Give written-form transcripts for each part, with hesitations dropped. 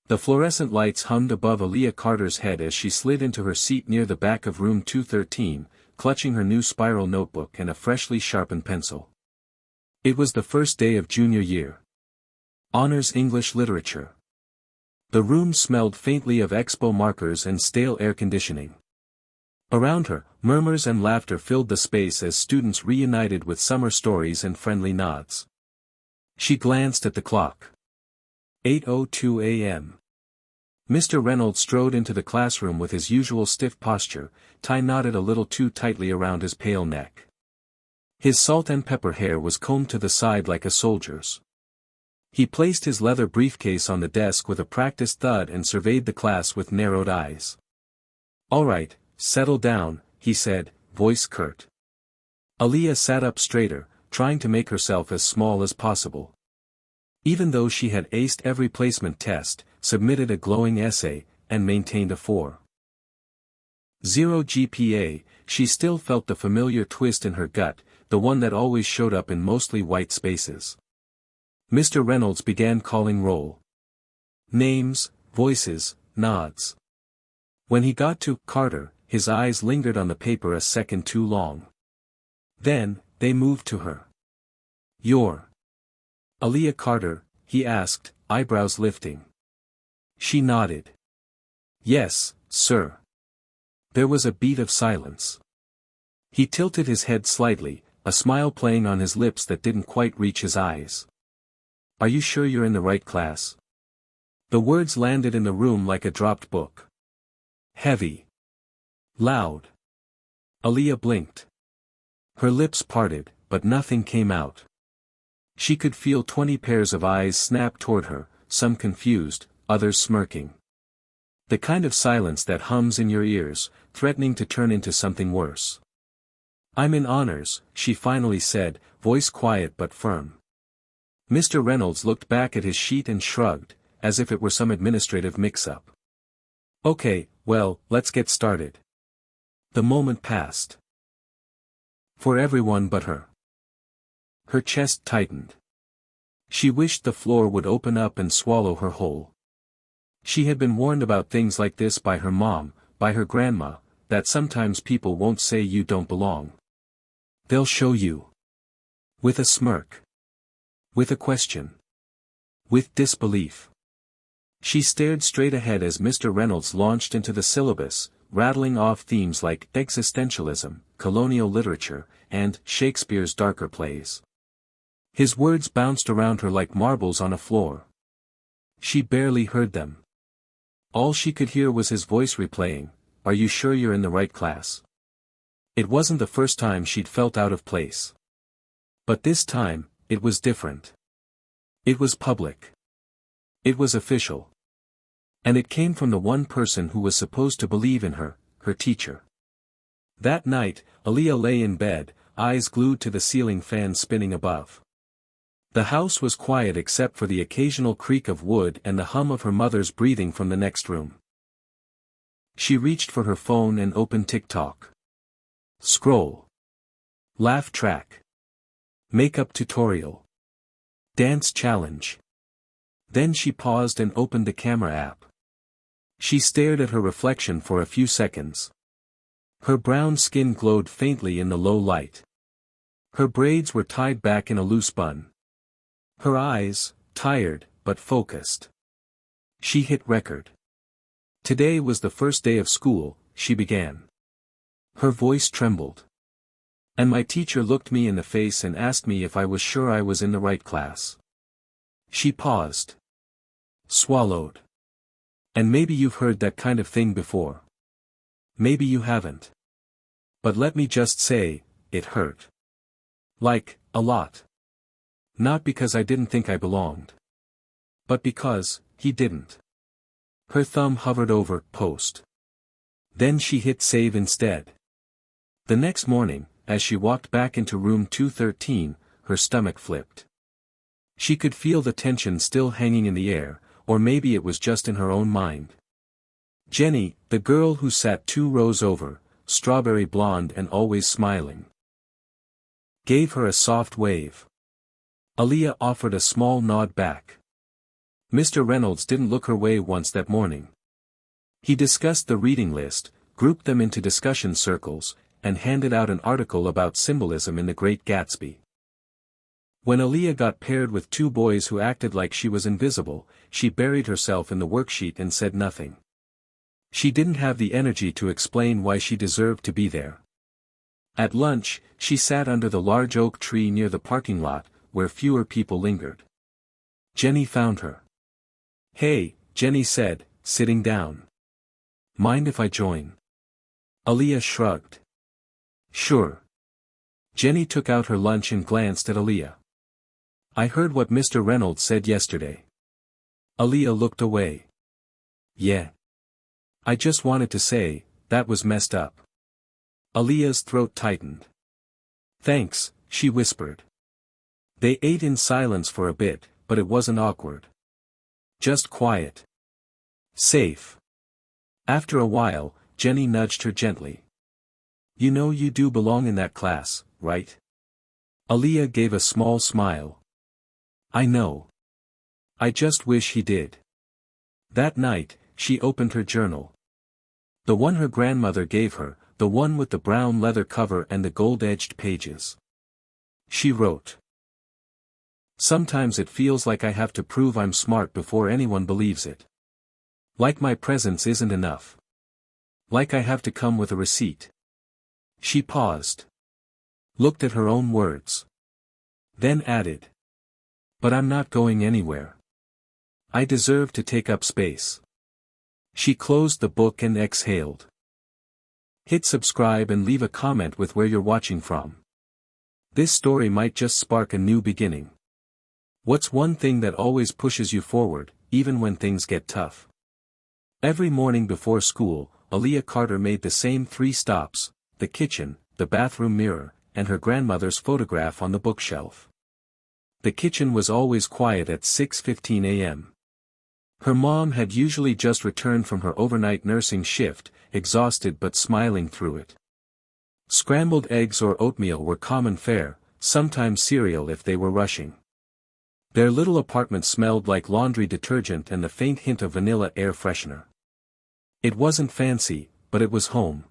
The fluorescent lights hummed above Aaliyah Carter's head as she slid into her seat near the back of room 213, clutching her new spiral notebook and a freshly sharpened pencil. It was the first day of junior year. Honors English Literature. The room smelled faintly of expo markers and stale air conditioning. Around her, murmurs and laughter filled the space as students reunited with summer stories and friendly nods. She glanced at the clock. 8:02 a.m. Mr. Reynolds strode into the classroom with his usual stiff posture, tie knotted a little too tightly around his pale neck. His salt and pepper hair was combed to the side like a soldier's. He placed his leather briefcase on the desk with a practiced thud and surveyed the class with narrowed eyes. "All right, settle down," he said, voice curt. Aaliyah sat up straighter, trying to make herself as small as possible. Even though she had aced every placement test, submitted a glowing essay, and maintained a 4.0 GPA, she still felt the familiar twist in her gut, the one that always showed up in mostly white spaces. Mr. Reynolds began calling roll. Names, voices, nods. When he got to Carter, his eyes lingered on the paper a second too long. Then, they moved to her. "You're Aaliyah Carter?" he asked, eyebrows lifting. She nodded. "Yes, sir." There was a beat of silence. He tilted his head slightly, a smile playing on his lips that didn't quite reach his eyes. "Are you sure you're in the right class?" The words landed in the room like a dropped book. Heavy. Loud. Aaliyah blinked. Her lips parted, but nothing came out. She could feel 20 pairs of eyes snap toward her, some confused, others smirking. The kind of silence that hums in your ears, threatening to turn into something worse. "I'm in honors," she finally said, voice quiet but firm. Mr. Reynolds looked back at his sheet and shrugged, as if it were some administrative mix-up. "Okay, well, let's get started." The moment passed. For everyone but her. Her chest tightened. She wished the floor would open up and swallow her whole. She had been warned about things like this by her mom, by her grandma, that sometimes people won't say you don't belong. They'll show you. With a smirk. With a question. With disbelief. She stared straight ahead as Mr. Reynolds launched into the syllabus, rattling off themes like existentialism, colonial literature, and Shakespeare's darker plays. His words bounced around her like marbles on a floor. She barely heard them. All she could hear was his voice replaying, "Are you sure you're in the right class?" It wasn't the first time she'd felt out of place. But this time, it was different. It was public. It was official. And it came from the one person who was supposed to believe in her, her teacher. That night, Aaliyah lay in bed, eyes glued to the ceiling fan spinning above. The house was quiet except for the occasional creak of wood and the hum of her mother's breathing from the next room. She reached for her phone and opened TikTok. Scroll. Laugh track. Makeup tutorial. Dance challenge. Then she paused and opened the camera app. She stared at her reflection for a few seconds. Her brown skin glowed faintly in the low light. Her braids were tied back in a loose bun. Her eyes, tired, but focused. She hit record. "Today was the first day of school," she began. Her voice trembled. "And my teacher looked me in the face and asked me if I was sure I was in the right class." She paused. Swallowed. "And maybe you've heard that kind of thing before. Maybe you haven't. But let me just say, it hurt. Like, a lot. Not because I didn't think I belonged. But because, he didn't." Her thumb hovered over post. Then she hit save instead. The next morning, as she walked back into room 213, her stomach flipped. She could feel the tension still hanging in the air, or maybe it was just in her own mind. Jenny, the girl who sat 2 rows over, strawberry blonde and always smiling, gave her a soft wave. Aaliyah offered a small nod back. Mr. Reynolds didn't look her way once that morning. He discussed the reading list, grouped them into discussion circles, and handed out an article about symbolism in The Great Gatsby. When Aaliyah got paired with two boys who acted like she was invisible, she buried herself in the worksheet and said nothing. She didn't have the energy to explain why she deserved to be there. At lunch, she sat under the large oak tree near the parking lot, where fewer people lingered. Jenny found her. "Hey," Jenny said, sitting down. "Mind if I join?" Aaliyah shrugged. "Sure." Jenny took out her lunch and glanced at Aaliyah. "I heard what Mr. Reynolds said yesterday." Aaliyah looked away. "Yeah. I just wanted to say, that was messed up." Aaliyah's throat tightened. "Thanks," she whispered. They ate in silence for a bit, but it wasn't awkward. Just quiet. Safe. After a while, Jenny nudged her gently. "You know you do belong in that class, right?" Aaliyah gave a small smile. "I know. I just wish he did." That night, she opened her journal. The one her grandmother gave her, the one with the brown leather cover and the gold-edged pages. She wrote, "Sometimes it feels like I have to prove I'm smart before anyone believes it. Like my presence isn't enough. Like I have to come with a receipt." She paused. Looked at her own words. Then added, "But I'm not going anywhere. I deserve to take up space." She closed the book and exhaled. Hit subscribe and leave a comment with where you're watching from. This story might just spark a new beginning. What's one thing that always pushes you forward, even when things get tough? Every morning before school, Aaliyah Carter made the same 3 stops: the kitchen, the bathroom mirror, and her grandmother's photograph on the bookshelf. The kitchen was always quiet at 6:15 a.m. Her mom had usually just returned from her overnight nursing shift, exhausted but smiling through it. Scrambled eggs or oatmeal were common fare, sometimes cereal if they were rushing. Their little apartment smelled like laundry detergent and the faint hint of vanilla air freshener. It wasn't fancy, but it was home.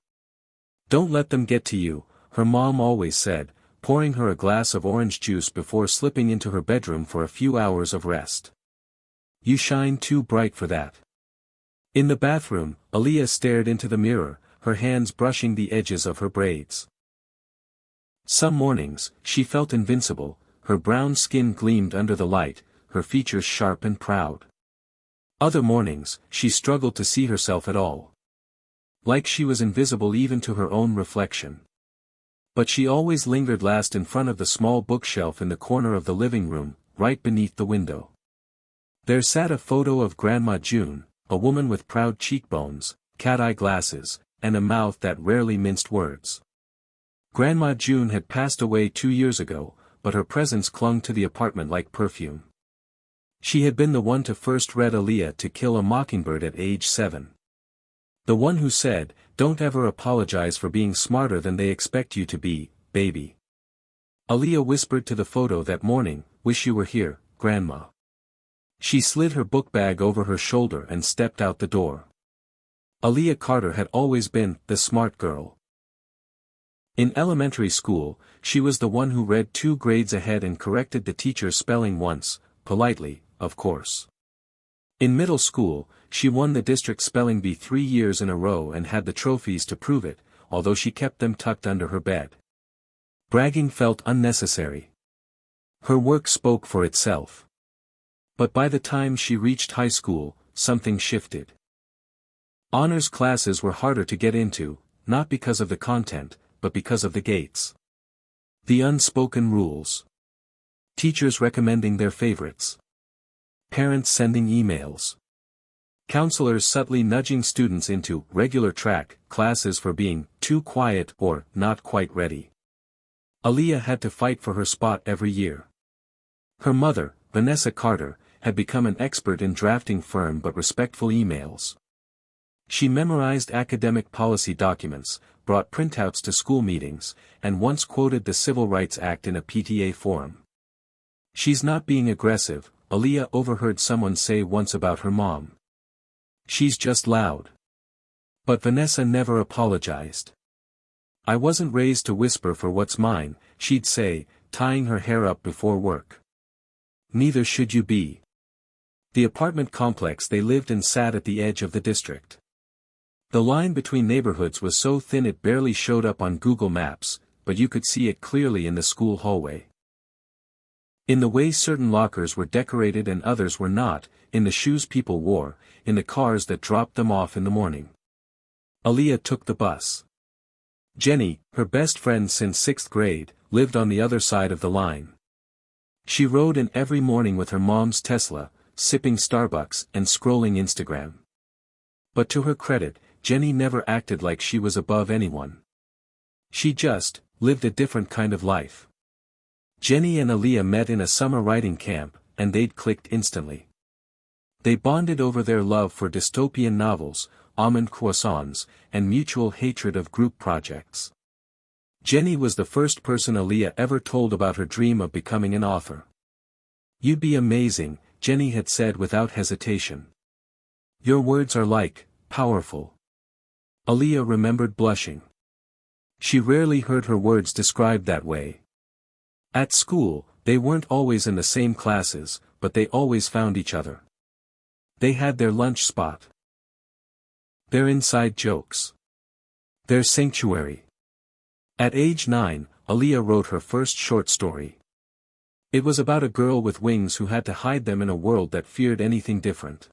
"Don't let them get to you," her mom always said, pouring her a glass of orange juice before slipping into her bedroom for a few hours of rest. "You shine too bright for that." In the bathroom, Aaliyah stared into the mirror, her hands brushing the edges of her braids. Some mornings, she felt invincible, her brown skin gleamed under the light, her features sharp and proud. Other mornings, she struggled to see herself at all. Like she was invisible even to her own reflection. But she always lingered last in front of the small bookshelf in the corner of the living room, right beneath the window. There sat a photo of Grandma June, a woman with proud cheekbones, cat-eye glasses, and a mouth that rarely minced words. Grandma June had passed away 2 years ago, but her presence clung to the apartment like perfume. She had been the one to first read Aaliyah To Kill a Mockingbird at age 7. The one who said, "Don't ever apologize for being smarter than they expect you to be, baby." Aaliyah whispered to the photo that morning, "Wish you were here, Grandma." She slid her book bag over her shoulder and stepped out the door. Aaliyah Carter had always been the smart girl. In elementary school, she was the one who read 2 grades ahead and corrected the teacher's spelling once, politely, of course. In middle school, she won the district spelling bee 3 years in a row and had the trophies to prove it, although she kept them tucked under her bed. Bragging felt unnecessary. Her work spoke for itself. But by the time she reached high school, something shifted. Honors classes were harder to get into, not because of the content, but because of the gates. The unspoken rules. Teachers recommending their favorites. Parents sending emails. Counselors subtly nudging students into regular track classes for being too quiet or not quite ready. Aaliyah had to fight for her spot every year. Her mother, Vanessa Carter, had become an expert in drafting firm but respectful emails. She memorized academic policy documents, brought printouts to school meetings, and once quoted the Civil Rights Act in a PTA forum. "She's not being aggressive," Aaliyah overheard someone say once about her mom. "She's just loud." But Vanessa never apologized. "I wasn't raised to whisper for what's mine," she'd say, tying her hair up before work. "Neither should you be." The apartment complex they lived in sat at the edge of the district. The line between neighborhoods was so thin it barely showed up on Google Maps, but you could see it clearly in the school hallway. In the way certain lockers were decorated and others were not, in the shoes people wore, in the cars that dropped them off in the morning. Aaliyah took the bus. Jenny, her best friend since 6th grade, lived on the other side of the line. She rode in every morning with her mom's Tesla, sipping Starbucks and scrolling Instagram. But to her credit, Jenny never acted like she was above anyone. She just lived a different kind of life. Jenny and Aaliyah met in a summer writing camp, and they'd clicked instantly. They bonded over their love for dystopian novels, almond croissants, and mutual hatred of group projects. Jenny was the first person Aaliyah ever told about her dream of becoming an author. "You'd be amazing," Jenny had said without hesitation. "Your words are powerful." Aaliyah remembered blushing. She rarely heard her words described that way. At school, they weren't always in the same classes, but they always found each other. They had their lunch spot. Their inside jokes. Their sanctuary. At age 9, Aaliyah wrote her first short story. It was about a girl with wings who had to hide them in a world that feared anything different.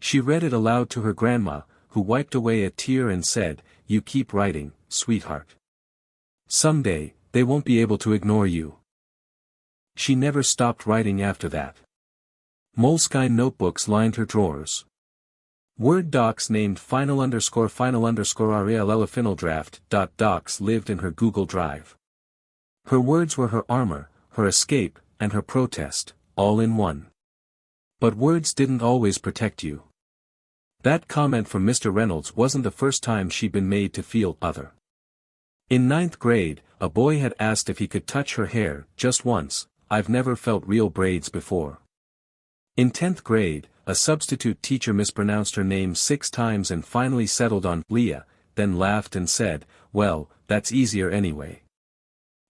She read it aloud to her grandma, who wiped away a tear and said, "You keep writing, sweetheart. Someday, they won't be able to ignore you." She never stopped writing after that. Moleskine notebooks lined her drawers. Word docs named final_final_RELLFinalDraft.docs lived in her Google Drive. Her words were her armor, her escape, and her protest, all in one. But words didn't always protect you. That comment from Mr. Reynolds wasn't the first time she'd been made to feel other. In 9th grade, a boy had asked if he could touch her hair, just once. "I've never felt real braids before." In 10th grade, a substitute teacher mispronounced her name 6 times and finally settled on Leah, then laughed and said, "Well, that's easier anyway."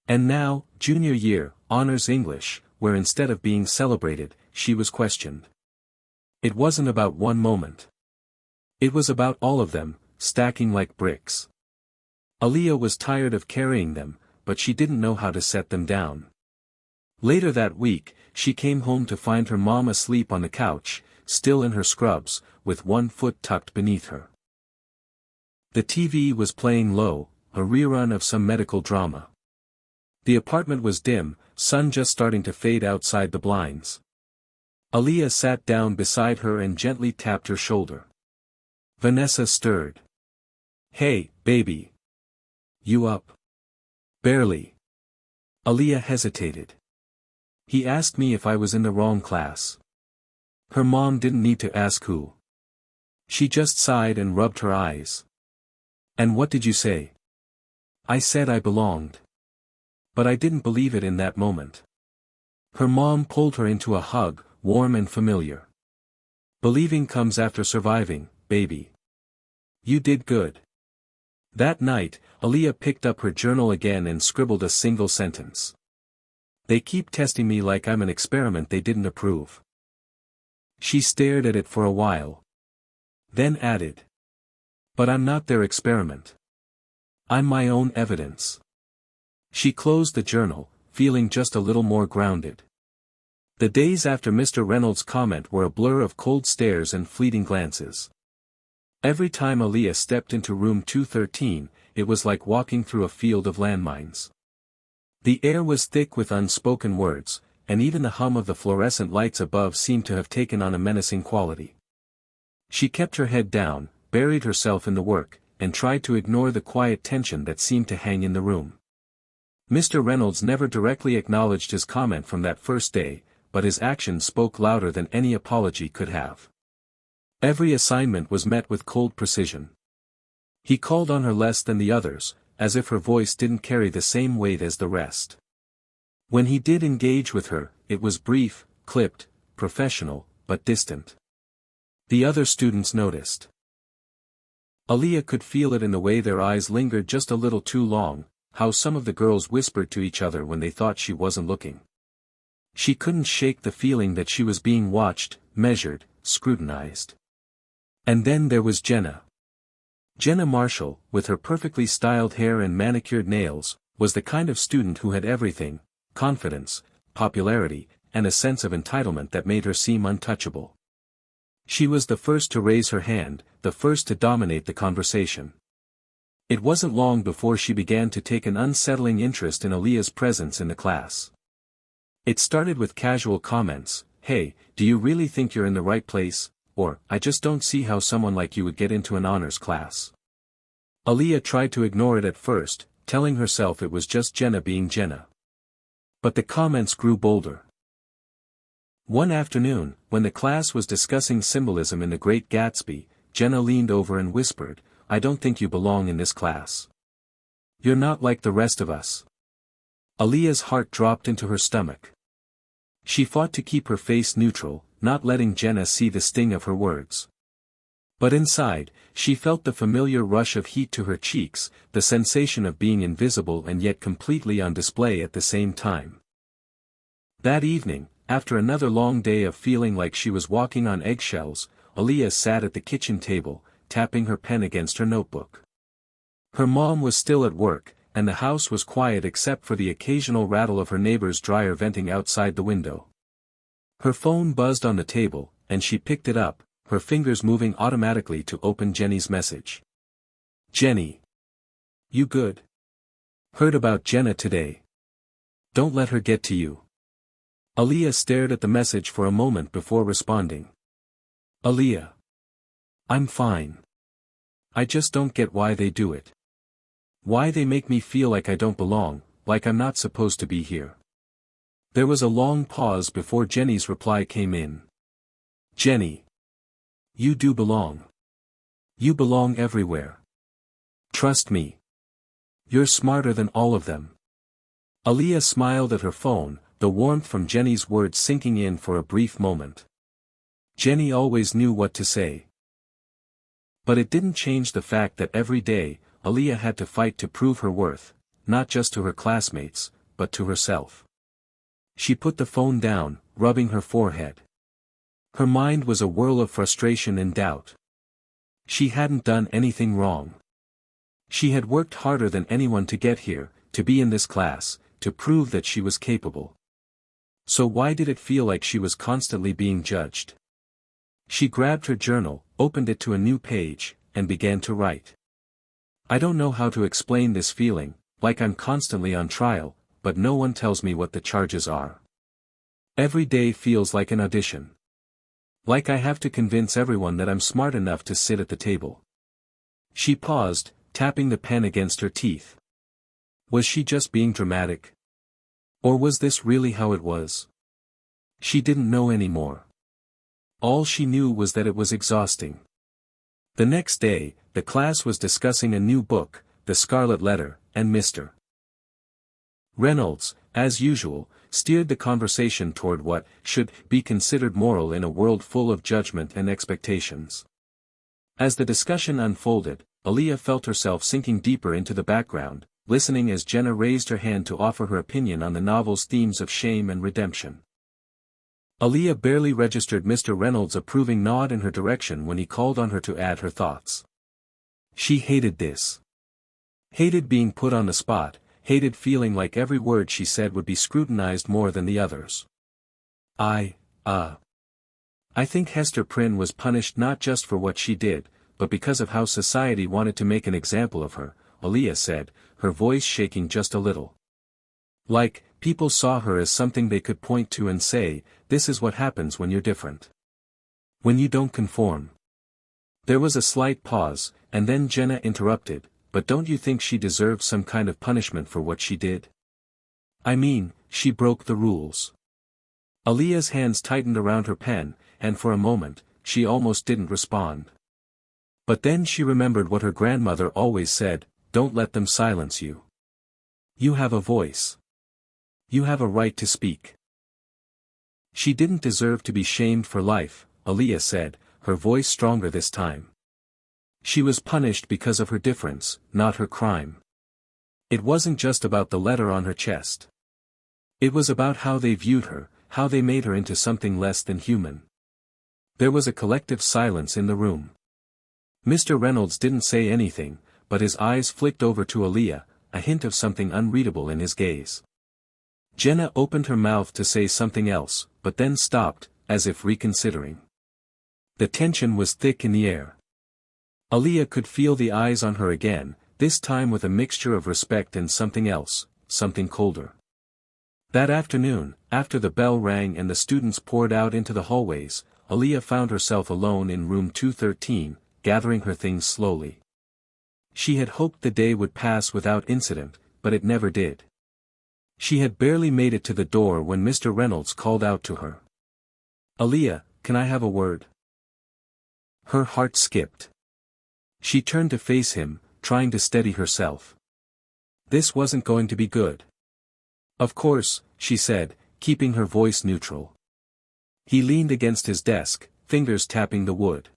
And now, junior year, honors English, where instead of being celebrated, she was questioned. It wasn't about one moment. It was about all of them, stacking like bricks. Aaliyah was tired of carrying them, but she didn't know how to set them down. Later that week, she came home to find her mom asleep on the couch, still in her scrubs, with one foot tucked beneath her. The TV was playing low, a rerun of some medical drama. The apartment was dim, sun just starting to fade outside the blinds. Aaliyah sat down beside her and gently tapped her shoulder. Vanessa stirred. "Hey, baby. You up?" "Barely." Aaliyah hesitated. "He asked me if I was in the wrong class." Her mom didn't need to ask who. She just sighed and rubbed her eyes. "And what did you say?" "I said I belonged. But I didn't believe it in that moment." Her mom pulled her into a hug, warm and familiar. "Believing comes after surviving, baby. You did good." That night, Aaliyah picked up her journal again and scribbled a single sentence. "They keep testing me like I'm an experiment they didn't approve." She stared at it for a while. Then added, "But I'm not their experiment. I'm my own evidence." She closed the journal, feeling just a little more grounded. The days after Mr. Reynolds' comment were a blur of cold stares and fleeting glances. Every time Aaliyah stepped into room 213, it was like walking through a field of landmines. The air was thick with unspoken words, and even the hum of the fluorescent lights above seemed to have taken on a menacing quality. She kept her head down, buried herself in the work, and tried to ignore the quiet tension that seemed to hang in the room. Mr. Reynolds never directly acknowledged his comment from that first day, but his actions spoke louder than any apology could have. Every assignment was met with cold precision. He called on her less than the others, as if her voice didn't carry the same weight as the rest. When he did engage with her, it was brief, clipped, professional, but distant. The other students noticed. Aaliyah could feel it in the way their eyes lingered just a little too long, how some of the girls whispered to each other when they thought she wasn't looking. She couldn't shake the feeling that she was being watched, measured, scrutinized. And then there was Jenna. Jenna Marshall, with her perfectly styled hair and manicured nails, was the kind of student who had everything: confidence, popularity, and a sense of entitlement that made her seem untouchable. She was the first to raise her hand, the first to dominate the conversation. It wasn't long before she began to take an unsettling interest in Aaliyah's presence in the class. It started with casual comments: "Hey, do you really think you're in the right place?" Or, "I just don't see how someone like you would get into an honors class." Aaliyah tried to ignore it at first, telling herself it was just Jenna being Jenna. But the comments grew bolder. One afternoon, when the class was discussing symbolism in The Great Gatsby, Jenna leaned over and whispered, "I don't think you belong in this class. You're not like the rest of us." Aaliyah's heart dropped into her stomach. She fought to keep her face neutral, not letting Jenna see the sting of her words. But inside, she felt the familiar rush of heat to her cheeks, the sensation of being invisible and yet completely on display at the same time. That evening, after another long day of feeling like she was walking on eggshells, Aaliyah sat at the kitchen table, tapping her pen against her notebook. Her mom was still at work, and the house was quiet except for the occasional rattle of her neighbor's dryer venting outside the window. Her phone buzzed on the table, and she picked it up, her fingers moving automatically to open Jenny's message. "Jenny. You good? Heard about Jenna today. Don't let her get to you." Aaliyah stared at the message for a moment before responding. "Aaliyah. I'm fine. I just don't get why they do it. Why they make me feel like I don't belong, like I'm not supposed to be here." There was a long pause before Jenny's reply came in. "Jenny. You do belong. You belong everywhere. Trust me. You're smarter than all of them." Aaliyah smiled at her phone, the warmth from Jenny's words sinking in for a brief moment. Jenny always knew what to say. But it didn't change the fact that every day, Aaliyah had to fight to prove her worth, not just to her classmates, but to herself. She put the phone down, rubbing her forehead. Her mind was a whirl of frustration and doubt. She hadn't done anything wrong. She had worked harder than anyone to get here, to be in this class, to prove that she was capable. So why did it feel like she was constantly being judged? She grabbed her journal, opened it to a new page, and began to write. "I don't know how to explain this feeling, like I'm constantly on trial, but no one tells me what the charges are. Every day feels like an audition. Like I have to convince everyone that I'm smart enough to sit at the table." She paused, tapping the pen against her teeth. Was she just being dramatic? Or was this really how it was? She didn't know anymore. All she knew was that it was exhausting. The next day, the class was discussing a new book, The Scarlet Letter, and Mr. Reynolds, as usual, steered the conversation toward what should be considered moral in a world full of judgment and expectations. As the discussion unfolded, Aaliyah felt herself sinking deeper into the background, listening as Jenna raised her hand to offer her opinion on the novel's themes of shame and redemption. Aaliyah barely registered Mr. Reynolds' approving nod in her direction when he called on her to add her thoughts. She hated this. Hated being put on the spot, hated feeling like every word she said would be scrutinized more than the others. I think Hester Prynne was punished not just for what she did, but because of how society wanted to make an example of her," Aaliyah said, her voice shaking just a little. "Like, people saw her as something they could point to and say, this is what happens when you're different. When you don't conform." There was a slight pause, and then Jenna interrupted, "But don't you think she deserved some kind of punishment for what she did? I mean, she broke the rules." Aaliyah's hands tightened around her pen, and for a moment, she almost didn't respond. But then she remembered what her grandmother always said, "Don't let them silence you. You have a voice. You have a right to speak." She didn't deserve to be shamed for life, Aaliyah said, her voice stronger this time. She was punished because of her difference, not her crime. It wasn't just about the letter on her chest. It was about how they viewed her, how they made her into something less than human. There was a collective silence in the room. Mr. Reynolds didn't say anything, but his eyes flicked over to Aaliyah, a hint of something unreadable in his gaze. Jenna opened her mouth to say something else, but then stopped, as if reconsidering. The tension was thick in the air. Aaliyah could feel the eyes on her again, this time with a mixture of respect and something else, something colder. That afternoon, after the bell rang and the students poured out into the hallways, Aaliyah found herself alone in room 213, gathering her things slowly. She had hoped the day would pass without incident, but it never did. She had barely made it to the door when Mr. Reynolds called out to her. "Aaliyah, can I have a word?" Her heart skipped. She turned to face him, trying to steady herself. This wasn't going to be good. "Of course," she said, keeping her voice neutral. He leaned against his desk, fingers tapping the wood.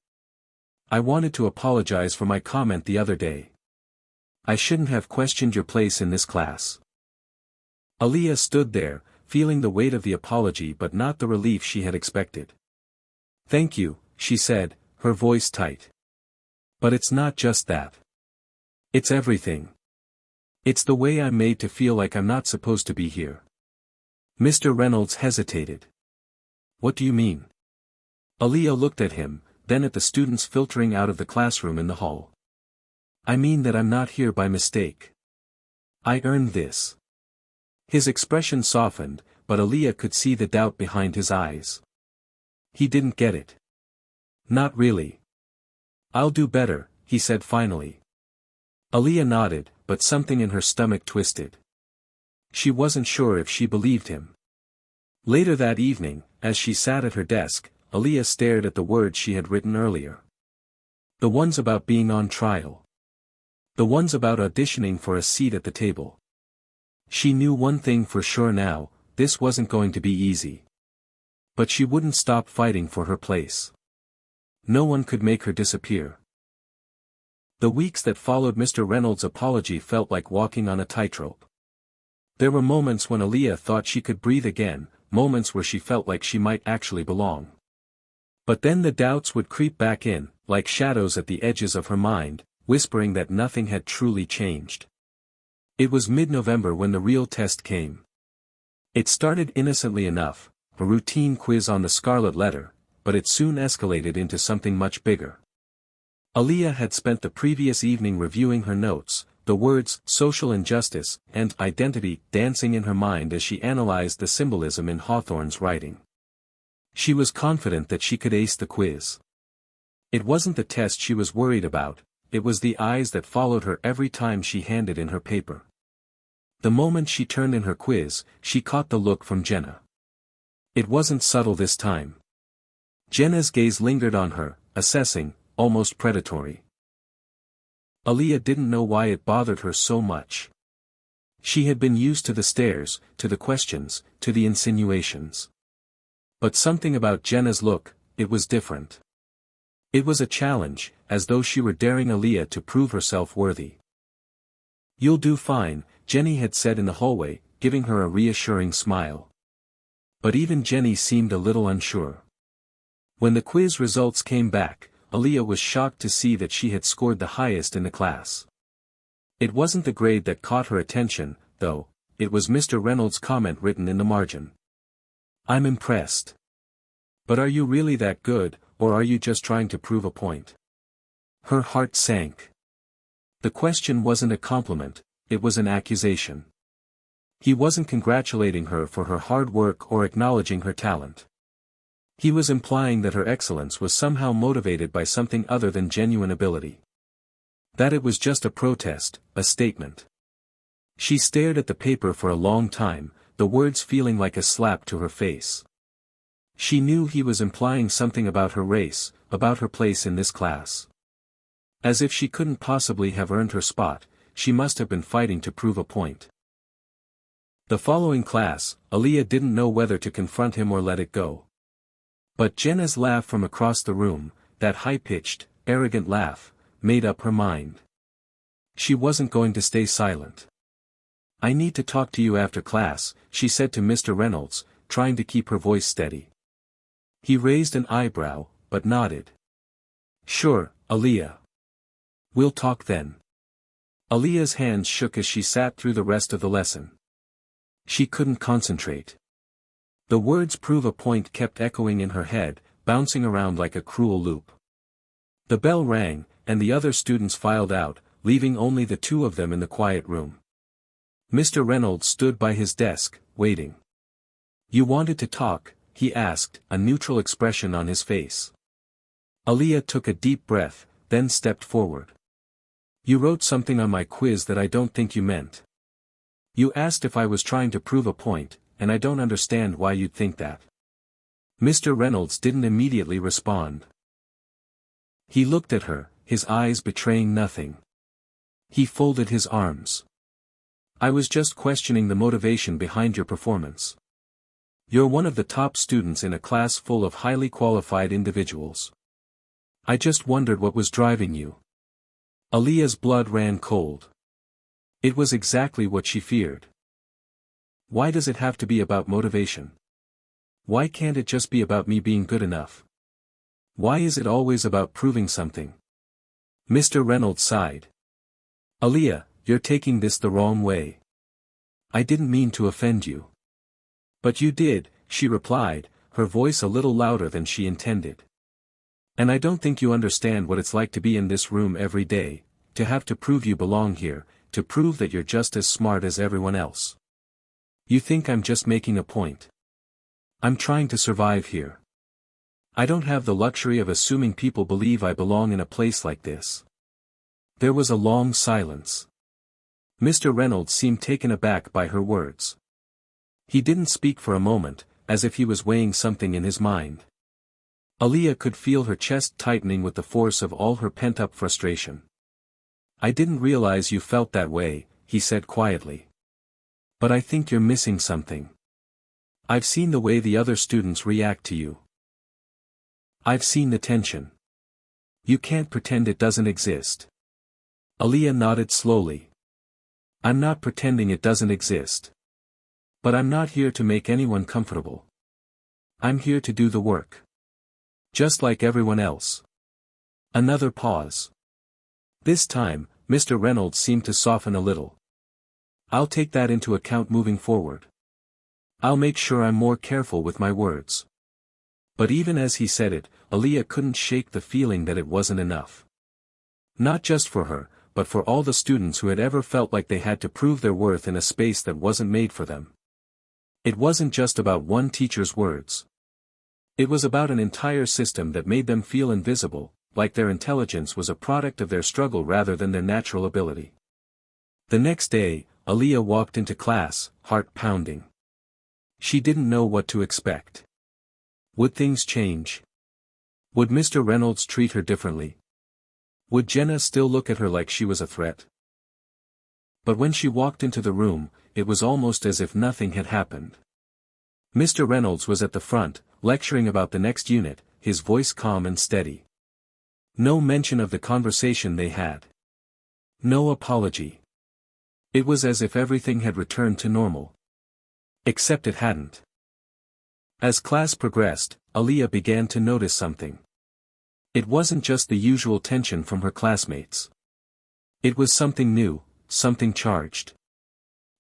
"I wanted to apologize for my comment the other day. I shouldn't have questioned your place in this class." Aaliyah stood there, feeling the weight of the apology but not the relief she had expected. "Thank you," she said, her voice tight. "But it's not just that. It's everything. It's the way I'm made to feel like I'm not supposed to be here." Mr. Reynolds hesitated. "What do you mean?" Aaliyah looked at him, then at the students filtering out of the classroom in the hall. "I mean that I'm not here by mistake. I earned this." His expression softened, but Aaliyah could see the doubt behind his eyes. He didn't get it. "Not really." "I'll do better," he said finally. Aaliyah nodded, but something in her stomach twisted. She wasn't sure if she believed him. Later that evening, as she sat at her desk, Aaliyah stared at the words she had written earlier. The ones about being on trial. The ones about auditioning for a seat at the table. She knew one thing for sure now, this wasn't going to be easy. But she wouldn't stop fighting for her place. No one could make her disappear. The weeks that followed Mr. Reynolds' apology felt like walking on a tightrope. There were moments when Aaliyah thought she could breathe again, moments where she felt like she might actually belong. But then the doubts would creep back in, like shadows at the edges of her mind, whispering that nothing had truly changed. It was mid-November when the real test came. It started innocently enough, a routine quiz on the Scarlet Letter, but it soon escalated into something much bigger. Aaliyah had spent the previous evening reviewing her notes, the words social injustice and identity dancing in her mind as she analyzed the symbolism in Hawthorne's writing. She was confident that she could ace the quiz. It wasn't the test she was worried about, it was the eyes that followed her every time she handed in her paper. The moment she turned in her quiz, she caught the look from Jenna. It wasn't subtle this time. Jenna's gaze lingered on her, assessing, almost predatory. Aaliyah didn't know why it bothered her so much. She had been used to the stares, to the questions, to the insinuations. But something about Jenna's look, it was different. It was a challenge, as though she were daring Aaliyah to prove herself worthy. "You'll do fine," Jenny had said in the hallway, giving her a reassuring smile. But even Jenny seemed a little unsure. When the quiz results came back, Aaliyah was shocked to see that she had scored the highest in the class. It wasn't the grade that caught her attention, though, it was Mr. Reynolds' comment written in the margin. "I'm impressed. But are you really that good, or are you just trying to prove a point?" Her heart sank. The question wasn't a compliment, it was an accusation. He wasn't congratulating her for her hard work or acknowledging her talent. He was implying that her excellence was somehow motivated by something other than genuine ability. That it was just a protest, a statement. She stared at the paper for a long time, the words feeling like a slap to her face. She knew he was implying something about her race, about her place in this class. As if she couldn't possibly have earned her spot, she must have been fighting to prove a point. The following class, Aaliyah didn't know whether to confront him or let it go. But Jenna's laugh from across the room, that high-pitched, arrogant laugh, made up her mind. She wasn't going to stay silent. "I need to talk to you after class," she said to Mr. Reynolds, trying to keep her voice steady. He raised an eyebrow, but nodded. "Sure, Aaliyah. We'll talk then." Aaliyah's hands shook as she sat through the rest of the lesson. She couldn't concentrate. The words "prove a point" kept echoing in her head, bouncing around like a cruel loop. The bell rang, and the other students filed out, leaving only the two of them in the quiet room. Mr. Reynolds stood by his desk, waiting. "You wanted to talk?" he asked, a neutral expression on his face. Aaliyah took a deep breath, then stepped forward. "You wrote something on my quiz that I don't think you meant. You asked if I was trying to prove a point, and I don't understand why you'd think that." Mr. Reynolds didn't immediately respond. He looked at her, his eyes betraying nothing. He folded his arms. "I was just questioning the motivation behind your performance. You're one of the top students in a class full of highly qualified individuals. I just wondered what was driving you." Aaliyah's blood ran cold. It was exactly what she feared. Why does it have to be about motivation? Why can't it just be about me being good enough? Why is it always about proving something? Mr. Reynolds sighed. "Aaliyah, you're taking this the wrong way. I didn't mean to offend you." "But you did," she replied, her voice a little louder than she intended. "And I don't think you understand what it's like to be in this room every day, to have to prove you belong here, to prove that you're just as smart as everyone else. You think I'm just making a point. I'm trying to survive here. I don't have the luxury of assuming people believe I belong in a place like this." There was a long silence. Mr. Reynolds seemed taken aback by her words. He didn't speak for a moment, as if he was weighing something in his mind. Aaliyah could feel her chest tightening with the force of all her pent-up frustration. "I didn't realize you felt that way," he said quietly. "But I think you're missing something. I've seen the way the other students react to you. I've seen the tension. You can't pretend it doesn't exist." Aaliyah nodded slowly. "I'm not pretending it doesn't exist. But I'm not here to make anyone comfortable. I'm here to do the work. Just like everyone else." Another pause. This time, Mr. Reynolds seemed to soften a little. "I'll take that into account moving forward. I'll make sure I'm more careful with my words." But even as he said it, Aaliyah couldn't shake the feeling that it wasn't enough. Not just for her, but for all the students who had ever felt like they had to prove their worth in a space that wasn't made for them. It wasn't just about one teacher's words. It was about an entire system that made them feel invisible, like their intelligence was a product of their struggle rather than their natural ability. The next day, Aaliyah walked into class, heart pounding. She didn't know what to expect. Would things change? Would Mr. Reynolds treat her differently? Would Jenna still look at her like she was a threat? But when she walked into the room, it was almost as if nothing had happened. Mr. Reynolds was at the front, lecturing about the next unit, his voice calm and steady. No mention of the conversation they had. No apology. It was as if everything had returned to normal. Except it hadn't. As class progressed, Aaliyah began to notice something. It wasn't just the usual tension from her classmates. It was something new, something charged.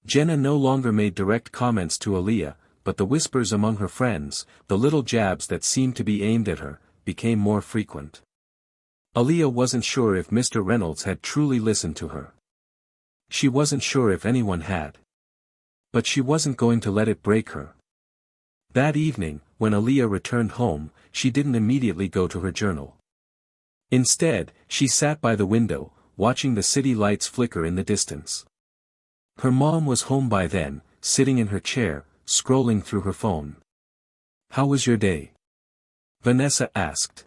Jenna no longer made direct comments to Aaliyah, but the whispers among her friends, the little jabs that seemed to be aimed at her, became more frequent. Aaliyah wasn't sure if Mr. Reynolds had truly listened to her. She wasn't sure if anyone had. But she wasn't going to let it break her. That evening, when Aaliyah returned home, she didn't immediately go to her journal. Instead, she sat by the window, watching the city lights flicker in the distance. Her mom was home by then, sitting in her chair, scrolling through her phone. "How was your day?" Vanessa asked.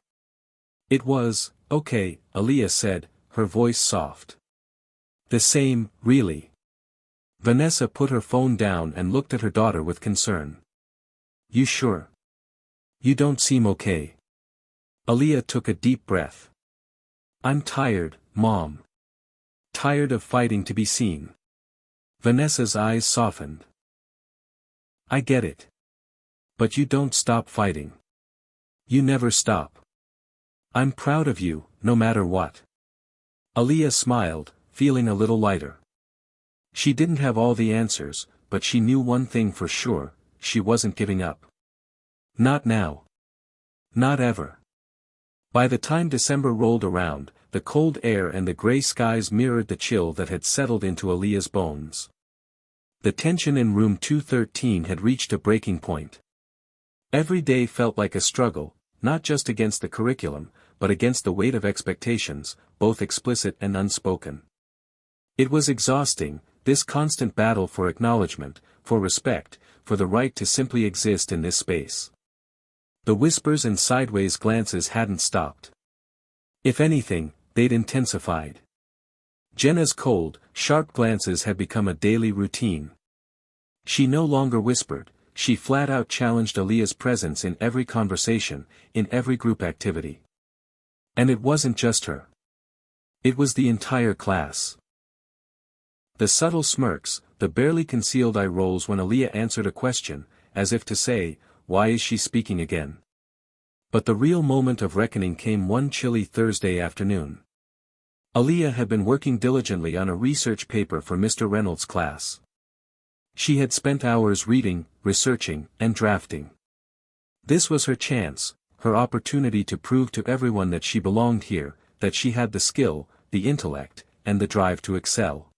"It was, okay," Aaliyah said, her voice soft. "The same, really. Vanessa put her phone down and looked at her daughter with concern. You sure? You don't seem okay. Aaliyah took a deep breath. I'm tired, Mom. Tired of fighting to be seen. Vanessa's eyes softened. I get it. But you don't stop fighting. You never stop. I'm proud of you, no matter what. Aaliyah smiled, feeling a little lighter. She didn't have all the answers, but she knew one thing for sure, she wasn't giving up. Not now. Not ever. By the time December rolled around, the cold air and the gray skies mirrored the chill that had settled into Aaliyah's bones. The tension in room 213 had reached a breaking point. Every day felt like a struggle, not just against the curriculum, but against the weight of expectations, both explicit and unspoken. It was exhausting, this constant battle for acknowledgement, for respect, for the right to simply exist in this space. The whispers and sideways glances hadn't stopped. If anything, they'd intensified. Jenna's cold, sharp glances had become a daily routine. She no longer whispered, she flat out challenged Aaliyah's presence in every conversation, in every group activity. And it wasn't just her. It was the entire class. The subtle smirks, the barely concealed eye rolls when Aaliyah answered a question, as if to say, why is she speaking again? But the real moment of reckoning came one chilly Thursday afternoon. Aaliyah had been working diligently on a research paper for Mr. Reynolds' class. She had spent hours reading, researching, and drafting. This was her chance, her opportunity to prove to everyone that she belonged here, that she had the skill, the intellect, and the drive to excel.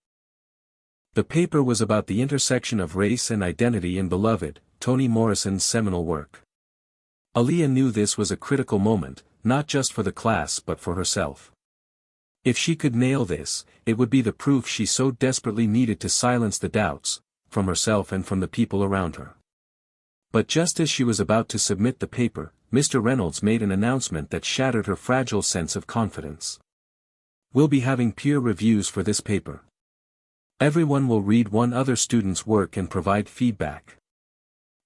The paper was about the intersection of race and identity in Beloved, Toni Morrison's seminal work. Aaliyah knew this was a critical moment, not just for the class but for herself. If she could nail this, it would be the proof she so desperately needed to silence the doubts, from herself and from the people around her. But just as she was about to submit the paper, Mr. Reynolds made an announcement that shattered her fragile sense of confidence. We'll be having peer reviews for this paper. Everyone will read one other student's work and provide feedback.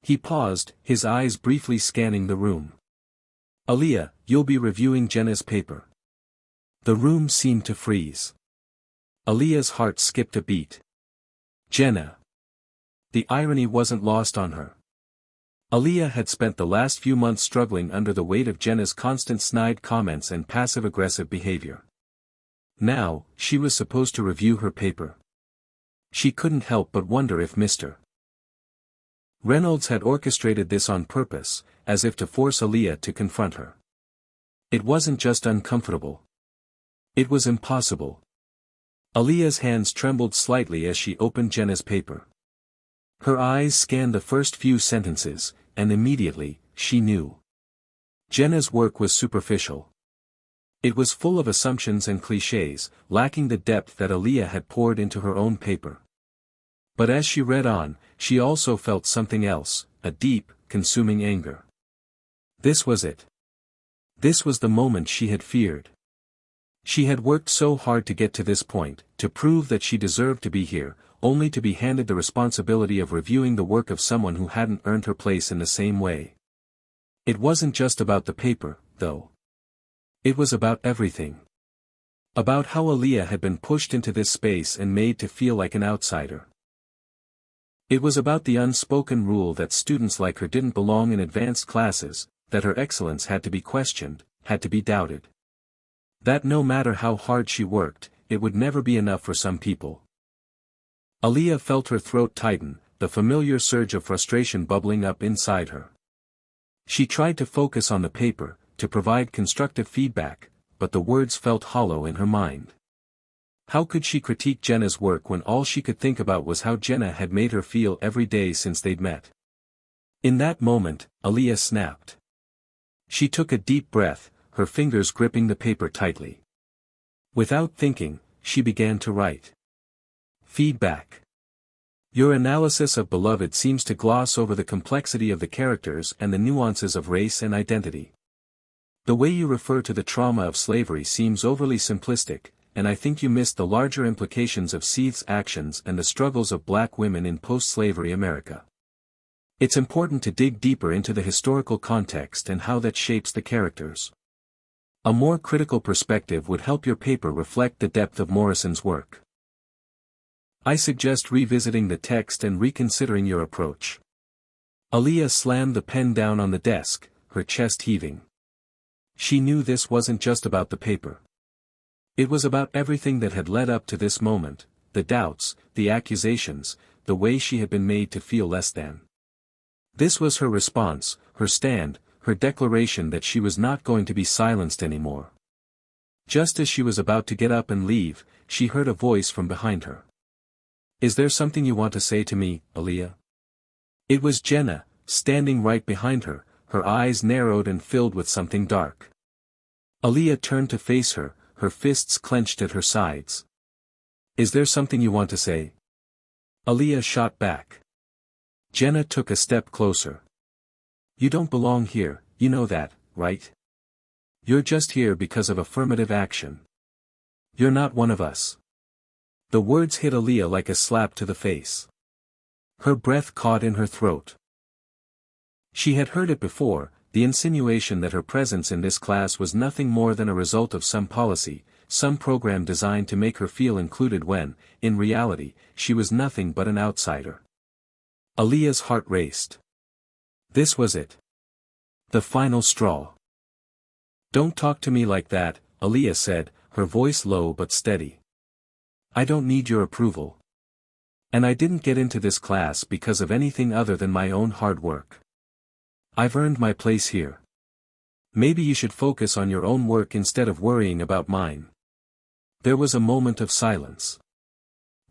He paused, his eyes briefly scanning the room. Aaliyah, you'll be reviewing Jenna's paper. The room seemed to freeze. Aaliyah's heart skipped a beat. Jenna. The irony wasn't lost on her. Aaliyah had spent the last few months struggling under the weight of Jenna's constant snide comments and passive-aggressive behavior. Now, she was supposed to review her paper. She couldn't help but wonder if Mr. Reynolds had orchestrated this on purpose, as if to force Aaliyah to confront her. It wasn't just uncomfortable. It was impossible. Aaliyah's hands trembled slightly as she opened Jenna's paper. Her eyes scanned the first few sentences, and immediately, she knew. Jenna's work was superficial. It was full of assumptions and clichés, lacking the depth that Aaliyah had poured into her own paper. But as she read on, she also felt something else, a deep, consuming anger. This was it. This was the moment she had feared. She had worked so hard to get to this point, to prove that she deserved to be here, only to be handed the responsibility of reviewing the work of someone who hadn't earned her place in the same way. It wasn't just about the paper, though. It was about everything. About how Aaliyah had been pushed into this space and made to feel like an outsider. It was about the unspoken rule that students like her didn't belong in advanced classes, that her excellence had to be questioned, had to be doubted. That no matter how hard she worked, it would never be enough for some people. Aaliyah felt her throat tighten, the familiar surge of frustration bubbling up inside her. She tried to focus on the paper, to provide constructive feedback, but the words felt hollow in her mind. How could she critique Jenna's work when all she could think about was how Jenna had made her feel every day since they'd met? In that moment, Aaliyah snapped. She took a deep breath, her fingers gripping the paper tightly. Without thinking, she began to write. Feedback. Your analysis of Beloved seems to gloss over the complexity of the characters and the nuances of race and identity. The way you refer to the trauma of slavery seems overly simplistic, and I think you missed the larger implications of Seth's actions and the struggles of black women in post-slavery America. It's important to dig deeper into the historical context and how that shapes the characters. A more critical perspective would help your paper reflect the depth of Morrison's work. I suggest revisiting the text and reconsidering your approach. Aaliyah slammed the pen down on the desk, her chest heaving. She knew this wasn't just about the paper. It was about everything that had led up to this moment, the doubts, the accusations, the way she had been made to feel less than. This was her response, her stand, her declaration that she was not going to be silenced anymore. Just as she was about to get up and leave, she heard a voice from behind her. "Is there something you want to say to me, Aaliyah?" It was Jenna, standing right behind her, her eyes narrowed and filled with something dark. Aaliyah turned to face her, her fists clenched at her sides. "Is there something you want to say?" Aaliyah shot back. Jenna took a step closer. "You don't belong here, you know that, right? You're just here because of affirmative action. You're not one of us." The words hit Aaliyah like a slap to the face. Her breath caught in her throat. She had heard it before, the insinuation that her presence in this class was nothing more than a result of some policy, some program designed to make her feel included when, in reality, she was nothing but an outsider. Aaliyah's heart raced. This was it. The final straw. "Don't talk to me like that," Aaliyah said, her voice low but steady. "I don't need your approval. And I didn't get into this class because of anything other than my own hard work. I've earned my place here. Maybe you should focus on your own work instead of worrying about mine." There was a moment of silence.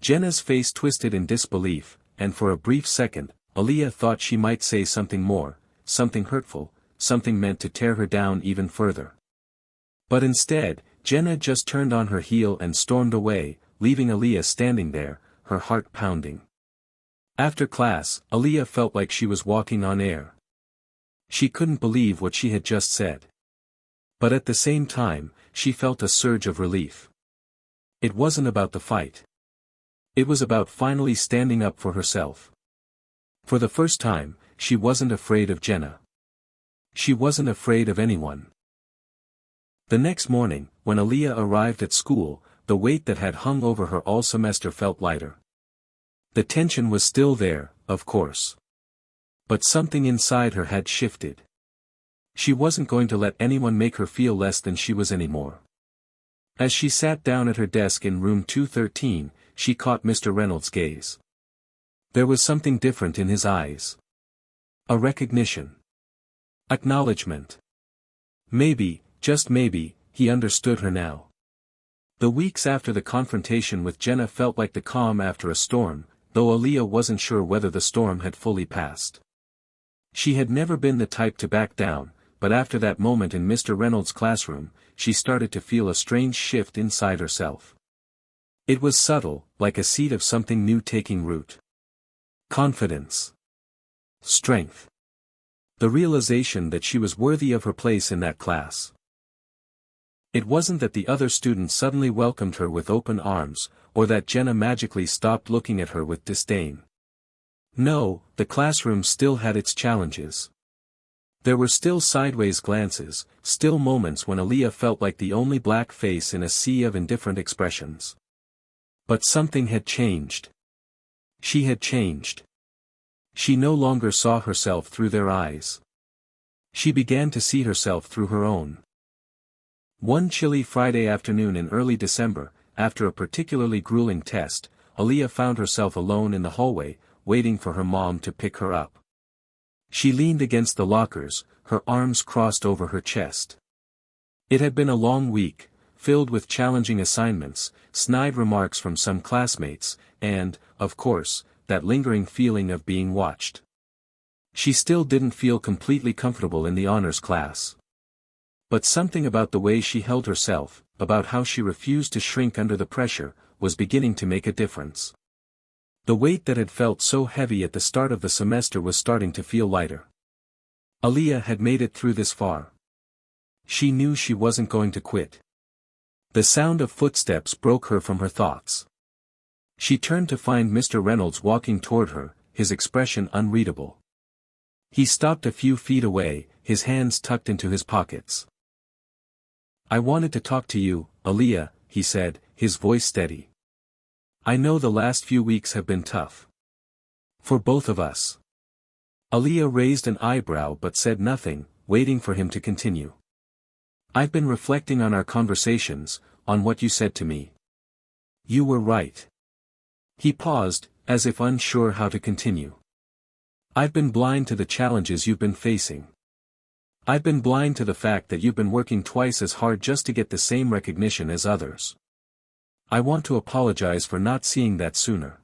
Jenna's face twisted in disbelief, and for a brief second, Aaliyah thought she might say something more, something hurtful, something meant to tear her down even further. But instead, Jenna just turned on her heel and stormed away, leaving Aaliyah standing there, her heart pounding. After class, Aaliyah felt like she was walking on air. She couldn't believe what she had just said. But at the same time, she felt a surge of relief. It wasn't about the fight. It was about finally standing up for herself. For the first time, she wasn't afraid of Jenna. She wasn't afraid of anyone. The next morning, when Aaliyah arrived at school, the weight that had hung over her all semester felt lighter. The tension was still there, of course. But something inside her had shifted. She wasn't going to let anyone make her feel less than she was anymore. As she sat down at her desk in room 213, she caught Mr. Reynolds' gaze. There was something different in his eyes. A recognition. Acknowledgement. Maybe, just maybe, he understood her now. The weeks after the confrontation with Jenna felt like the calm after a storm, though Aaliyah wasn't sure whether the storm had fully passed. She had never been the type to back down, but after that moment in Mr. Reynolds' classroom, she started to feel a strange shift inside herself. It was subtle, like a seed of something new taking root. Confidence. Strength. The realization that she was worthy of her place in that class. It wasn't that the other students suddenly welcomed her with open arms, or that Jenna magically stopped looking at her with disdain. No, the classroom still had its challenges. There were still sideways glances, still moments when Aaliyah felt like the only black face in a sea of indifferent expressions. But something had changed. She had changed. She no longer saw herself through their eyes. She began to see herself through her own. One chilly Friday afternoon in early December, after a particularly grueling test, Aaliyah found herself alone in the hallway, waiting for her mom to pick her up. She leaned against the lockers, her arms crossed over her chest. It had been a long week, filled with challenging assignments, snide remarks from some classmates, and, of course, that lingering feeling of being watched. She still didn't feel completely comfortable in the honors class. But something about the way she held herself, about how she refused to shrink under the pressure, was beginning to make a difference. The weight that had felt so heavy at the start of the semester was starting to feel lighter. Aaliyah had made it through this far. She knew she wasn't going to quit. The sound of footsteps broke her from her thoughts. She turned to find Mr. Reynolds walking toward her, his expression unreadable. He stopped a few feet away, his hands tucked into his pockets. "I wanted to talk to you, Aaliyah," he said, his voice steady. "I know the last few weeks have been tough. For both of us." Aaliyah raised an eyebrow but said nothing, waiting for him to continue. "I've been reflecting on our conversations, on what you said to me. You were right." He paused, as if unsure how to continue. "I've been blind to the challenges you've been facing. I've been blind to the fact that you've been working twice as hard just to get the same recognition as others. I want to apologize for not seeing that sooner."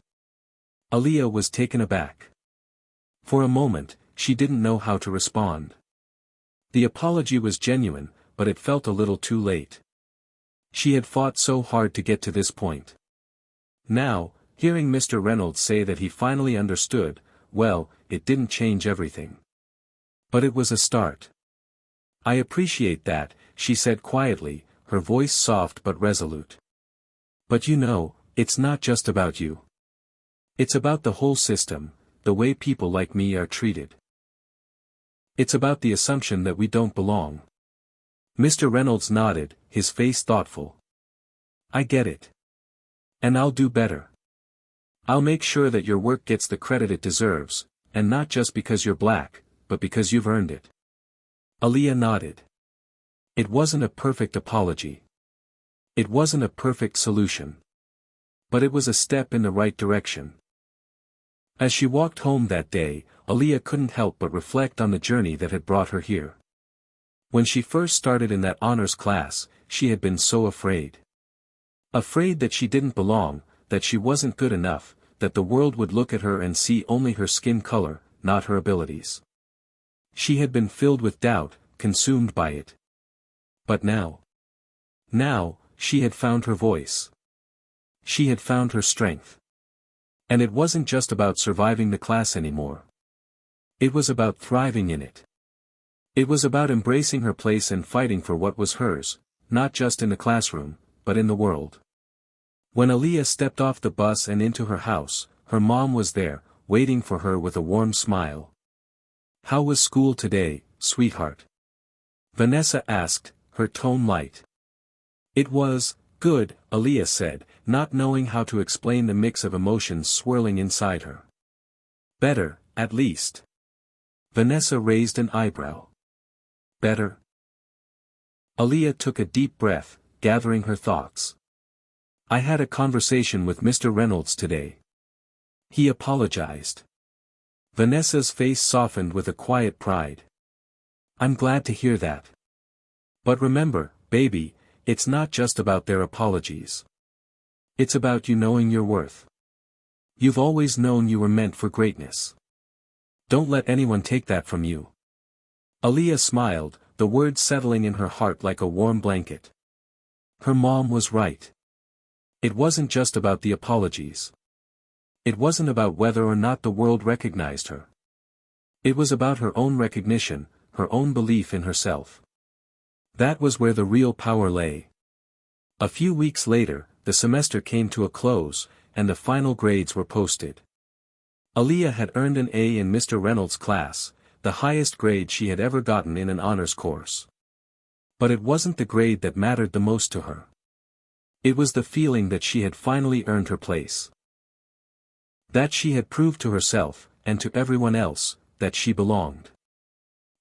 Aaliyah was taken aback. For a moment, she didn't know how to respond. The apology was genuine, but it felt a little too late. She had fought so hard to get to this point. Now, hearing Mr. Reynolds say that he finally understood, well, it didn't change everything. But it was a start. "I appreciate that," she said quietly, her voice soft but resolute. "But you know, it's not just about you. It's about the whole system, the way people like me are treated. It's about the assumption that we don't belong." Mr. Reynolds nodded, his face thoughtful. "I get it. And I'll do better. I'll make sure that your work gets the credit it deserves, and not just because you're black, but because you've earned it." Aaliyah nodded. It wasn't a perfect apology. It wasn't a perfect solution. But it was a step in the right direction. As she walked home that day, Aaliyah couldn't help but reflect on the journey that had brought her here. When she first started in that honors class, she had been so afraid. Afraid that she didn't belong, that she wasn't good enough, that the world would look at her and see only her skin color, not her abilities. She had been filled with doubt, consumed by it. But now, she had found her voice. She had found her strength. And it wasn't just about surviving the class anymore. It was about thriving in it. It was about embracing her place and fighting for what was hers, not just in the classroom, but in the world. When Aaliyah stepped off the bus and into her house, her mom was there, waiting for her with a warm smile. "How was school today, sweetheart?" Vanessa asked, her tone light. "It was good," Aaliyah said, not knowing how to explain the mix of emotions swirling inside her. "Better, at least." Vanessa raised an eyebrow. "Better?" Aaliyah took a deep breath, gathering her thoughts. "I had a conversation with Mr. Reynolds today. He apologized." Vanessa's face softened with a quiet pride. "I'm glad to hear that. But remember, baby, it's not just about their apologies. It's about you knowing your worth. You've always known you were meant for greatness. Don't let anyone take that from you." Aaliyah smiled, the words settling in her heart like a warm blanket. Her mom was right. It wasn't just about the apologies. It wasn't about whether or not the world recognized her. It was about her own recognition, her own belief in herself. That was where the real power lay. A few weeks later, the semester came to a close, and the final grades were posted. Aaliyah had earned an A in Mr. Reynolds' class, the highest grade she had ever gotten in an honors course. But it wasn't the grade that mattered the most to her. It was the feeling that she had finally earned her place. That she had proved to herself, and to everyone else, that she belonged.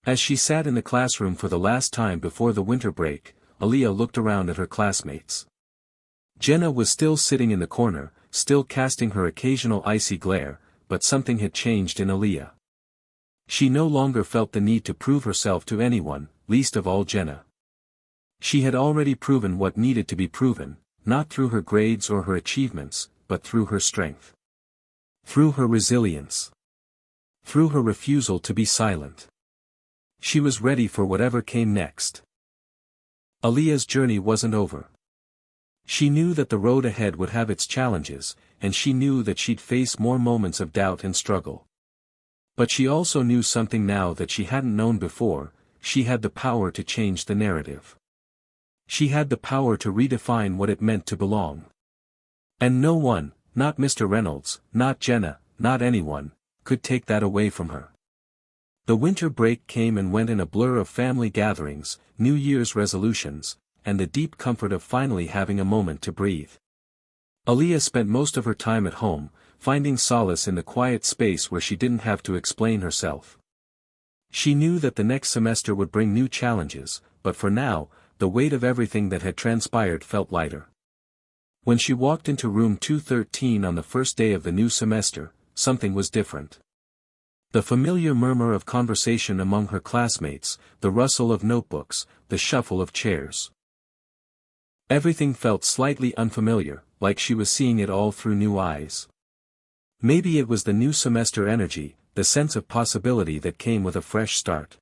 As she sat in the classroom for the last time before the winter break, Aaliyah looked around at her classmates. Jenna was still sitting in the corner, still casting her occasional icy glare, but something had changed in Aaliyah. She no longer felt the need to prove herself to anyone, least of all Jenna. She had already proven what needed to be proven, not through her grades or her achievements, but through her strength. Through her resilience. Through her refusal to be silent. She was ready for whatever came next. Aaliyah's journey wasn't over. She knew that the road ahead would have its challenges, and she knew that she'd face more moments of doubt and struggle. But she also knew something now that she hadn't known before: she had the power to change the narrative. She had the power to redefine what it meant to belong. And no one, not Mr. Reynolds, not Jenna, not anyone, could take that away from her. The winter break came and went in a blur of family gatherings, New Year's resolutions, and the deep comfort of finally having a moment to breathe. Aaliyah spent most of her time at home, finding solace in the quiet space where she didn't have to explain herself. She knew that the next semester would bring new challenges, but for now, the weight of everything that had transpired felt lighter. When she walked into room 213 on the first day of the new semester, something was different. The familiar murmur of conversation among her classmates, the rustle of notebooks, the shuffle of chairs. Everything felt slightly unfamiliar, like she was seeing it all through new eyes. Maybe it was the new semester energy, the sense of possibility that came with a fresh start.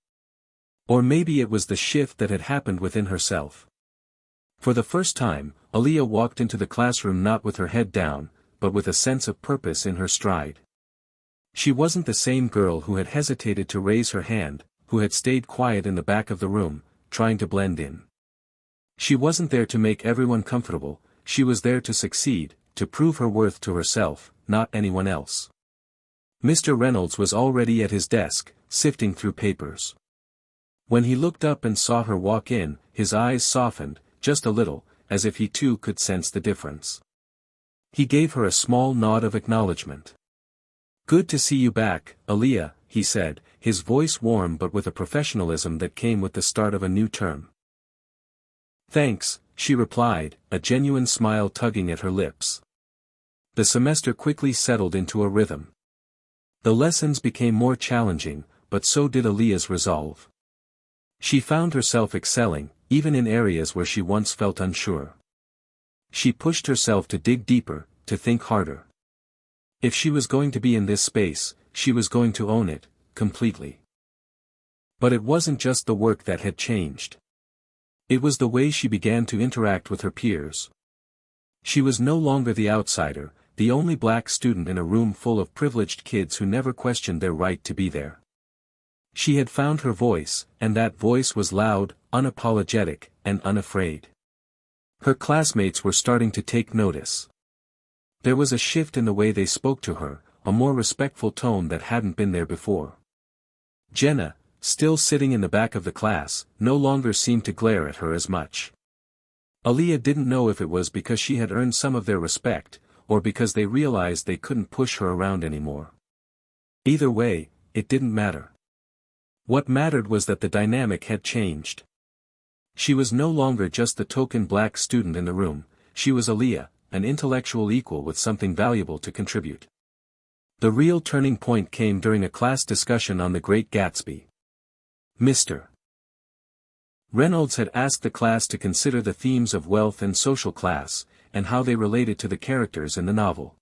Or maybe it was the shift that had happened within herself. For the first time, Aaliyah walked into the classroom not with her head down, but with a sense of purpose in her stride. She wasn't the same girl who had hesitated to raise her hand, who had stayed quiet in the back of the room, trying to blend in. She wasn't there to make everyone comfortable, she was there to succeed, to prove her worth to herself, not anyone else. Mr. Reynolds was already at his desk, sifting through papers. When he looked up and saw her walk in, his eyes softened, just a little, as if he too could sense the difference. He gave her a small nod of acknowledgement. "Good to see you back, Aaliyah," he said, his voice warm but with a professionalism that came with the start of a new term. "Thanks," she replied, a genuine smile tugging at her lips. The semester quickly settled into a rhythm. The lessons became more challenging, but so did Aaliyah's resolve. She found herself excelling, even in areas where she once felt unsure. She pushed herself to dig deeper, to think harder. If she was going to be in this space, she was going to own it, completely. But it wasn't just the work that had changed. It was the way she began to interact with her peers. She was no longer the outsider, the only black student in a room full of privileged kids who never questioned their right to be there. She had found her voice, and that voice was loud, unapologetic, and unafraid. Her classmates were starting to take notice. There was a shift in the way they spoke to her, a more respectful tone that hadn't been there before. Jenna, still sitting in the back of the class, no longer seemed to glare at her as much. Aaliyah didn't know if it was because she had earned some of their respect, or because they realized they couldn't push her around anymore. Either way, it didn't matter. What mattered was that the dynamic had changed. She was no longer just the token black student in the room, she was Aaliyah, an intellectual equal with something valuable to contribute. The real turning point came during a class discussion on The Great Gatsby. Mr. Reynolds had asked the class to consider the themes of wealth and social class, and how they related to the characters in the novel.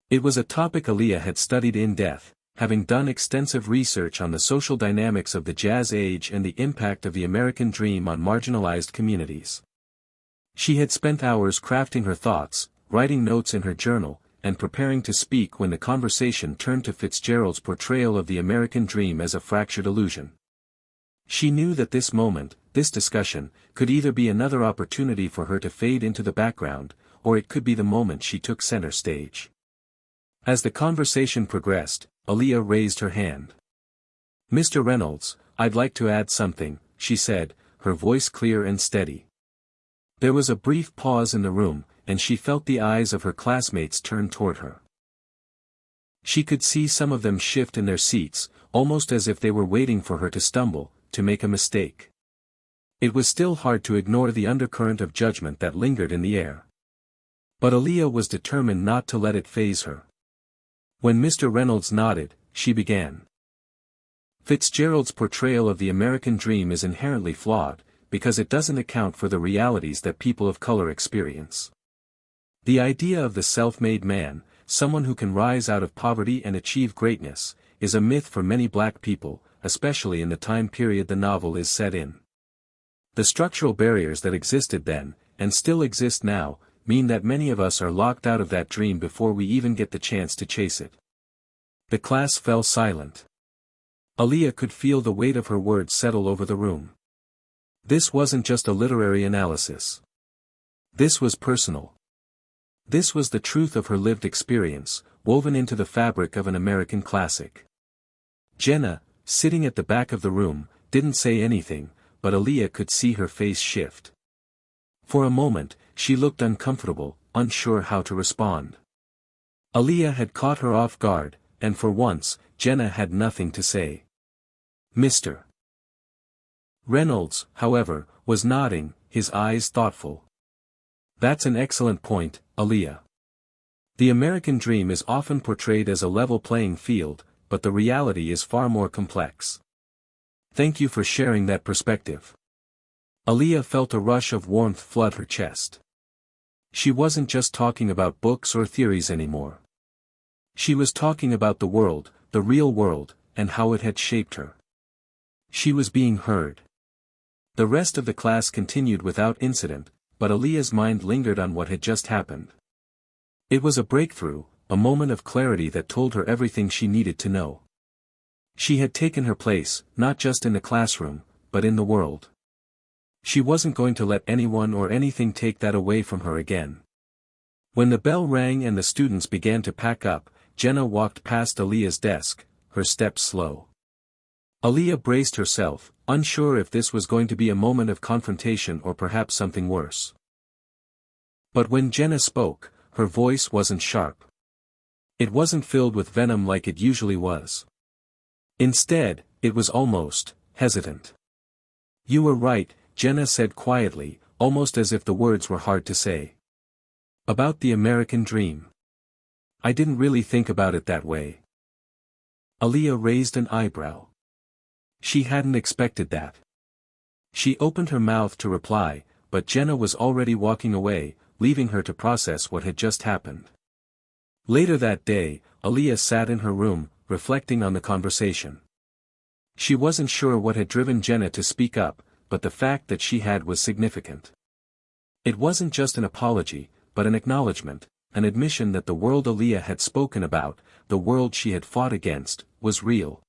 It was a topic Aaliyah had studied in depth, having done extensive research on the social dynamics of the Jazz Age and the impact of the American dream on marginalized communities. She had spent hours crafting her thoughts, writing notes in her journal, and preparing to speak when the conversation turned to Fitzgerald's portrayal of the American dream as a fractured illusion. She knew that this moment, this discussion, could either be another opportunity for her to fade into the background, or it could be the moment she took center stage. As the conversation progressed, Aaliyah raised her hand. "Mr. Reynolds, I'd like to add something," she said, her voice clear and steady. There was a brief pause in the room, and she felt the eyes of her classmates turn toward her. She could see some of them shift in their seats, almost as if they were waiting for her to stumble, to make a mistake. It was still hard to ignore the undercurrent of judgment that lingered in the air. But Aaliyah was determined not to let it faze her. When Mr. Reynolds nodded, she began. "Fitzgerald's portrayal of the American dream is inherently flawed, because it doesn't account for the realities that people of color experience. The idea of the self-made man, someone who can rise out of poverty and achieve greatness, is a myth for many black people, especially in the time period the novel is set in. The structural barriers that existed then, and still exist now, mean that many of us are locked out of that dream before we even get the chance to chase it." The class fell silent. Aaliyah could feel the weight of her words settle over the room. This wasn't just a literary analysis. This was personal. This was the truth of her lived experience, woven into the fabric of an American classic. Jenna, sitting at the back of the room, didn't say anything, but Aaliyah could see her face shift. For a moment, she looked uncomfortable, unsure how to respond. Aaliyah had caught her off guard, and for once, Jenna had nothing to say. Mr. Reynolds, however, was nodding, his eyes thoughtful. That's an excellent point, Aaliyah. The American dream is often portrayed as a level playing field, but the reality is far more complex. Thank you for sharing that perspective. Aaliyah felt a rush of warmth flood her chest. She wasn't just talking about books or theories anymore. She was talking about the world, the real world, and how it had shaped her. She was being heard. The rest of the class continued without incident, but Aaliyah's mind lingered on what had just happened. It was a breakthrough, a moment of clarity that told her everything she needed to know. She had taken her place, not just in the classroom, but in the world. She wasn't going to let anyone or anything take that away from her again. When the bell rang and the students began to pack up, Jenna walked past Aaliyah's desk, her steps slow. Aaliyah braced herself, unsure if this was going to be a moment of confrontation or perhaps something worse. But when Jenna spoke, her voice wasn't sharp. It wasn't filled with venom like it usually was. Instead, it was almost hesitant. You were right, Jenna said quietly, almost as if the words were hard to say. About the American dream. I didn't really think about it that way. Aaliyah raised an eyebrow. She hadn't expected that. She opened her mouth to reply, but Jenna was already walking away, leaving her to process what had just happened. Later that day, Aaliyah sat in her room, reflecting on the conversation. She wasn't sure what had driven Jenna to speak up, but the fact that she had was significant. It wasn't just an apology, but an acknowledgement, an admission that the world Aaliyah had spoken about, the world she had fought against, was real.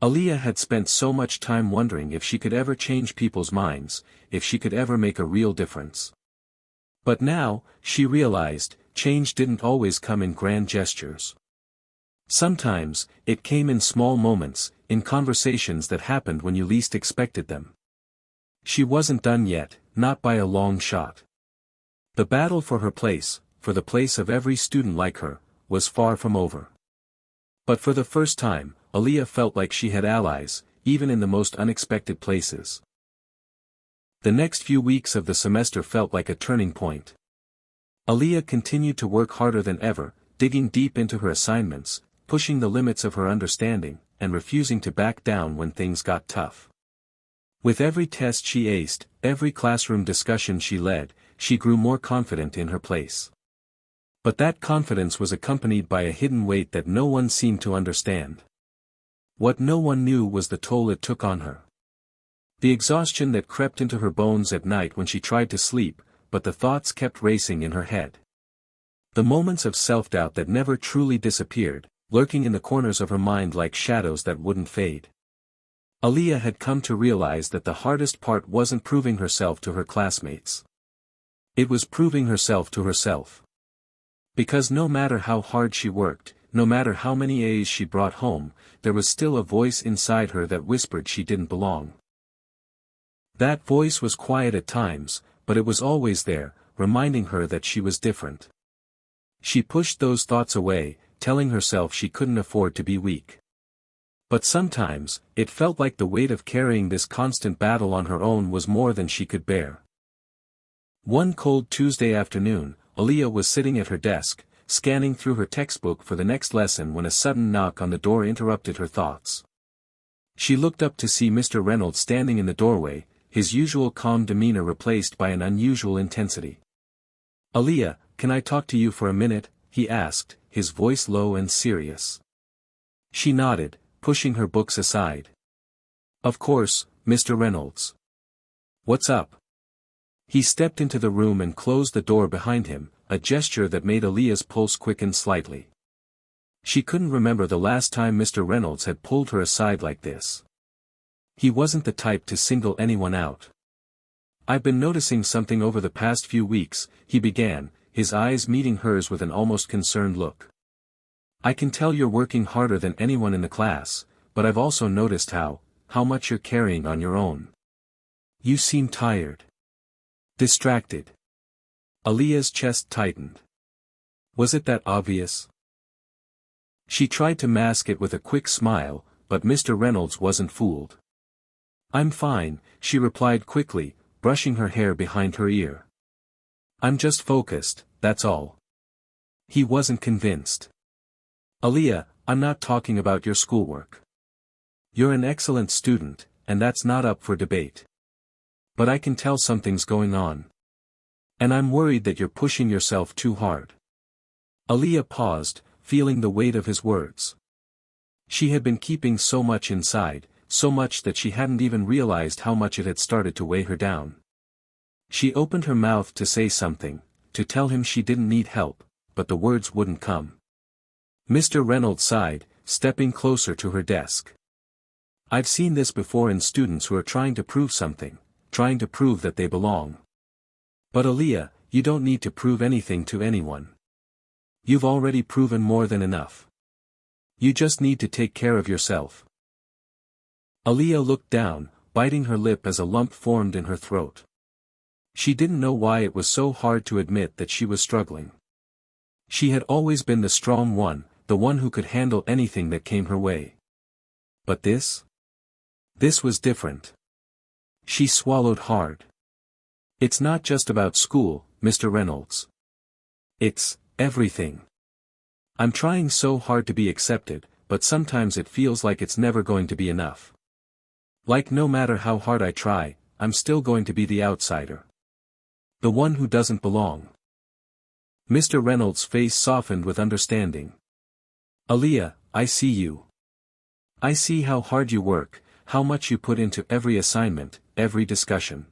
Aaliyah had spent so much time wondering if she could ever change people's minds, if she could ever make a real difference. But now, she realized, change didn't always come in grand gestures. Sometimes, it came in small moments, in conversations that happened when you least expected them. She wasn't done yet, not by a long shot. The battle for her place, for the place of every student like her, was far from over. But for the first time, Aaliyah felt like she had allies, even in the most unexpected places. The next few weeks of the semester felt like a turning point. Aaliyah continued to work harder than ever, digging deep into her assignments, pushing the limits of her understanding, and refusing to back down when things got tough. With every test she aced, every classroom discussion she led, she grew more confident in her place. But that confidence was accompanied by a hidden weight that no one seemed to understand. What no one knew was the toll it took on her. The exhaustion that crept into her bones at night when she tried to sleep, but the thoughts kept racing in her head. The moments of self-doubt that never truly disappeared, lurking in the corners of her mind like shadows that wouldn't fade. Aaliyah had come to realize that the hardest part wasn't proving herself to her classmates. It was proving herself to herself. Because no matter how hard she worked, no matter how many A's she brought home, there was still a voice inside her that whispered she didn't belong. That voice was quiet at times, but it was always there, reminding her that she was different. She pushed those thoughts away, telling herself she couldn't afford to be weak. But sometimes, it felt like the weight of carrying this constant battle on her own was more than she could bear. One cold Tuesday afternoon, Aaliyah was sitting at her desk, scanning through her textbook for the next lesson when a sudden knock on the door interrupted her thoughts. She looked up to see Mr. Reynolds standing in the doorway, his usual calm demeanor replaced by an unusual intensity. "Aaliyah, can I talk to you for a minute?" he asked, his voice low and serious. She nodded, pushing her books aside. "Of course, Mr. Reynolds. What's up?" He stepped into the room and closed the door behind him, a gesture that made Aaliyah's pulse quicken slightly. She couldn't remember the last time Mr. Reynolds had pulled her aside like this. He wasn't the type to single anyone out. I've been noticing something over the past few weeks, he began, his eyes meeting hers with an almost concerned look. I can tell you're working harder than anyone in the class, but I've also noticed how much you're carrying on your own. You seem tired. Distracted. Aaliyah's chest tightened. Was it that obvious? She tried to mask it with a quick smile, but Mr. Reynolds wasn't fooled. I'm fine, she replied quickly, brushing her hair behind her ear. I'm just focused, that's all. He wasn't convinced. Aaliyah, I'm not talking about your schoolwork. You're an excellent student, and that's not up for debate. But I can tell something's going on. And I'm worried that you're pushing yourself too hard. Aaliyah paused, feeling the weight of his words. She had been keeping so much inside, so much that she hadn't even realized how much it had started to weigh her down. She opened her mouth to say something, to tell him she didn't need help, but the words wouldn't come. Mr. Reynolds sighed, stepping closer to her desk. I've seen this before in students who are trying to prove something, trying to prove that they belong. But Aaliyah, you don't need to prove anything to anyone. You've already proven more than enough. You just need to take care of yourself. Aaliyah looked down, biting her lip as a lump formed in her throat. She didn't know why it was so hard to admit that she was struggling. She had always been the strong one, the one who could handle anything that came her way. But this? This was different. She swallowed hard. It's not just about school, Mr. Reynolds. It's everything. I'm trying so hard to be accepted, but sometimes it feels like it's never going to be enough. Like no matter how hard I try, I'm still going to be the outsider. The one who doesn't belong. Mr. Reynolds' face softened with understanding. Aaliyah, I see you. I see how hard you work, how much you put into every assignment, every discussion.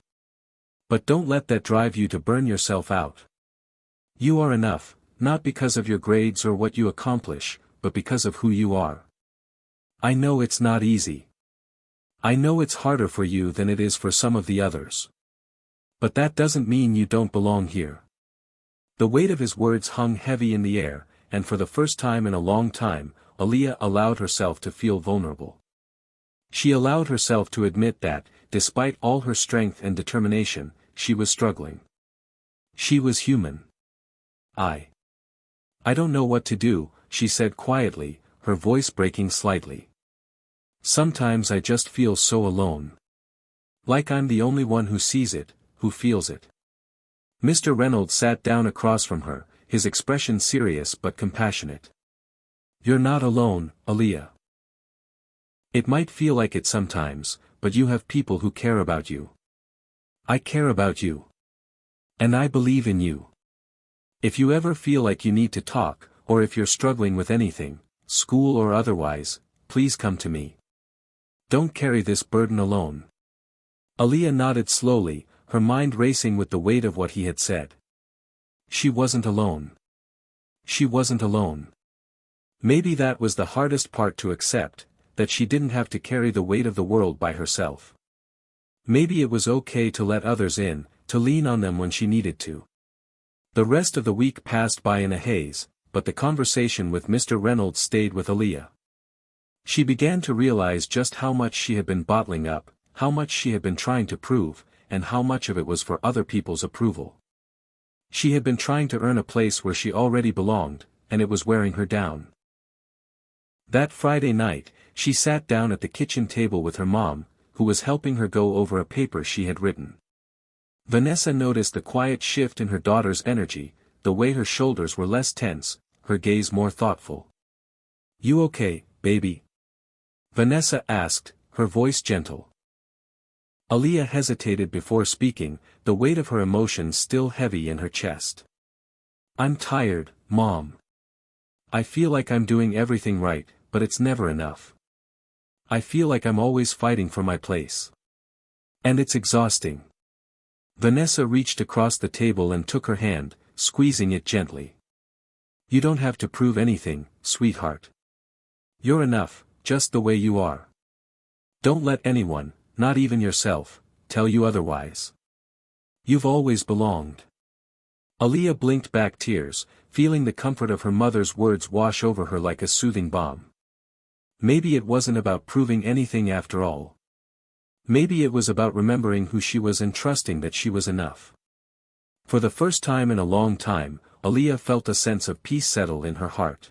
But don't let that drive you to burn yourself out. You are enough, not because of your grades or what you accomplish, but because of who you are. I know it's not easy. I know it's harder for you than it is for some of the others. But that doesn't mean you don't belong here. The weight of his words hung heavy in the air, and for the first time in a long time, Aaliyah allowed herself to feel vulnerable. She allowed herself to admit that, despite all her strength and determination, she was struggling. She was human. I don't know what to do, she said quietly, her voice breaking slightly. Sometimes I just feel so alone. Like I'm the only one who sees it, who feels it. Mr. Reynolds sat down across from her, his expression serious but compassionate. You're not alone, Aaliyah. It might feel like it sometimes, but you have people who care about you. I care about you. And I believe in you. If you ever feel like you need to talk, or if you're struggling with anything, school or otherwise, please come to me. Don't carry this burden alone. Aaliyah nodded slowly, her mind racing with the weight of what he had said. She wasn't alone. She wasn't alone. Maybe that was the hardest part to accept, that she didn't have to carry the weight of the world by herself. Maybe it was okay to let others in, to lean on them when she needed to. The rest of the week passed by in a haze, but the conversation with Mr. Reynolds stayed with Aaliyah. She began to realize just how much she had been bottling up, how much she had been trying to prove, and how much of it was for other people's approval. She had been trying to earn a place where she already belonged, and it was wearing her down. That Friday night, she sat down at the kitchen table with her mom, who was helping her go over a paper she had written. Vanessa noticed the quiet shift in her daughter's energy, the way her shoulders were less tense, her gaze more thoughtful. You okay, baby? Vanessa asked, her voice gentle. Aaliyah hesitated before speaking, the weight of her emotions still heavy in her chest. I'm tired, Mom. I feel like I'm doing everything right, but it's never enough. I feel like I'm always fighting for my place. And it's exhausting. Vanessa reached across the table and took her hand, squeezing it gently. You don't have to prove anything, sweetheart. You're enough, just the way you are. Don't let anyone, not even yourself, tell you otherwise. You've always belonged. Aaliyah blinked back tears, feeling the comfort of her mother's words wash over her like a soothing balm. Maybe it wasn't about proving anything after all. Maybe it was about remembering who she was and trusting that she was enough. For the first time in a long time, Aaliyah felt a sense of peace settle in her heart.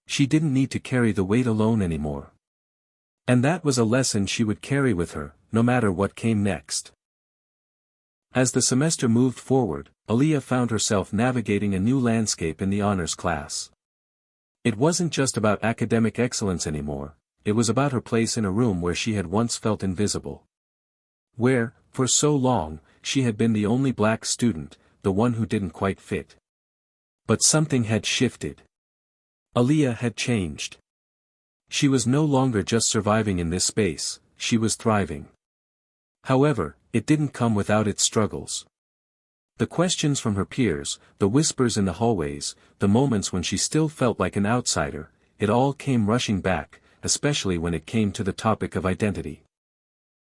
She didn't need to carry the weight alone anymore. And that was a lesson she would carry with her, no matter what came next. As the semester moved forward, Aaliyah found herself navigating a new landscape in the honors class. It wasn't just about academic excellence anymore, it was about her place in a room where she had once felt invisible. Where, for so long, she had been the only black student, the one who didn't quite fit. But something had shifted. Aaliyah had changed. She was no longer just surviving in this space, she was thriving. However, it didn't come without its struggles. The questions from her peers, the whispers in the hallways, the moments when she still felt like an outsider, it all came rushing back, especially when it came to the topic of identity.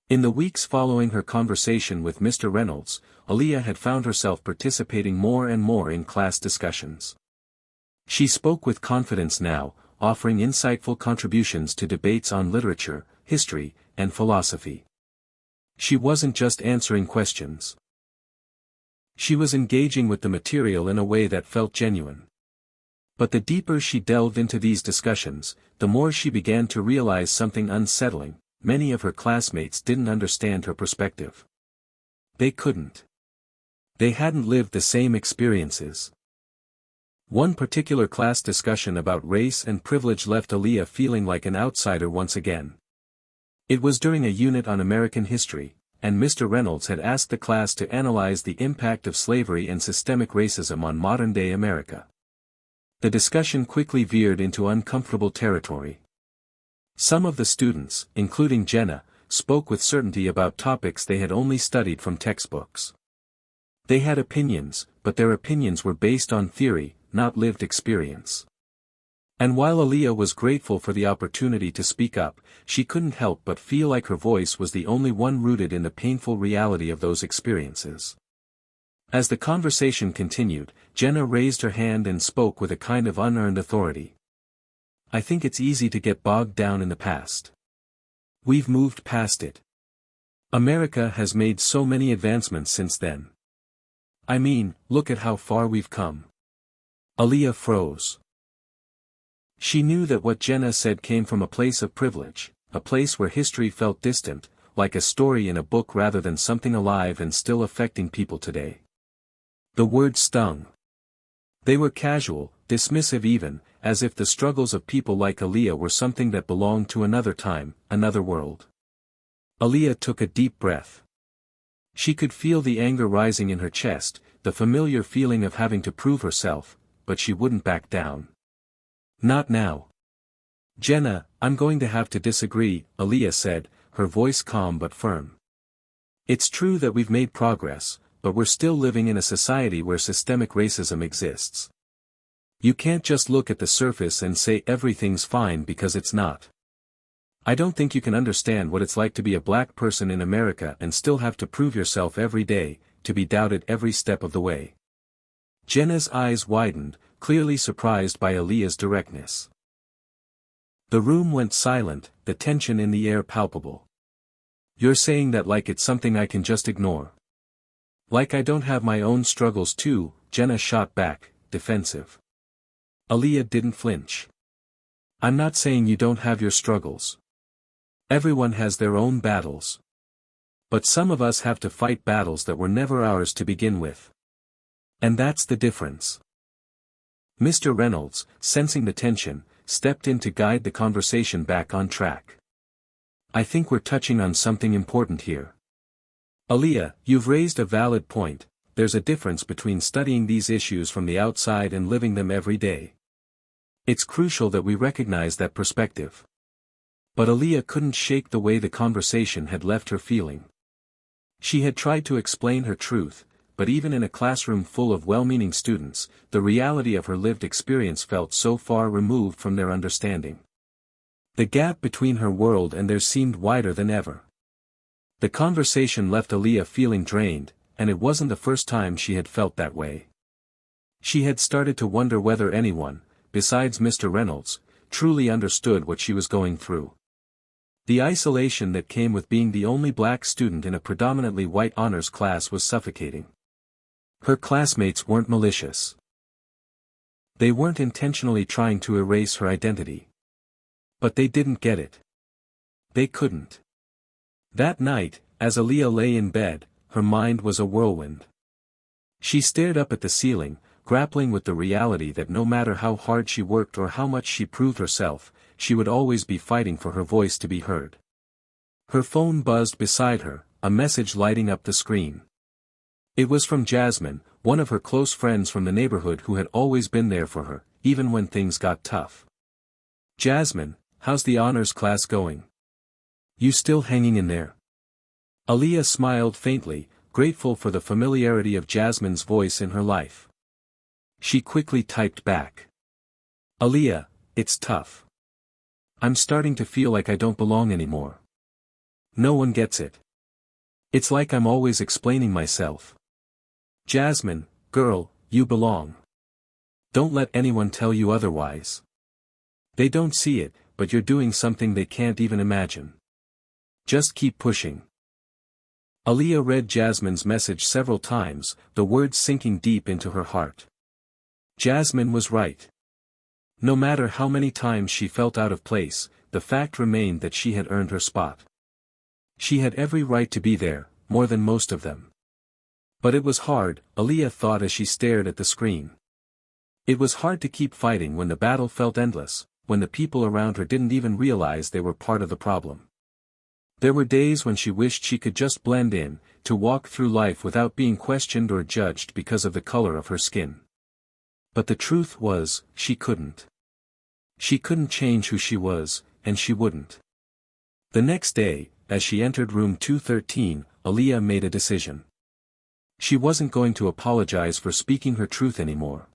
In the weeks following her conversation with Mr. Reynolds, Aaliyah had found herself participating more and more in class discussions. She spoke with confidence now, offering insightful contributions to debates on literature, history, and philosophy. She wasn't just answering questions. She was engaging with the material in a way that felt genuine. But the deeper she delved into these discussions, the more she began to realize something unsettling: many of her classmates didn't understand her perspective. They couldn't. They hadn't lived the same experiences. One particular class discussion about race and privilege left Aaliyah feeling like an outsider once again. It was during a unit on American history, and Mr. Reynolds had asked the class to analyze the impact of slavery and systemic racism on modern-day America. The discussion quickly veered into uncomfortable territory. Some of the students, including Jenna, spoke with certainty about topics they had only studied from textbooks. They had opinions, but their opinions were based on theory, not lived experience. And while Aaliyah was grateful for the opportunity to speak up, she couldn't help but feel like her voice was the only one rooted in the painful reality of those experiences. As the conversation continued, Jenna raised her hand and spoke with a kind of unearned authority. "I think it's easy to get bogged down in the past. We've moved past it. America has made so many advancements since then. I mean, look at how far we've come." Aaliyah froze. She knew that what Jenna said came from a place of privilege, a place where history felt distant, like a story in a book rather than something alive and still affecting people today. The words stung. They were casual, dismissive even, as if the struggles of people like Aaliyah were something that belonged to another time, another world. Aaliyah took a deep breath. She could feel the anger rising in her chest, the familiar feeling of having to prove herself, but she wouldn't back down. "Not now. Jenna, I'm going to have to disagree," Aaliyah said, her voice calm but firm. "It's true that we've made progress, but we're still living in a society where systemic racism exists. You can't just look at the surface and say everything's fine because it's not. I don't think you can understand what it's like to be a black person in America and still have to prove yourself every day, to be doubted every step of the way." Jenna's eyes widened, clearly surprised by Aaliyah's directness. The room went silent, the tension in the air palpable. "You're saying that like it's something I can just ignore. Like I don't have my own struggles too," Jenna shot back, defensive. Aaliyah didn't flinch. "I'm not saying you don't have your struggles. Everyone has their own battles. But some of us have to fight battles that were never ours to begin with. And that's the difference." Mr. Reynolds, sensing the tension, stepped in to guide the conversation back on track. "I think we're touching on something important here. Aaliyah, you've raised a valid point. There's a difference between studying these issues from the outside and living them every day. It's crucial that we recognize that perspective." But Aaliyah couldn't shake the way the conversation had left her feeling. She had tried to explain her truth, but even in a classroom full of well-meaning students, the reality of her lived experience felt so far removed from their understanding. The gap between her world and theirs seemed wider than ever. The conversation left Aaliyah feeling drained, and it wasn't the first time she had felt that way. She had started to wonder whether anyone, besides Mr. Reynolds, truly understood what she was going through. The isolation that came with being the only black student in a predominantly white honors class was suffocating. Her classmates weren't malicious. They weren't intentionally trying to erase her identity. But they didn't get it. They couldn't. That night, as Aaliyah lay in bed, her mind was a whirlwind. She stared up at the ceiling, grappling with the reality that no matter how hard she worked or how much she proved herself, she would always be fighting for her voice to be heard. Her phone buzzed beside her, a message lighting up the screen. It was from Jasmine, one of her close friends from the neighborhood who had always been there for her, even when things got tough. "Jasmine, how's the honors class going? You still hanging in there?" Aaliyah smiled faintly, grateful for the familiarity of Jasmine's voice in her life. She quickly typed back. "Aaliyah, it's tough. I'm starting to feel like I don't belong anymore. No one gets it. It's like I'm always explaining myself. Jasmine, girl, you belong. Don't let anyone tell you otherwise. They don't see it, but you're doing something they can't even imagine. Just keep pushing." Aaliyah read Jasmine's message several times, the words sinking deep into her heart. Jasmine was right. No matter how many times she felt out of place, the fact remained that she had earned her spot. She had every right to be there, more than most of them. But it was hard, Aaliyah thought as she stared at the screen. It was hard to keep fighting when the battle felt endless, when the people around her didn't even realize they were part of the problem. There were days when she wished she could just blend in, to walk through life without being questioned or judged because of the color of her skin. But the truth was, she couldn't. She couldn't change who she was, and she wouldn't. The next day, as she entered room 213, Aaliyah made a decision. She wasn't going to apologize for speaking her truth anymore.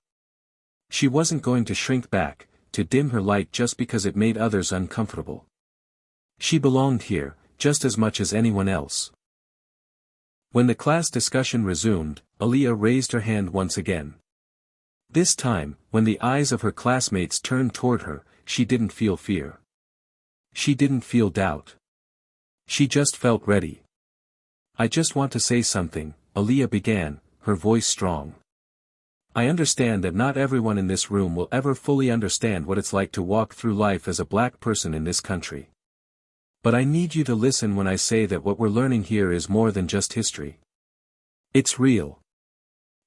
She wasn't going to shrink back, to dim her light just because it made others uncomfortable. She belonged here, just as much as anyone else. When the class discussion resumed, Aaliyah raised her hand once again. This time, when the eyes of her classmates turned toward her, she didn't feel fear. She didn't feel doubt. She just felt ready. "I just want to say something," Aaliyah began, her voice strong. "I understand that not everyone in this room will ever fully understand what it's like to walk through life as a black person in this country. But I need you to listen when I say that what we're learning here is more than just history. It's real.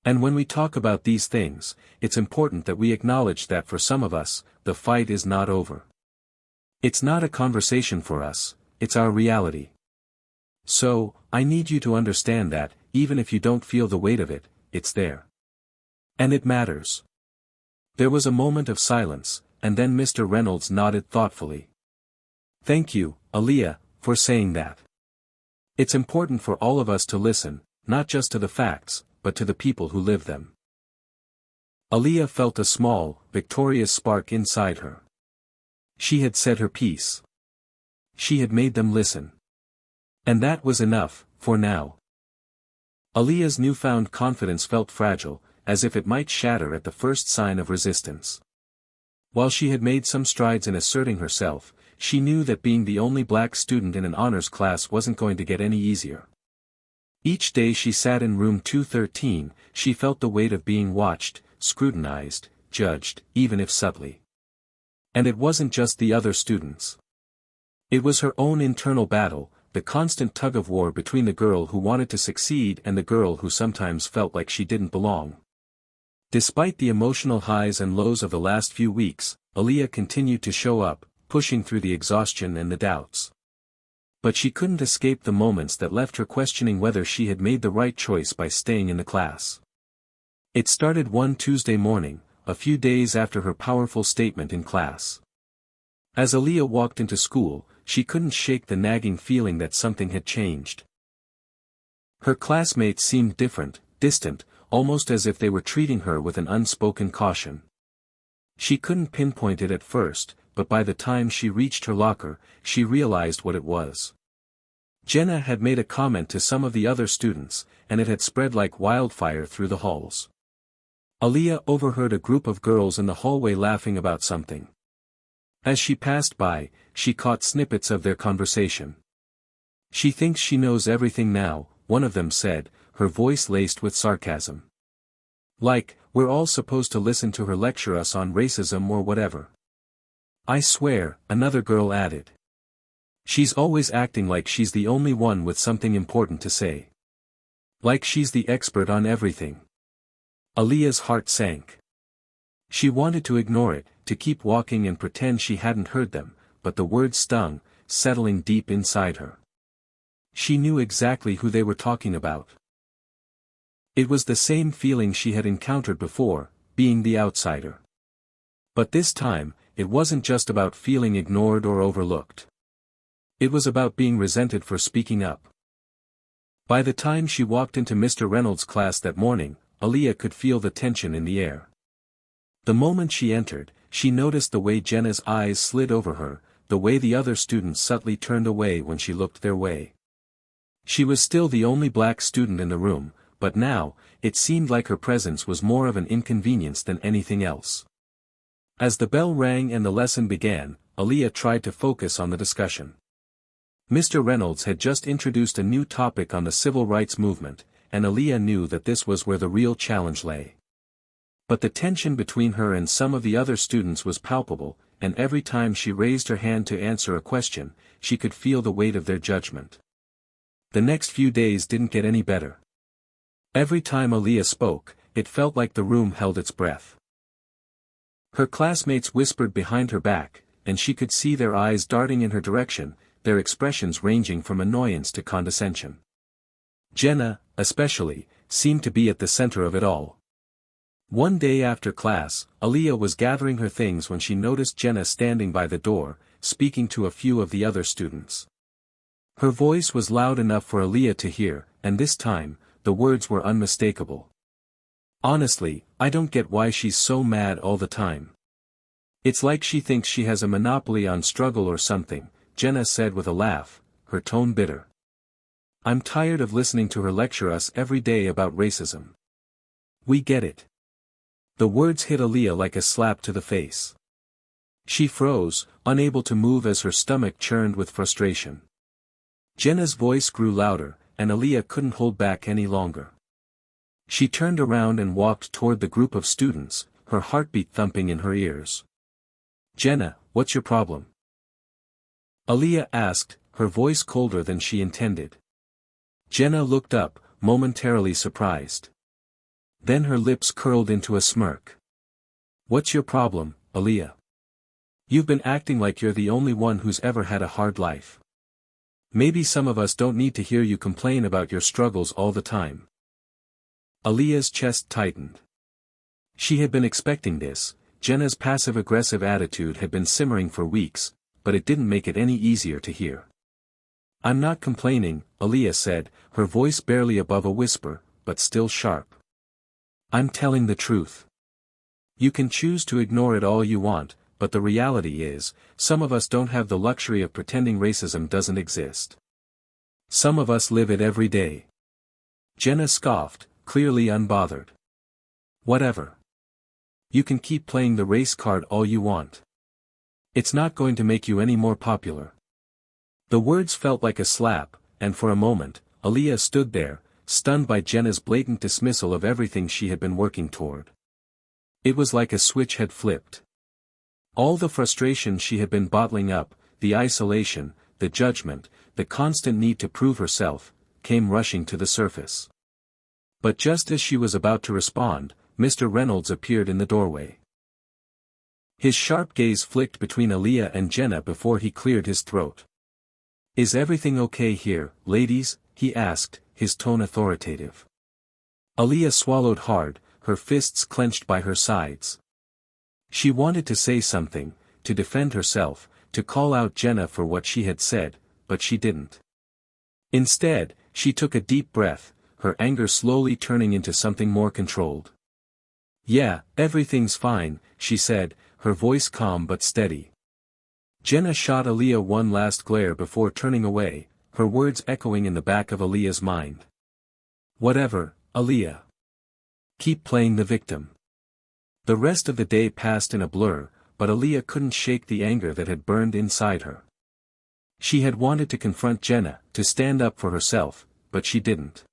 And when we talk about these things, it's important that we acknowledge that for some of us, the fight is not over. It's not a conversation for us, it's our reality. So, I need you to understand that, even if you don't feel the weight of it, it's there. And it matters." There was a moment of silence, and then Mr. Reynolds nodded thoughtfully. "Thank you, Aaliyah, for saying that. It's important for all of us to listen, not just to the facts, but to the people who live them." Aaliyah felt a small, victorious spark inside her. She had said her piece. She had made them listen. And that was enough, for now. Aaliyah's newfound confidence felt fragile, as if it might shatter at the first sign of resistance. While she had made some strides in asserting herself, she knew that being the only black student in an honors class wasn't going to get any easier. Each day she sat in room 213, she felt the weight of being watched, scrutinized, judged, even if subtly. And it wasn't just the other students. It was her own internal battle, the constant tug-of-war between the girl who wanted to succeed and the girl who sometimes felt like she didn't belong. Despite the emotional highs and lows of the last few weeks, Aaliyah continued to show up, pushing through the exhaustion and the doubts. But she couldn't escape the moments that left her questioning whether she had made the right choice by staying in the class. It started one Tuesday morning, a few days after her powerful statement in class. As Aaliyah walked into school, she couldn't shake the nagging feeling that something had changed. Her classmates seemed different, distant, almost as if they were treating her with an unspoken caution. She couldn't pinpoint it at first, but by the time she reached her locker, she realized what it was. Jenna had made a comment to some of the other students, and it had spread like wildfire through the halls. Aaliyah overheard a group of girls in the hallway laughing about something. As she passed by, she caught snippets of their conversation. "She thinks she knows everything now," one of them said, her voice laced with sarcasm. "Like, we're all supposed to listen to her lecture us on racism or whatever." "I swear," another girl added. "She's always acting like she's the only one with something important to say. Like she's the expert on everything." Aaliyah's heart sank. She wanted to ignore it, to keep walking and pretend she hadn't heard them, but the words stung, settling deep inside her. She knew exactly who they were talking about. It was the same feeling she had encountered before, being the outsider. But this time, it wasn't just about feeling ignored or overlooked. It was about being resented for speaking up. By the time she walked into Mr. Reynolds' class that morning, Aaliyah could feel the tension in the air. The moment she entered, she noticed the way Jenna's eyes slid over her, the way the other students subtly turned away when she looked their way. She was still the only black student in the room, but now, it seemed like her presence was more of an inconvenience than anything else. As the bell rang and the lesson began, Aaliyah tried to focus on the discussion. Mr. Reynolds had just introduced a new topic on the civil rights movement, and Aaliyah knew that this was where the real challenge lay. But the tension between her and some of the other students was palpable, and every time she raised her hand to answer a question, she could feel the weight of their judgment. The next few days didn't get any better. Every time Aaliyah spoke, it felt like the room held its breath. Her classmates whispered behind her back, and she could see their eyes darting in her direction, their expressions ranging from annoyance to condescension. Jenna, especially, seemed to be at the center of it all. One day after class, Aaliyah was gathering her things when she noticed Jenna standing by the door, speaking to a few of the other students. Her voice was loud enough for Aaliyah to hear, and this time, the words were unmistakable. "Honestly, I don't get why she's so mad all the time. It's like she thinks she has a monopoly on struggle or something," Jenna said with a laugh, her tone bitter. "I'm tired of listening to her lecture us every day about racism. We get it." The words hit Aaliyah like a slap to the face. She froze, unable to move as her stomach churned with frustration. Jenna's voice grew louder, and Aaliyah couldn't hold back any longer. She turned around and walked toward the group of students, her heartbeat thumping in her ears. "Jenna, what's your problem?" Aaliyah asked, her voice colder than she intended. Jenna looked up, momentarily surprised. Then her lips curled into a smirk. "What's your problem, Aaliyah? You've been acting like you're the only one who's ever had a hard life. Maybe some of us don't need to hear you complain about your struggles all the time." Aaliyah's chest tightened. She had been expecting this. Jenna's passive-aggressive attitude had been simmering for weeks, but it didn't make it any easier to hear. "I'm not complaining," Aaliyah said, her voice barely above a whisper, but still sharp. "I'm telling the truth. You can choose to ignore it all you want, but the reality is, some of us don't have the luxury of pretending racism doesn't exist. Some of us live it every day." Jenna scoffed, clearly unbothered. "Whatever. You can keep playing the race card all you want. It's not going to make you any more popular." The words felt like a slap, and for a moment, Aaliyah stood there, stunned by Jenna's blatant dismissal of everything she had been working toward. It was like a switch had flipped. All the frustration she had been bottling up, the isolation, the judgment, the constant need to prove herself, came rushing to the surface. But just as she was about to respond, Mr. Reynolds appeared in the doorway. His sharp gaze flicked between Aaliyah and Jenna before he cleared his throat. "Is everything okay here, ladies?" he asked, his tone authoritative. Aaliyah swallowed hard, her fists clenched by her sides. She wanted to say something, to defend herself, to call out Jenna for what she had said, but she didn't. Instead, she took a deep breath, her anger slowly turning into something more controlled. "Yeah, everything's fine," she said, her voice calm but steady. Jenna shot Aaliyah one last glare before turning away, her words echoing in the back of Aaliyah's mind. Whatever, Aaliyah. Keep playing the victim. The rest of the day passed in a blur, but Aaliyah couldn't shake the anger that had burned inside her. She had wanted to confront Jenna, to stand up for herself, but she didn't.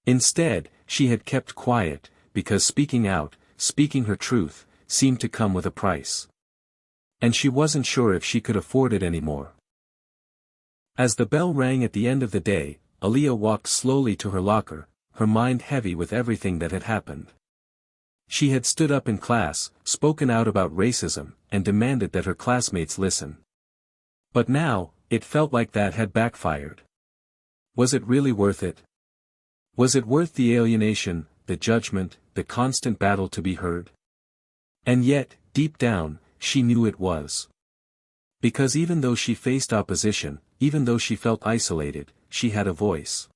Instead, she had kept quiet, because speaking out, speaking her truth, seemed to come with a price. And she wasn't sure if she could afford it anymore. As the bell rang at the end of the day, Aaliyah walked slowly to her locker, her mind heavy with everything that had happened. She had stood up in class, spoken out about racism, and demanded that her classmates listen. But now, it felt like that had backfired. Was it really worth it? Was it worth the alienation, the judgment, the constant battle to be heard? And yet, deep down, she knew it was. Because even though she faced opposition, even though she felt isolated, she had a voice.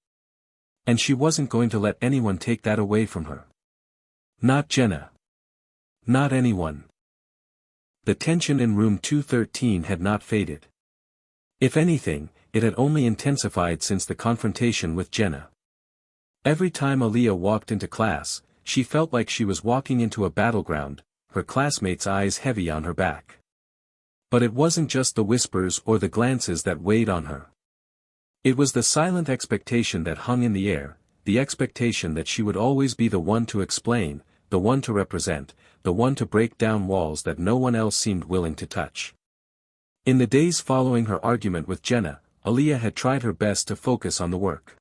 And she wasn't going to let anyone take that away from her. Not Jenna. Not anyone. The tension in room 213 had not faded. If anything, it had only intensified since the confrontation with Jenna. Every time Aaliyah walked into class, she felt like she was walking into a battleground, her classmates' eyes heavy on her back. But it wasn't just the whispers or the glances that weighed on her. It was the silent expectation that hung in the air, the expectation that she would always be the one to explain, the one to represent, the one to break down walls that no one else seemed willing to touch. In the days following her argument with Jenna, Aaliyah had tried her best to focus on the work.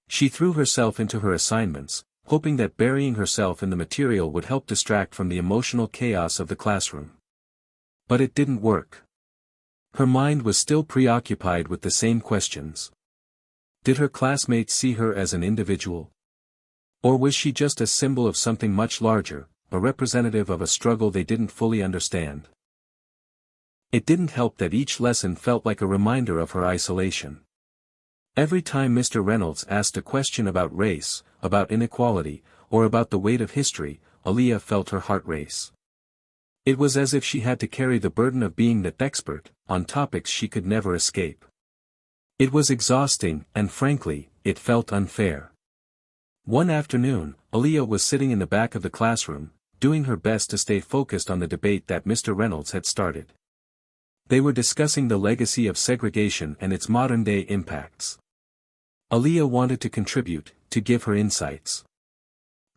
She threw herself into her assignments, hoping that burying herself in the material would help distract from the emotional chaos of the classroom. But it didn't work. Her mind was still preoccupied with the same questions. Did her classmates see her as an individual? Or was she just a symbol of something much larger, a representative of a struggle they didn't fully understand? It didn't help that each lesson felt like a reminder of her isolation. Every time Mr. Reynolds asked a question about race, about inequality, or about the weight of history, Aaliyah felt her heart race. It was as if she had to carry the burden of being the expert on topics she could never escape. It was exhausting, and frankly, it felt unfair. One afternoon, Aaliyah was sitting in the back of the classroom, doing her best to stay focused on the debate that Mr. Reynolds had started. They were discussing the legacy of segregation and its modern-day impacts. Aaliyah wanted to contribute, to give her insights.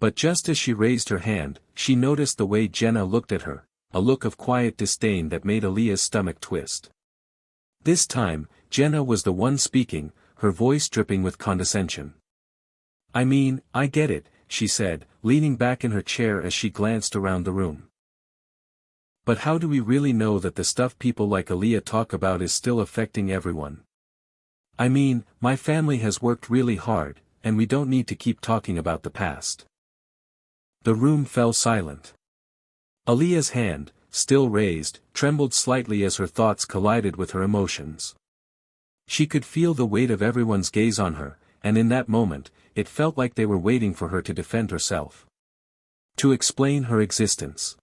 But just as she raised her hand, she noticed the way Jenna looked at her, a look of quiet disdain that made Aaliyah's stomach twist. This time, Jenna was the one speaking, her voice dripping with condescension. "I mean, I get it," she said, leaning back in her chair as she glanced around the room. "But how do we really know that the stuff people like Aaliyah talk about is still affecting everyone? I mean, my family has worked really hard, and we don't need to keep talking about the past." The room fell silent. Aaliyah's hand, still raised, trembled slightly as her thoughts collided with her emotions. She could feel the weight of everyone's gaze on her, and in that moment, it felt like they were waiting for her to defend herself. To explain her existence.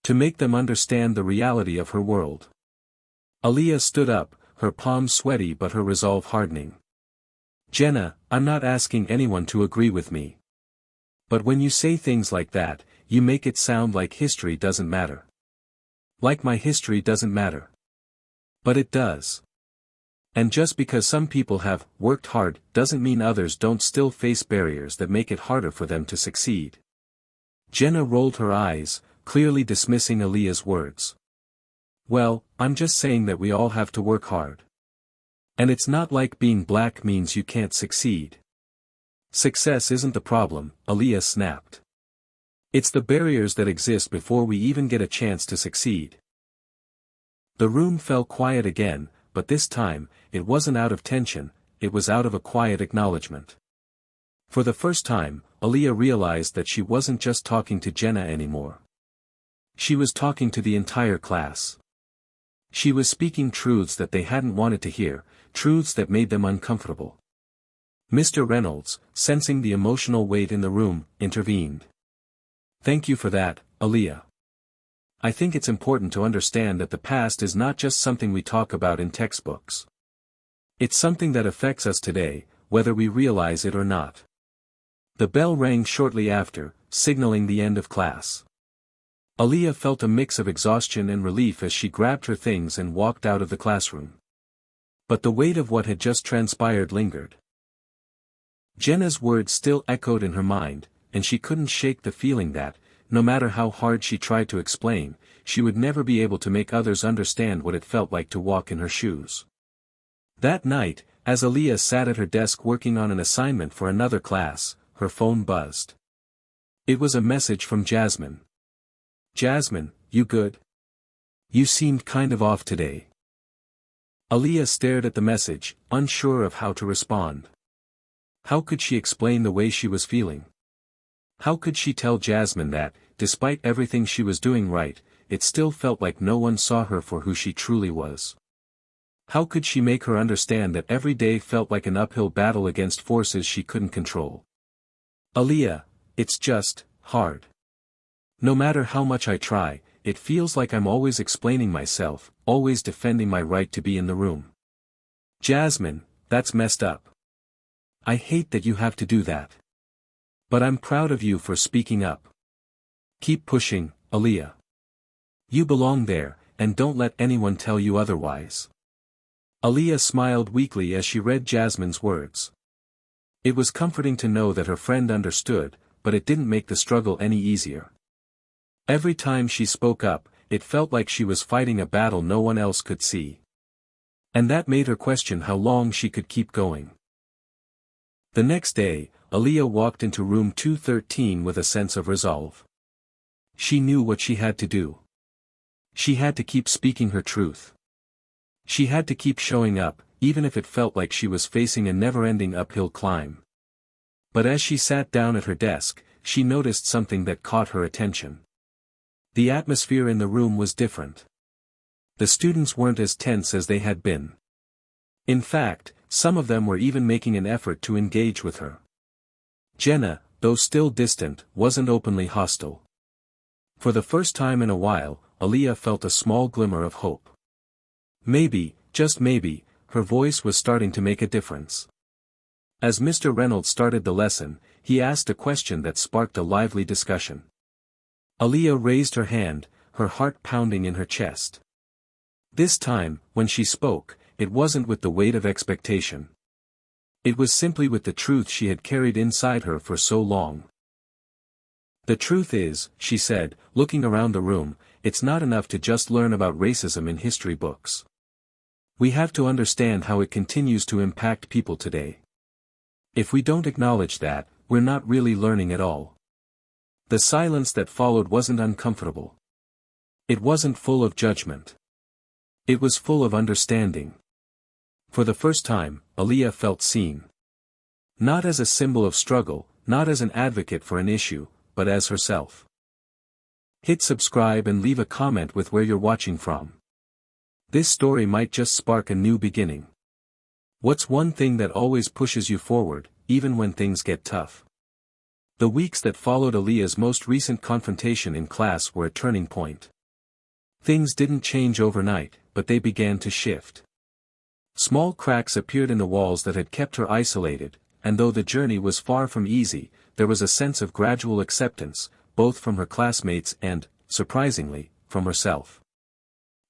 To make them understand the reality of her world. Aaliyah stood up, her palms sweaty but her resolve hardening. "Jenna, I'm not asking anyone to agree with me. But when you say things like that, you make it sound like history doesn't matter. Like my history doesn't matter. But it does. And just because some people have worked hard doesn't mean others don't still face barriers that make it harder for them to succeed." Jenna rolled her eyes, clearly dismissing Aaliyah's words. "Well, I'm just saying that we all have to work hard. And it's not like being black means you can't succeed. Success isn't the problem," Aaliyah snapped. "It's the barriers that exist before we even get a chance to succeed." The room fell quiet again, but this time, it wasn't out of tension, it was out of a quiet acknowledgement. For the first time, Aaliyah realized that she wasn't just talking to Jenna anymore. She was talking to the entire class. She was speaking truths that they hadn't wanted to hear, truths that made them uncomfortable. Mr. Reynolds, sensing the emotional weight in the room, intervened. "Thank you for that, Aaliyah. I think it's important to understand that the past is not just something we talk about in textbooks. It's something that affects us today, whether we realize it or not. The bell rang shortly after, signaling the end of class. Aaliyah felt a mix of exhaustion and relief as she grabbed her things and walked out of the classroom. But the weight of what had just transpired lingered. Jenna's words still echoed in her mind, and she couldn't shake the feeling that, no matter how hard she tried to explain, she would never be able to make others understand what it felt like to walk in her shoes. That night, as Aaliyah sat at her desk working on an assignment for another class, her phone buzzed. It was a message from Jasmine. "Jasmine, you good? You seemed kind of off today." Aaliyah stared at the message, unsure of how to respond. How could she explain the way she was feeling? How could she tell Jasmine that, despite everything she was doing right, it still felt like no one saw her for who she truly was? How could she make her understand that every day felt like an uphill battle against forces she couldn't control? "Aaliyah, it's just hard. No matter how much I try, it feels like I'm always explaining myself, always defending my right to be in the room." "Jasmine, that's messed up. I hate that you have to do that. But I'm proud of you for speaking up. Keep pushing, Aaliyah. You belong there, and don't let anyone tell you otherwise." Aaliyah smiled weakly as she read Jasmine's words. It was comforting to know that her friend understood, but it didn't make the struggle any easier. Every time she spoke up, it felt like she was fighting a battle no one else could see. And that made her question how long she could keep going. The next day, Aaliyah walked into room 213 with a sense of resolve. She knew what she had to do. She had to keep speaking her truth. She had to keep showing up, even if it felt like she was facing a never-ending uphill climb. But as she sat down at her desk, she noticed something that caught her attention. The atmosphere in the room was different. The students weren't as tense as they had been. In fact, some of them were even making an effort to engage with her. Jenna, though still distant, wasn't openly hostile. For the first time in a while, Aaliyah felt a small glimmer of hope. Maybe, just maybe, her voice was starting to make a difference. As Mr. Reynolds started the lesson, he asked a question that sparked a lively discussion. Aaliyah raised her hand, her heart pounding in her chest. This time, when she spoke, it wasn't with the weight of expectation. It was simply with the truth she had carried inside her for so long. "The truth is," she said, looking around the room, "it's not enough to just learn about racism in history books. We have to understand how it continues to impact people today. If we don't acknowledge that, we're not really learning at all." The silence that followed wasn't uncomfortable. It wasn't full of judgment. It was full of understanding. For the first time, Aaliyah felt seen. Not as a symbol of struggle, not as an advocate for an issue, but as herself. Hit subscribe and leave a comment with where you're watching from. This story might just spark a new beginning. What's one thing that always pushes you forward, even when things get tough? The weeks that followed Aaliyah's most recent confrontation in class were a turning point. Things didn't change overnight, but they began to shift. Small cracks appeared in the walls that had kept her isolated, and though the journey was far from easy, there was a sense of gradual acceptance, both from her classmates and, surprisingly, from herself.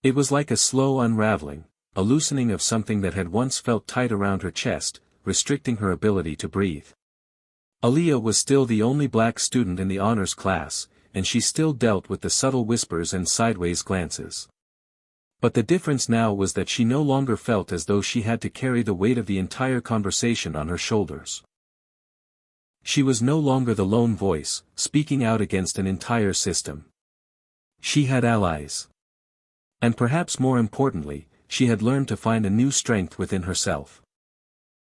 It was like a slow unraveling, a loosening of something that had once felt tight around her chest, restricting her ability to breathe. Aaliyah was still the only black student in the honors class, and she still dealt with the subtle whispers and sideways glances. But the difference now was that she no longer felt as though she had to carry the weight of the entire conversation on her shoulders. She was no longer the lone voice, speaking out against an entire system. She had allies. And perhaps more importantly, she had learned to find a new strength within herself.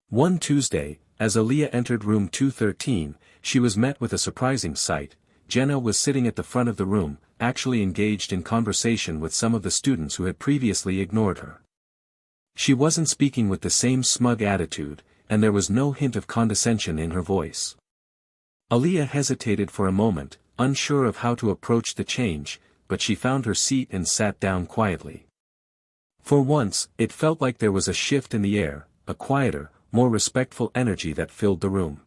One Tuesday, as Aaliyah entered room 213, she was met with a surprising sight. Jenna was sitting at the front of the room, actually engaged in conversation with some of the students who had previously ignored her. She wasn't speaking with the same smug attitude, and there was no hint of condescension in her voice. Aaliyah hesitated for a moment, unsure of how to approach the change, but she found her seat and sat down quietly. For once, it felt like there was a shift in the air, a quieter, more respectful energy that filled the room.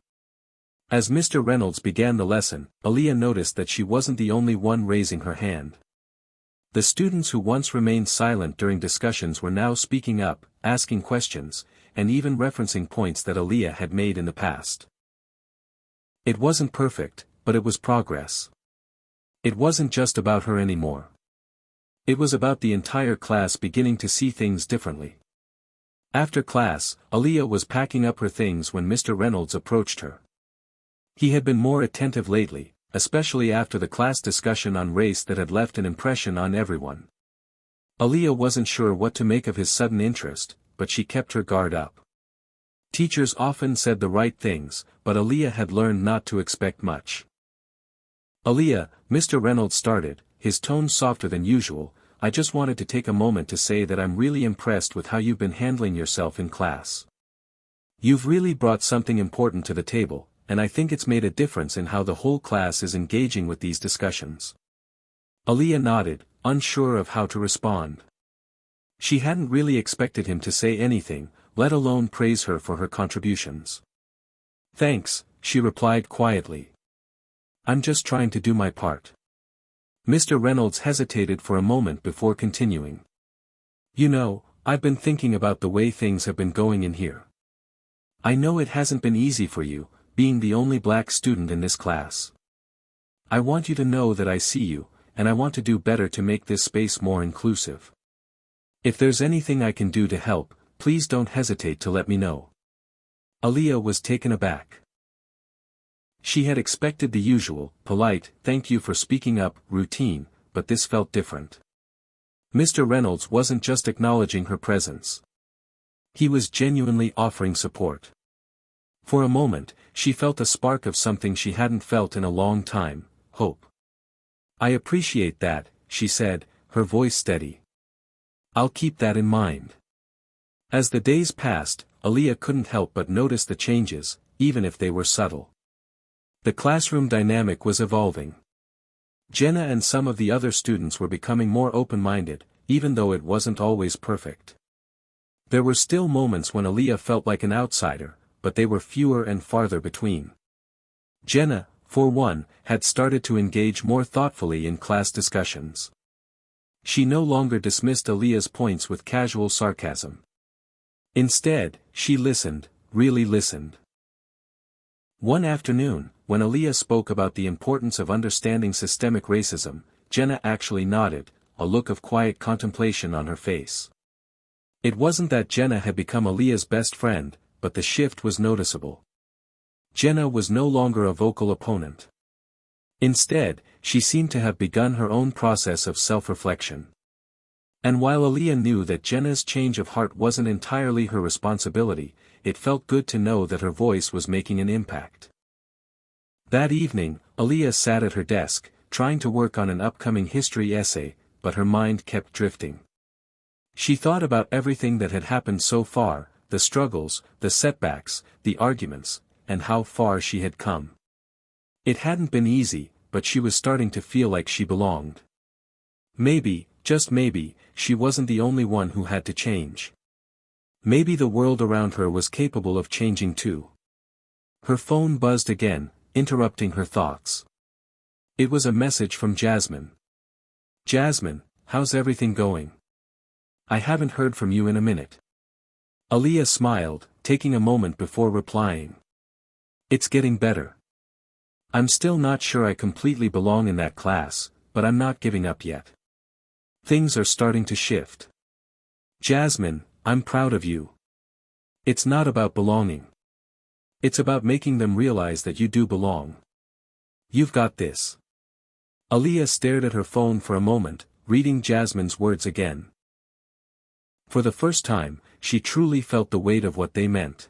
As Mr. Reynolds began the lesson, Aaliyah noticed that she wasn't the only one raising her hand. The students who once remained silent during discussions were now speaking up, asking questions, and even referencing points that Aaliyah had made in the past. It wasn't perfect, but it was progress. It wasn't just about her anymore. It was about the entire class beginning to see things differently. After class, Aaliyah was packing up her things when Mr. Reynolds approached her. He had been more attentive lately, especially after the class discussion on race that had left an impression on everyone. Aaliyah wasn't sure what to make of his sudden interest, but she kept her guard up. Teachers often said the right things, but Aaliyah had learned not to expect much. "Aaliyah," Mr. Reynolds started, his tone softer than usual, "I just wanted to take a moment to say that I'm really impressed with how you've been handling yourself in class. You've really brought something important to the table, and I think it's made a difference in how the whole class is engaging with these discussions." Aaliyah nodded, unsure of how to respond. She hadn't really expected him to say anything, let alone praise her for her contributions. "Thanks," she replied quietly. "I'm just trying to do my part." Mr. Reynolds hesitated for a moment before continuing. "You know, I've been thinking about the way things have been going in here. I know it hasn't been easy for you, being the only black student in this class. I want you to know that I see you, and I want to do better to make this space more inclusive. If there's anything I can do to help, please don't hesitate to let me know." Aaliyah was taken aback. She had expected the usual, polite, "thank you for speaking up," routine, but this felt different. Mr. Reynolds wasn't just acknowledging her presence. He was genuinely offering support. For a moment, she felt a spark of something she hadn't felt in a long time, hope. "I appreciate that," she said, her voice steady. "I'll keep that in mind." As the days passed, Aaliyah couldn't help but notice the changes, even if they were subtle. The classroom dynamic was evolving. Jenna and some of the other students were becoming more open-minded, even though it wasn't always perfect. There were still moments when Aaliyah felt like an outsider, but they were fewer and farther between. Jenna, for one, had started to engage more thoughtfully in class discussions. She no longer dismissed Aaliyah's points with casual sarcasm. Instead, she listened, really listened. One afternoon, when Aaliyah spoke about the importance of understanding systemic racism, Jenna actually nodded, a look of quiet contemplation on her face. It wasn't that Jenna had become Aaliyah's best friend, but the shift was noticeable. Jenna was no longer a vocal opponent. Instead, she seemed to have begun her own process of self-reflection. And while Aaliyah knew that Jenna's change of heart wasn't entirely her responsibility, it felt good to know that her voice was making an impact. That evening, Aaliyah sat at her desk, trying to work on an upcoming history essay, but her mind kept drifting. She thought about everything that had happened so far, the struggles, the setbacks, the arguments, and how far she had come. It hadn't been easy, but she was starting to feel like she belonged. Maybe, just maybe, she wasn't the only one who had to change. Maybe the world around her was capable of changing too. Her phone buzzed again, interrupting her thoughts. It was a message from Jasmine. "Jasmine, how's everything going? I haven't heard from you in a minute." Aaliyah smiled, taking a moment before replying. "It's getting better. I'm still not sure I completely belong in that class, but I'm not giving up yet. Things are starting to shift. Jasmine, I'm proud of you. It's not about belonging. It's about making them realize that you do belong. You've got this." Aaliyah stared at her phone for a moment, reading Jasmine's words again. For the first time, she truly felt the weight of what they meant.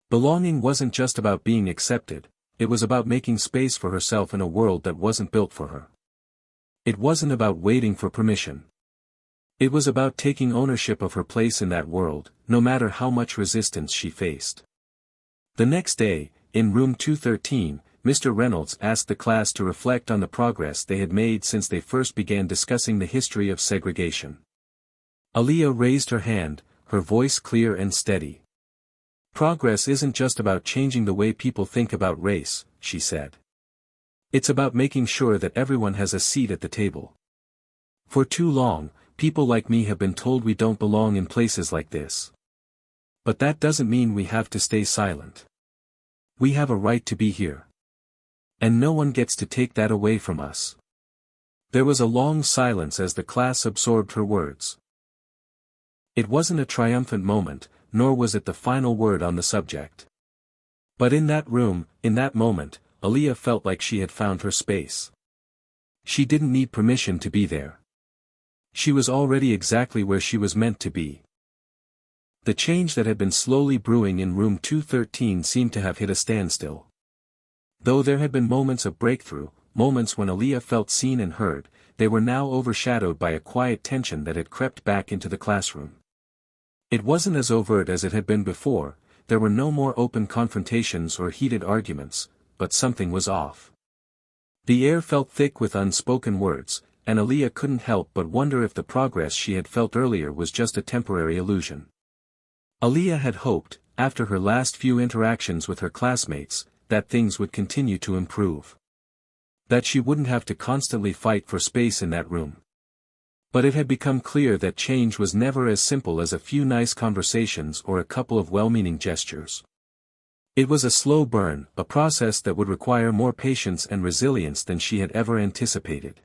Belonging wasn't just about being accepted, it was about making space for herself in a world that wasn't built for her. It wasn't about waiting for permission. It was about taking ownership of her place in that world, no matter how much resistance she faced. The next day, in room 213, Mr. Reynolds asked the class to reflect on the progress they had made since they first began discussing the history of segregation. Aaliyah raised her hand, her voice clear and steady. Progress isn't just about changing the way people think about race, she said. It's about making sure that everyone has a seat at the table. For too long, people like me have been told we don't belong in places like this. But that doesn't mean we have to stay silent. We have a right to be here. And no one gets to take that away from us. There was a long silence as the class absorbed her words. It wasn't a triumphant moment, nor was it the final word on the subject. But in that room, in that moment, Aaliyah felt like she had found her space. She didn't need permission to be there. She was already exactly where she was meant to be. The change that had been slowly brewing in room 213 seemed to have hit a standstill. Though there had been moments of breakthrough, moments when Aaliyah felt seen and heard, they were now overshadowed by a quiet tension that had crept back into the classroom. It wasn't as overt as it had been before, there were no more open confrontations or heated arguments, but something was off. The air felt thick with unspoken words, and Aaliyah couldn't help but wonder if the progress she had felt earlier was just a temporary illusion. Aaliyah had hoped, after her last few interactions with her classmates, that things would continue to improve. That she wouldn't have to constantly fight for space in that room. But it had become clear that change was never as simple as a few nice conversations or a couple of well-meaning gestures. It was a slow burn, a process that would require more patience and resilience than she had ever anticipated.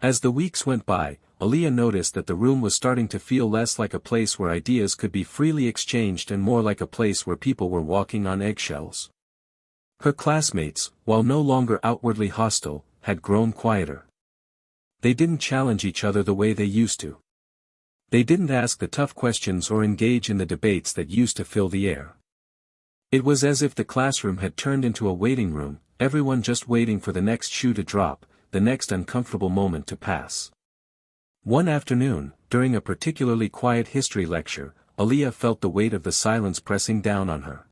As the weeks went by, Aaliyah noticed that the room was starting to feel less like a place where ideas could be freely exchanged and more like a place where people were walking on eggshells. Her classmates, while no longer outwardly hostile, had grown quieter. They didn't challenge each other the way they used to. They didn't ask the tough questions or engage in the debates that used to fill the air. It was as if the classroom had turned into a waiting room, everyone just waiting for the next shoe to drop, the next uncomfortable moment to pass. One afternoon, during a particularly quiet history lecture, Aaliyah felt the weight of the silence pressing down on her.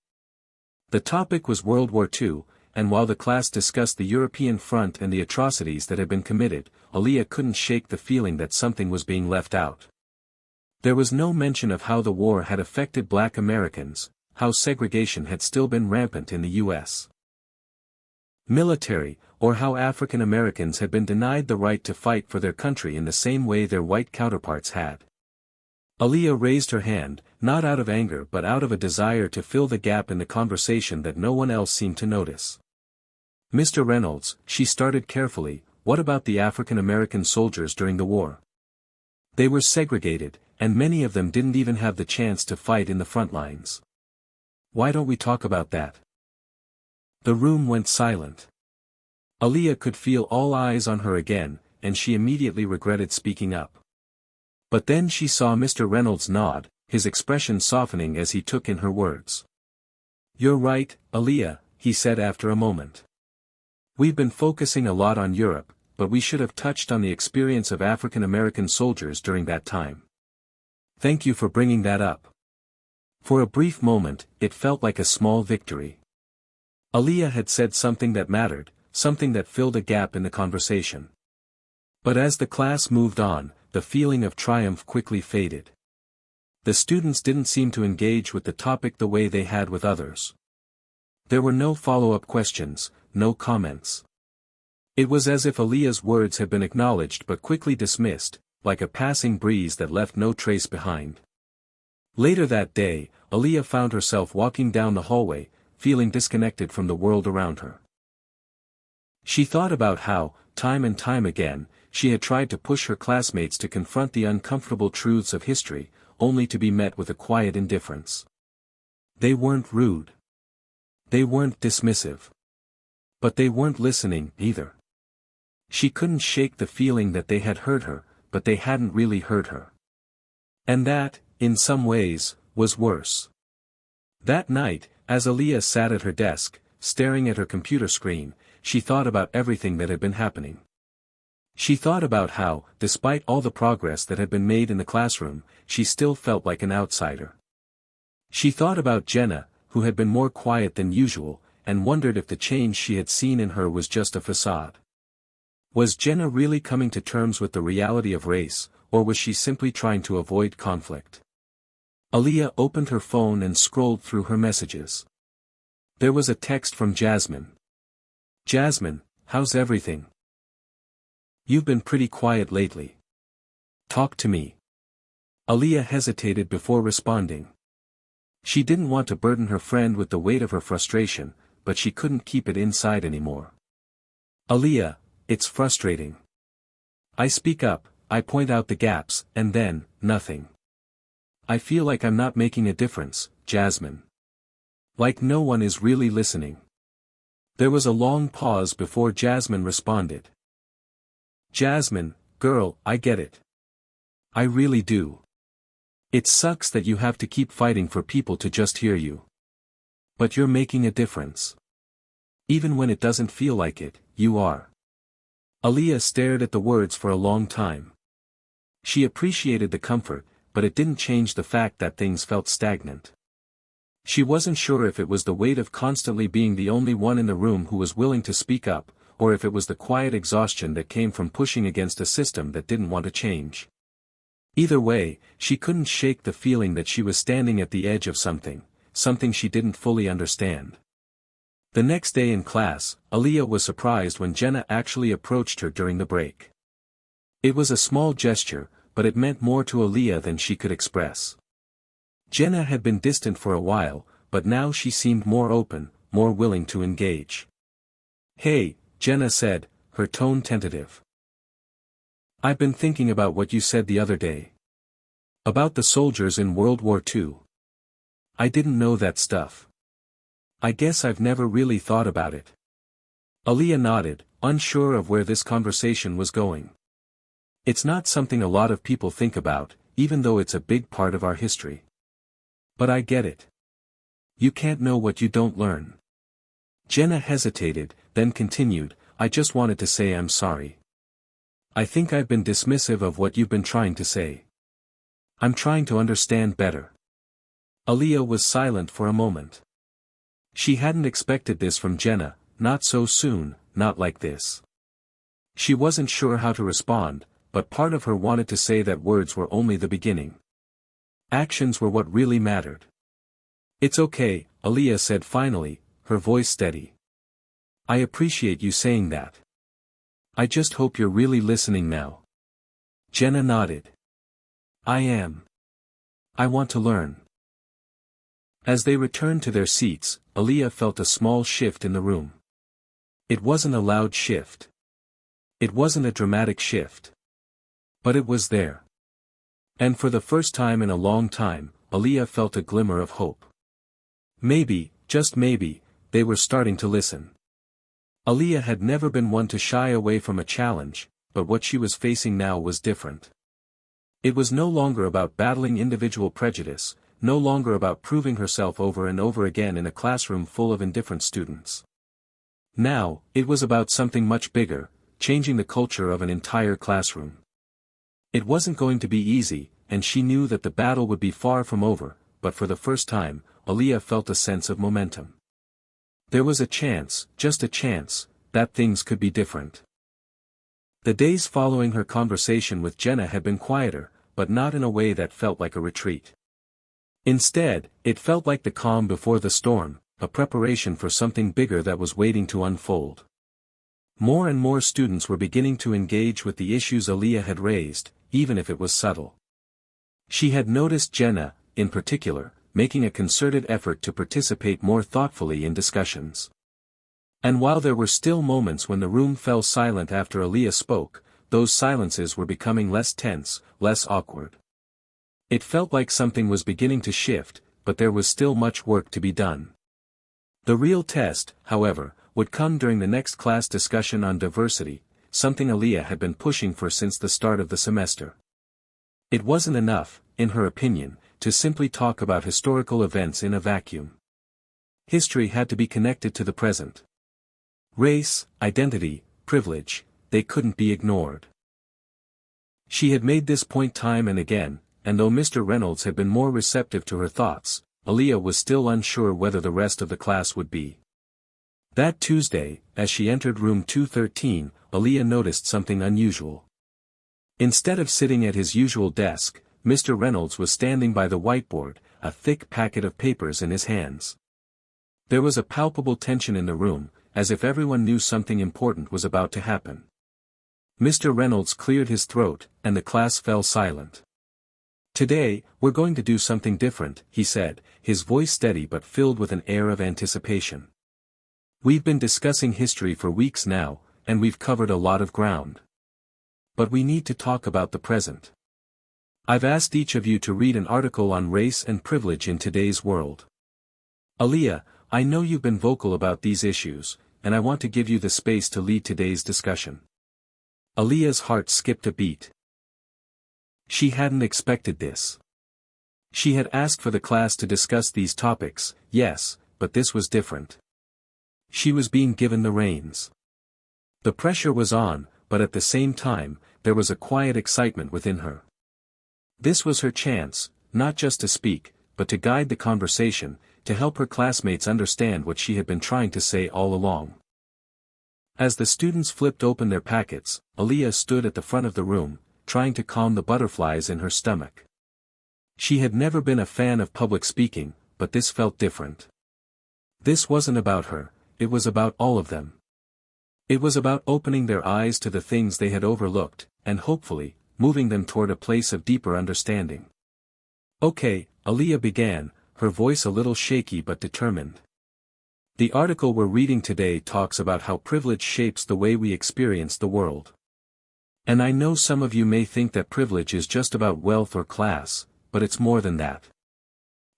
The topic was World War II, and while the class discussed the European front and the atrocities that had been committed, Aaliyah couldn't shake the feeling that something was being left out. There was no mention of how the war had affected Black Americans, how segregation had still been rampant in the U.S. military, or how African Americans had been denied the right to fight for their country in the same way their white counterparts had. Aaliyah raised her hand, not out of anger but out of a desire to fill the gap in the conversation that no one else seemed to notice. Mr. Reynolds, she started carefully, what about the African American soldiers during the war? They were segregated, and many of them didn't even have the chance to fight in the front lines. Why don't we talk about that? The room went silent. Aaliyah could feel all eyes on her again, and she immediately regretted speaking up. But then she saw Mr. Reynolds nod, his expression softening as he took in her words. You're right, Aaliyah, he said after a moment. We've been focusing a lot on Europe, but we should have touched on the experience of African American soldiers during that time. Thank you for bringing that up. For a brief moment, it felt like a small victory. Aaliyah had said something that mattered, something that filled a gap in the conversation. But as the class moved on, the feeling of triumph quickly faded. The students didn't seem to engage with the topic the way they had with others. There were no follow-up questions, no comments. It was as if Aaliyah's words had been acknowledged but quickly dismissed, like a passing breeze that left no trace behind. Later that day, Aaliyah found herself walking down the hallway, feeling disconnected from the world around her. She thought about how, time and time again, she had tried to push her classmates to confront the uncomfortable truths of history, only to be met with a quiet indifference. They weren't rude. They weren't dismissive. But they weren't listening, either. She couldn't shake the feeling that they had heard her, but they hadn't really heard her. And that, in some ways, was worse. That night, as Aaliyah sat at her desk, staring at her computer screen, she thought about everything that had been happening. She thought about how, despite all the progress that had been made in the classroom, she still felt like an outsider. She thought about Jenna, who had been more quiet than usual, and wondered if the change she had seen in her was just a facade. Was Jenna really coming to terms with the reality of race, or was she simply trying to avoid conflict? Aaliyah opened her phone and scrolled through her messages. There was a text from Jasmine. Jasmine, how's everything? You've been pretty quiet lately. Talk to me. Aaliyah hesitated before responding. She didn't want to burden her friend with the weight of her frustration, but she couldn't keep it inside anymore. Aaliyah, it's frustrating. I speak up, I point out the gaps, and then, nothing. I feel like I'm not making a difference, Jasmine. Like no one is really listening. There was a long pause before Jasmine responded. Jasmine, girl, I get it. I really do. It sucks that you have to keep fighting for people to just hear you. But you're making a difference. Even when it doesn't feel like it, you are. Aaliyah stared at the words for a long time. She appreciated the comfort, but it didn't change the fact that things felt stagnant. She wasn't sure if it was the weight of constantly being the only one in the room who was willing to speak up, or if it was the quiet exhaustion that came from pushing against a system that didn't want to change. Either way, she couldn't shake the feeling that she was standing at the edge of something she didn't fully understand. The next day in class, Aaliyah was surprised when Jenna actually approached her during the break. It was a small gesture, but it meant more to Aaliyah than she could express. Jenna had been distant for a while, but now she seemed more open, more willing to engage. Hey, Jenna said, her tone tentative. I've been thinking about what you said the other day. About the soldiers in World War II. I didn't know that stuff. I guess I've never really thought about it. Aaliyah nodded, unsure of where this conversation was going. It's not something a lot of people think about, even though it's a big part of our history. But I get it. You can't know what you don't learn. Jenna hesitated, then continued, I just wanted to say I'm sorry. I think I've been dismissive of what you've been trying to say. I'm trying to understand better. Aaliyah was silent for a moment. She hadn't expected this from Jenna, not so soon, not like this. She wasn't sure how to respond, but part of her wanted to say that words were only the beginning. Actions were what really mattered. It's okay, Aaliyah said finally, her voice steady. I appreciate you saying that. I just hope you're really listening now. Jenna nodded. I am. I want to learn. As they returned to their seats, Aaliyah felt a small shift in the room. It wasn't a loud shift. It wasn't a dramatic shift. But it was there. And for the first time in a long time, Aaliyah felt a glimmer of hope. Maybe, just maybe, they were starting to listen. Aaliyah had never been one to shy away from a challenge, but what she was facing now was different. It was no longer about battling individual prejudice, no longer about proving herself over and over again in a classroom full of indifferent students. Now, it was about something much bigger, changing the culture of an entire classroom. It wasn't going to be easy, and she knew that the battle would be far from over, but for the first time, Aaliyah felt a sense of momentum. There was a chance, just a chance, that things could be different. The days following her conversation with Jenna had been quieter, but not in a way that felt like a retreat. Instead, it felt like the calm before the storm, a preparation for something bigger that was waiting to unfold. More and more students were beginning to engage with the issues Aaliyah had raised, even if it was subtle. She had noticed Jenna, in particular, making a concerted effort to participate more thoughtfully in discussions. And while there were still moments when the room fell silent after Aaliyah spoke, those silences were becoming less tense, less awkward. It felt like something was beginning to shift, but there was still much work to be done. The real test, however, would come during the next class discussion on diversity, something Aaliyah had been pushing for since the start of the semester. It wasn't enough, in her opinion, to simply talk about historical events in a vacuum. History had to be connected to the present. Race, identity, privilege, they couldn't be ignored. She had made this point time and again, and though Mr. Reynolds had been more receptive to her thoughts, Aaliyah was still unsure whether the rest of the class would be. That Tuesday, as she entered room 213, Aaliyah noticed something unusual. Instead of sitting at his usual desk, Mr. Reynolds was standing by the whiteboard, a thick packet of papers in his hands. There was a palpable tension in the room, as if everyone knew something important was about to happen. Mr. Reynolds cleared his throat, and the class fell silent. "Today, we're going to do something different," he said, his voice steady but filled with an air of anticipation. "We've been discussing history for weeks now, and we've covered a lot of ground. But we need to talk about the present. I've asked each of you to read an article on race and privilege in today's world. Aaliyah, I know you've been vocal about these issues, and I want to give you the space to lead today's discussion." Aaliyah's heart skipped a beat. She hadn't expected this. She had asked for the class to discuss these topics, yes, but this was different. She was being given the reins. The pressure was on, but at the same time, there was a quiet excitement within her. This was her chance, not just to speak, but to guide the conversation, to help her classmates understand what she had been trying to say all along. As the students flipped open their packets, Aaliyah stood at the front of the room, trying to calm the butterflies in her stomach. She had never been a fan of public speaking, but this felt different. This wasn't about her, it was about all of them. It was about opening their eyes to the things they had overlooked, and hopefully, moving them toward a place of deeper understanding. "Okay," Aaliyah began, her voice a little shaky but determined. "The article we're reading today talks about how privilege shapes the way we experience the world. And I know some of you may think that privilege is just about wealth or class, but it's more than that.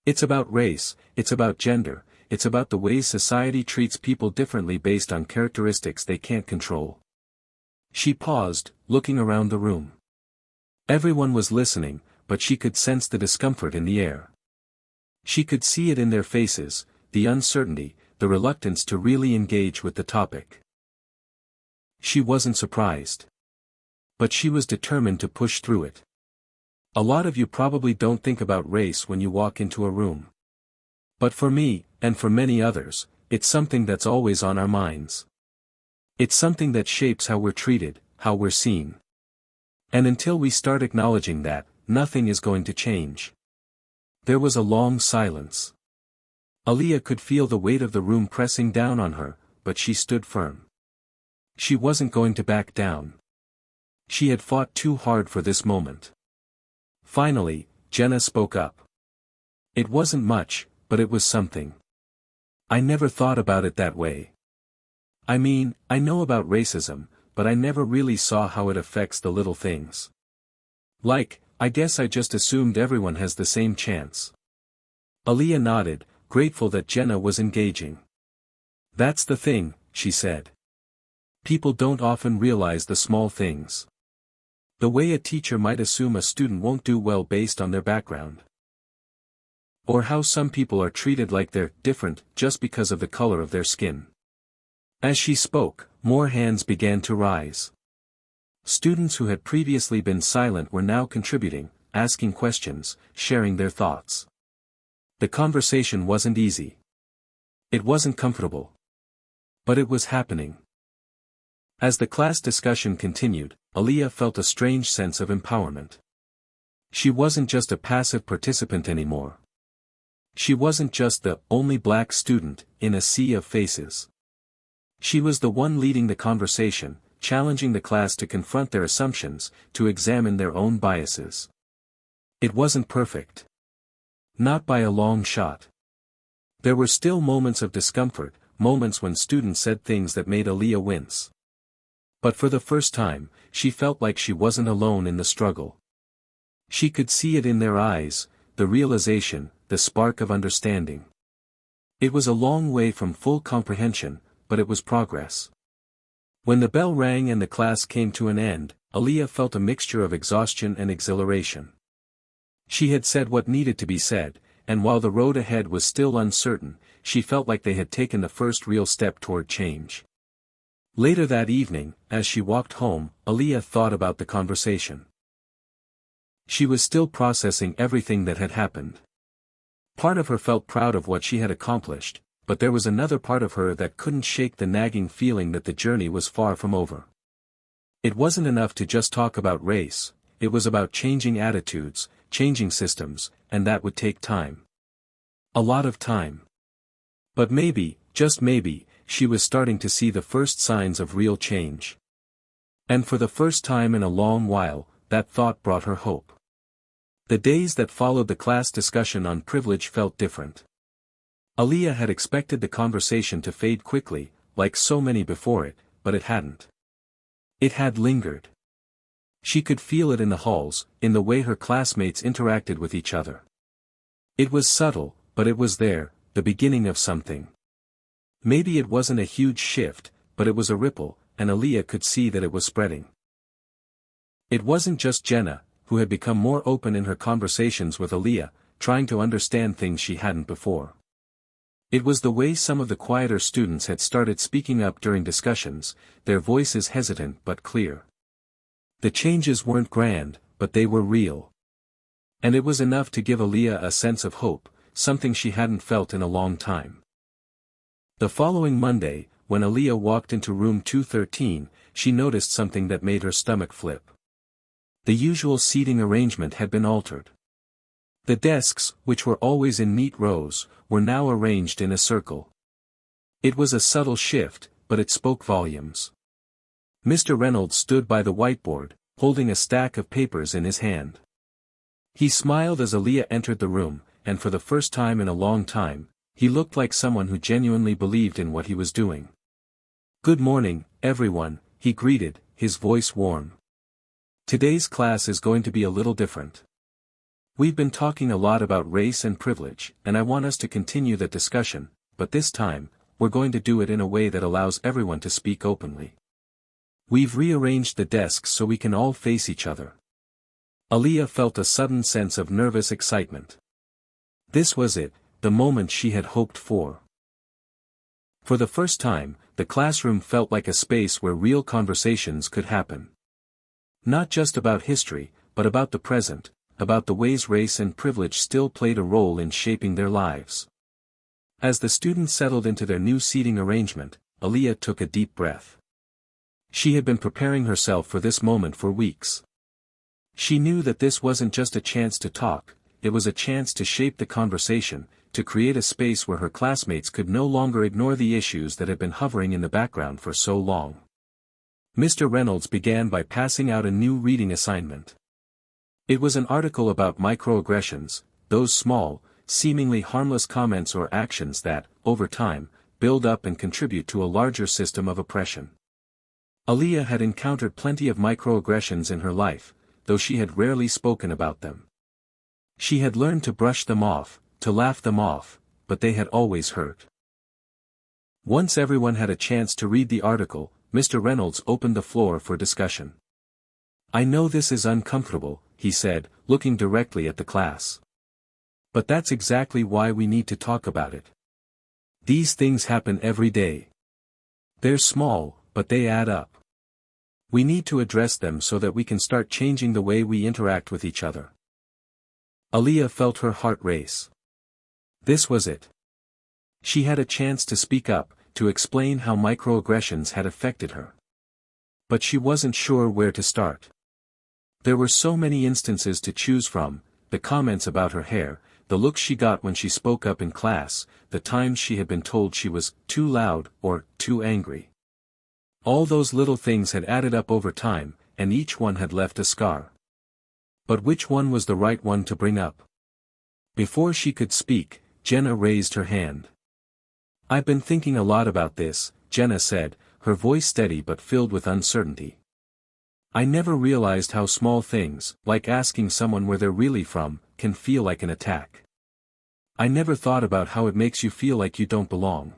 It's about race, it's about gender, it's about the ways society treats people differently based on characteristics they can't control." She paused, looking around the room. Everyone was listening, but she could sense the discomfort in the air. She could see it in their faces, the uncertainty, the reluctance to really engage with the topic. She wasn't surprised. But she was determined to push through it. A lot of you probably don't think about race when you walk into a room. But for me, and for many others, it's something that's always on our minds. It's something that shapes how we're treated, how we're seen. And until we start acknowledging that, nothing is going to change. There was a long silence. Aaliyah could feel the weight of the room pressing down on her, but she stood firm. She wasn't going to back down. She had fought too hard for this moment. Finally, Jenna spoke up. "It wasn't much, but it was something. I never thought about it that way. I mean, I know about racism, but I never really saw how it affects the little things. Like, I guess I just assumed everyone has the same chance." Aaliyah nodded, grateful that Jenna was engaging. "That's the thing," she said. "People don't often realize the small things. The way a teacher might assume a student won't do well based on their background. Or how some people are treated like they're different just because of the color of their skin." As she spoke, more hands began to rise. Students who had previously been silent were now contributing, asking questions, sharing their thoughts. The conversation wasn't easy. It wasn't comfortable. But it was happening. As the class discussion continued, Aaliyah felt a strange sense of empowerment. She wasn't just a passive participant anymore. She wasn't just the only black student in a sea of faces. She was the one leading the conversation, challenging the class to confront their assumptions, to examine their own biases. It wasn't perfect. Not by a long shot. There were still moments of discomfort, moments when students said things that made Aaliyah wince. But for the first time, she felt like she wasn't alone in the struggle. She could see it in their eyes, the realization, the spark of understanding. It was a long way from full comprehension, but it was progress. When the bell rang and the class came to an end, Aaliyah felt a mixture of exhaustion and exhilaration. She had said what needed to be said, and while the road ahead was still uncertain, she felt like they had taken the first real step toward change. Later that evening, as she walked home, Aaliyah thought about the conversation. She was still processing everything that had happened. Part of her felt proud of what she had accomplished, but there was another part of her that couldn't shake the nagging feeling that the journey was far from over. It wasn't enough to just talk about race, it was about changing attitudes, changing systems, and that would take time. A lot of time. But maybe, just maybe, she was starting to see the first signs of real change. And for the first time in a long while, that thought brought her hope. The days that followed the class discussion on privilege felt different. Aaliyah had expected the conversation to fade quickly, like so many before it, but it hadn't. It had lingered. She could feel it in the halls, in the way her classmates interacted with each other. It was subtle, but it was there, the beginning of something. Maybe it wasn't a huge shift, but it was a ripple, and Aaliyah could see that it was spreading. It wasn't just Jenna, who had become more open in her conversations with Aaliyah, trying to understand things she hadn't before. It was the way some of the quieter students had started speaking up during discussions, their voices hesitant but clear. The changes weren't grand, but they were real. And it was enough to give Aaliyah a sense of hope, something she hadn't felt in a long time. The following Monday, when Aaliyah walked into room 213, she noticed something that made her stomach flip. The usual seating arrangement had been altered. The desks, which were always in neat rows, were now arranged in a circle. It was a subtle shift, but it spoke volumes. Mr. Reynolds stood by the whiteboard, holding a stack of papers in his hand. He smiled as Aaliyah entered the room, and for the first time in a long time, he looked like someone who genuinely believed in what he was doing. "Good morning, everyone," he greeted, his voice warm. "Today's class is going to be a little different. We've been talking a lot about race and privilege, and I want us to continue that discussion, but this time, we're going to do it in a way that allows everyone to speak openly. We've rearranged the desks so we can all face each other." Aaliyah felt a sudden sense of nervous excitement. This was it, the moment she had hoped for. For the first time, the classroom felt like a space where real conversations could happen. Not just about history, but about the present, about the ways race and privilege still played a role in shaping their lives. As the students settled into their new seating arrangement, Aaliyah took a deep breath. She had been preparing herself for this moment for weeks. She knew that this wasn't just a chance to talk, it was a chance to shape the conversation, to create a space where her classmates could no longer ignore the issues that had been hovering in the background for so long. Mr. Reynolds began by passing out a new reading assignment. It was an article about microaggressions, those small, seemingly harmless comments or actions that, over time, build up and contribute to a larger system of oppression. Aaliyah had encountered plenty of microaggressions in her life, though she had rarely spoken about them. She had learned to brush them off, to laugh them off, but they had always hurt. Once everyone had a chance to read the article, Mr. Reynolds opened the floor for discussion. "I know this is uncomfortable," he said, looking directly at the class. "But that's exactly why we need to talk about it. These things happen every day. They're small, but they add up. We need to address them so that we can start changing the way we interact with each other." Aaliyah felt her heart race. This was it. She had a chance to speak up, to explain how microaggressions had affected her. But she wasn't sure where to start. There were so many instances to choose from: the comments about her hair, the looks she got when she spoke up in class, the times she had been told she was too loud or too angry. All those little things had added up over time, and each one had left a scar. But which one was the right one to bring up? Before she could speak, Jenna raised her hand. "I've been thinking a lot about this," Jenna said, her voice steady but filled with uncertainty. "I never realized how small things, like asking someone where they're really from, can feel like an attack. I never thought about how it makes you feel like you don't belong.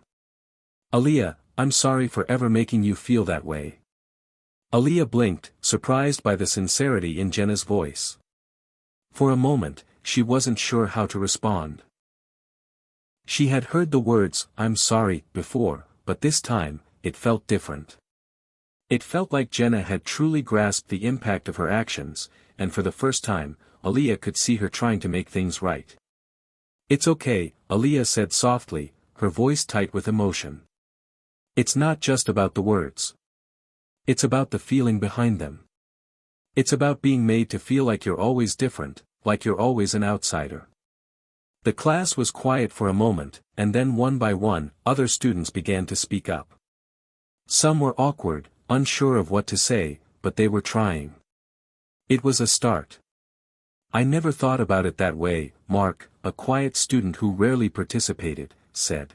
Aaliyah, I'm sorry for ever making you feel that way." Aaliyah blinked, surprised by the sincerity in Jenna's voice. For a moment, she wasn't sure how to respond. She had heard the words, "I'm sorry," before, but this time, it felt different. It felt like Jenna had truly grasped the impact of her actions, and for the first time, Aaliyah could see her trying to make things right. "It's okay," Aaliyah said softly, her voice tight with emotion. "It's not just about the words. It's about the feeling behind them. It's about being made to feel like you're always different, like you're always an outsider. The class was quiet for a moment, and then one by one, other students began to speak up. Some were awkward, unsure of what to say, but they were trying. It was a start. I never thought about it that way, Mark, a quiet student who rarely participated, said.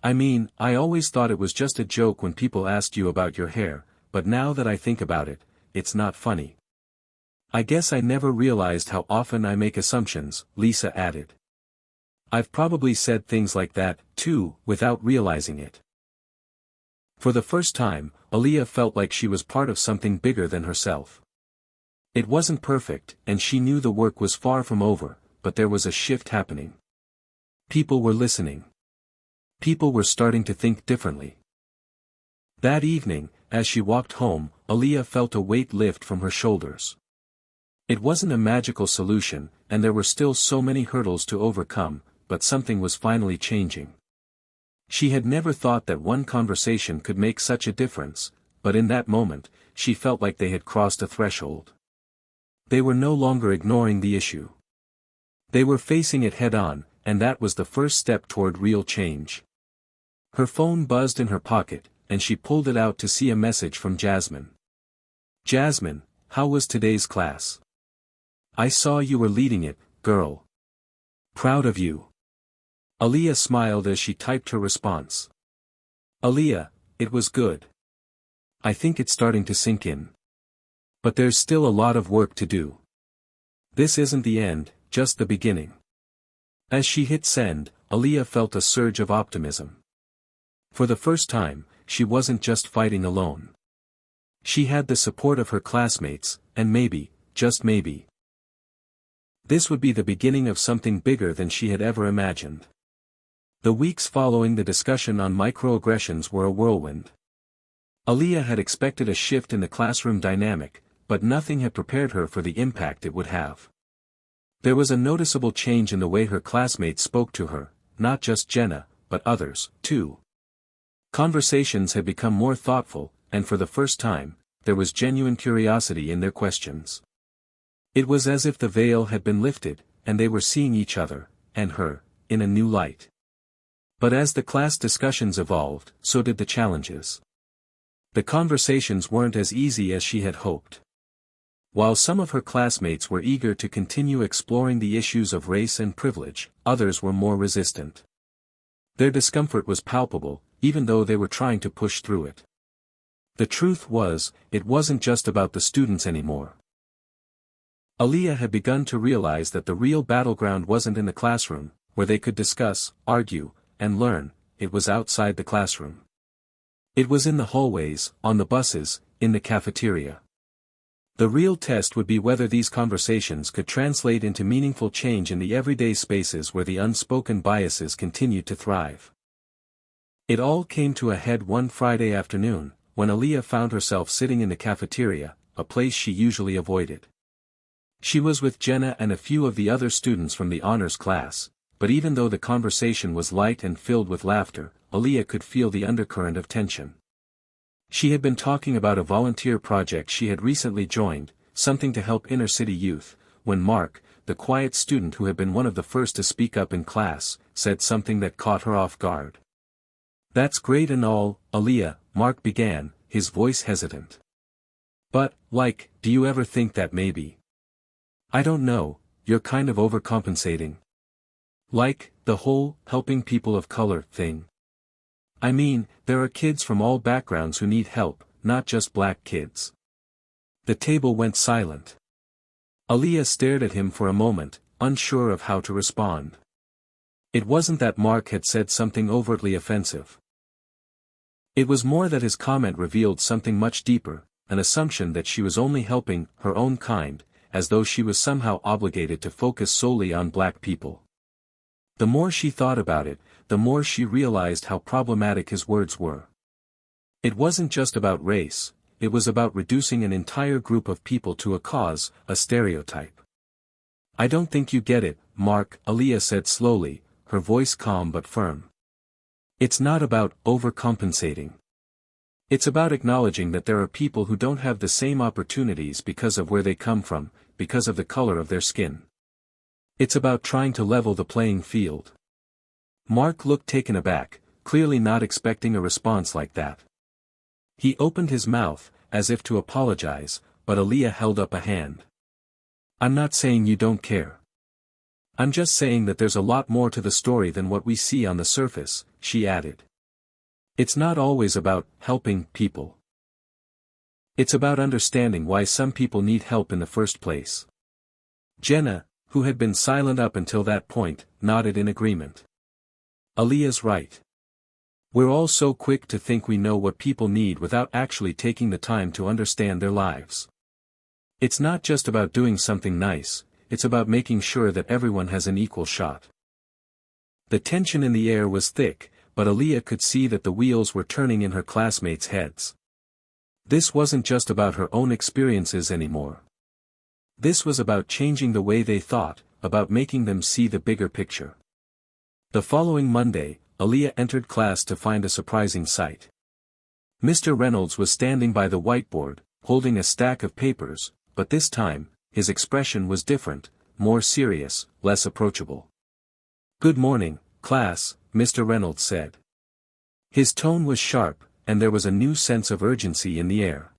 I mean, I always thought it was just a joke when people asked you about your hair, but now that I think about it, it's not funny. I guess I never realized how often I make assumptions, Lisa added. I've probably said things like that, too, without realizing it. For the first time, Aaliyah felt like she was part of something bigger than herself. It wasn't perfect, and she knew the work was far from over, but there was a shift happening. People were listening. People were starting to think differently. That evening, as she walked home, Aaliyah felt a weight lift from her shoulders. It wasn't a magical solution, and there were still so many hurdles to overcome, but something was finally changing. She had never thought that one conversation could make such a difference, but in that moment, she felt like they had crossed a threshold. They were no longer ignoring the issue. They were facing it head-on, and that was the first step toward real change. Her phone buzzed in her pocket, and she pulled it out to see a message from Jasmine. Jasmine, how was today's class? I saw you were leading it, girl. Proud of you. Aaliyah smiled as she typed her response. Aaliyah, it was good. I think it's starting to sink in. But there's still a lot of work to do. This isn't the end, just the beginning. As she hit send, Aaliyah felt a surge of optimism. For the first time, she wasn't just fighting alone. She had the support of her classmates, and maybe, just maybe, this would be the beginning of something bigger than she had ever imagined. The weeks following the discussion on microaggressions were a whirlwind. Aaliyah had expected a shift in the classroom dynamic, but nothing had prepared her for the impact it would have. There was a noticeable change in the way her classmates spoke to her, not just Jenna, but others, too. Conversations had become more thoughtful, and for the first time, there was genuine curiosity in their questions. It was as if the veil had been lifted, and they were seeing each other, and her, in a new light. But as the class discussions evolved, so did the challenges. The conversations weren't as easy as she had hoped. While some of her classmates were eager to continue exploring the issues of race and privilege, others were more resistant. Their discomfort was palpable, even though they were trying to push through it. The truth was, it wasn't just about the students anymore. Aaliyah had begun to realize that the real battleground wasn't in the classroom, where they could discuss, argue, and learn, it was outside the classroom. It was in the hallways, on the buses, in the cafeteria. The real test would be whether these conversations could translate into meaningful change in the everyday spaces where the unspoken biases continued to thrive. It all came to a head one Friday afternoon, when Aaliyah found herself sitting in the cafeteria, a place she usually avoided. She was with Jenna and a few of the other students from the honors class, but even though the conversation was light and filled with laughter, Aaliyah could feel the undercurrent of tension. She had been talking about a volunteer project she had recently joined, something to help inner-city youth, when Mark, the quiet student who had been one of the first to speak up in class, said something that caught her off guard. That's great and all, Aaliyah, Mark began, his voice hesitant. But, do you ever think that maybe? I don't know, you're kind of overcompensating. The whole, helping people of color, thing. I mean, there are kids from all backgrounds who need help, not just black kids. The table went silent. Aaliyah stared at him for a moment, unsure of how to respond. It wasn't that Mark had said something overtly offensive. It was more that his comment revealed something much deeper, an assumption that she was only helping her own kind, as though she was somehow obligated to focus solely on black people. The more she thought about it, the more she realized how problematic his words were. It wasn't just about race, it was about reducing an entire group of people to a cause, a stereotype. I don't think you get it, Mark, Aaliyah said slowly, her voice calm but firm. It's not about overcompensating. It's about acknowledging that there are people who don't have the same opportunities because of where they come from, because of the color of their skin. It's about trying to level the playing field. Mark looked taken aback, clearly not expecting a response like that. He opened his mouth, as if to apologize, but Aaliyah held up a hand. I'm not saying you don't care. I'm just saying that there's a lot more to the story than what we see on the surface, she added. It's not always about helping people. It's about understanding why some people need help in the first place. Jenna, who had been silent up until that point, nodded in agreement. Aaliyah's right. We're all so quick to think we know what people need without actually taking the time to understand their lives. It's not just about doing something nice, it's about making sure that everyone has an equal shot. The tension in the air was thick, but Aaliyah could see that the wheels were turning in her classmates' heads. This wasn't just about her own experiences anymore. This was about changing the way they thought, about making them see the bigger picture. The following Monday, Aaliyah entered class to find a surprising sight. Mr. Reynolds was standing by the whiteboard, holding a stack of papers, but this time, his expression was different, more serious, less approachable. "Good morning, class," Mr. Reynolds said. His tone was sharp, and there was a new sense of urgency in the air.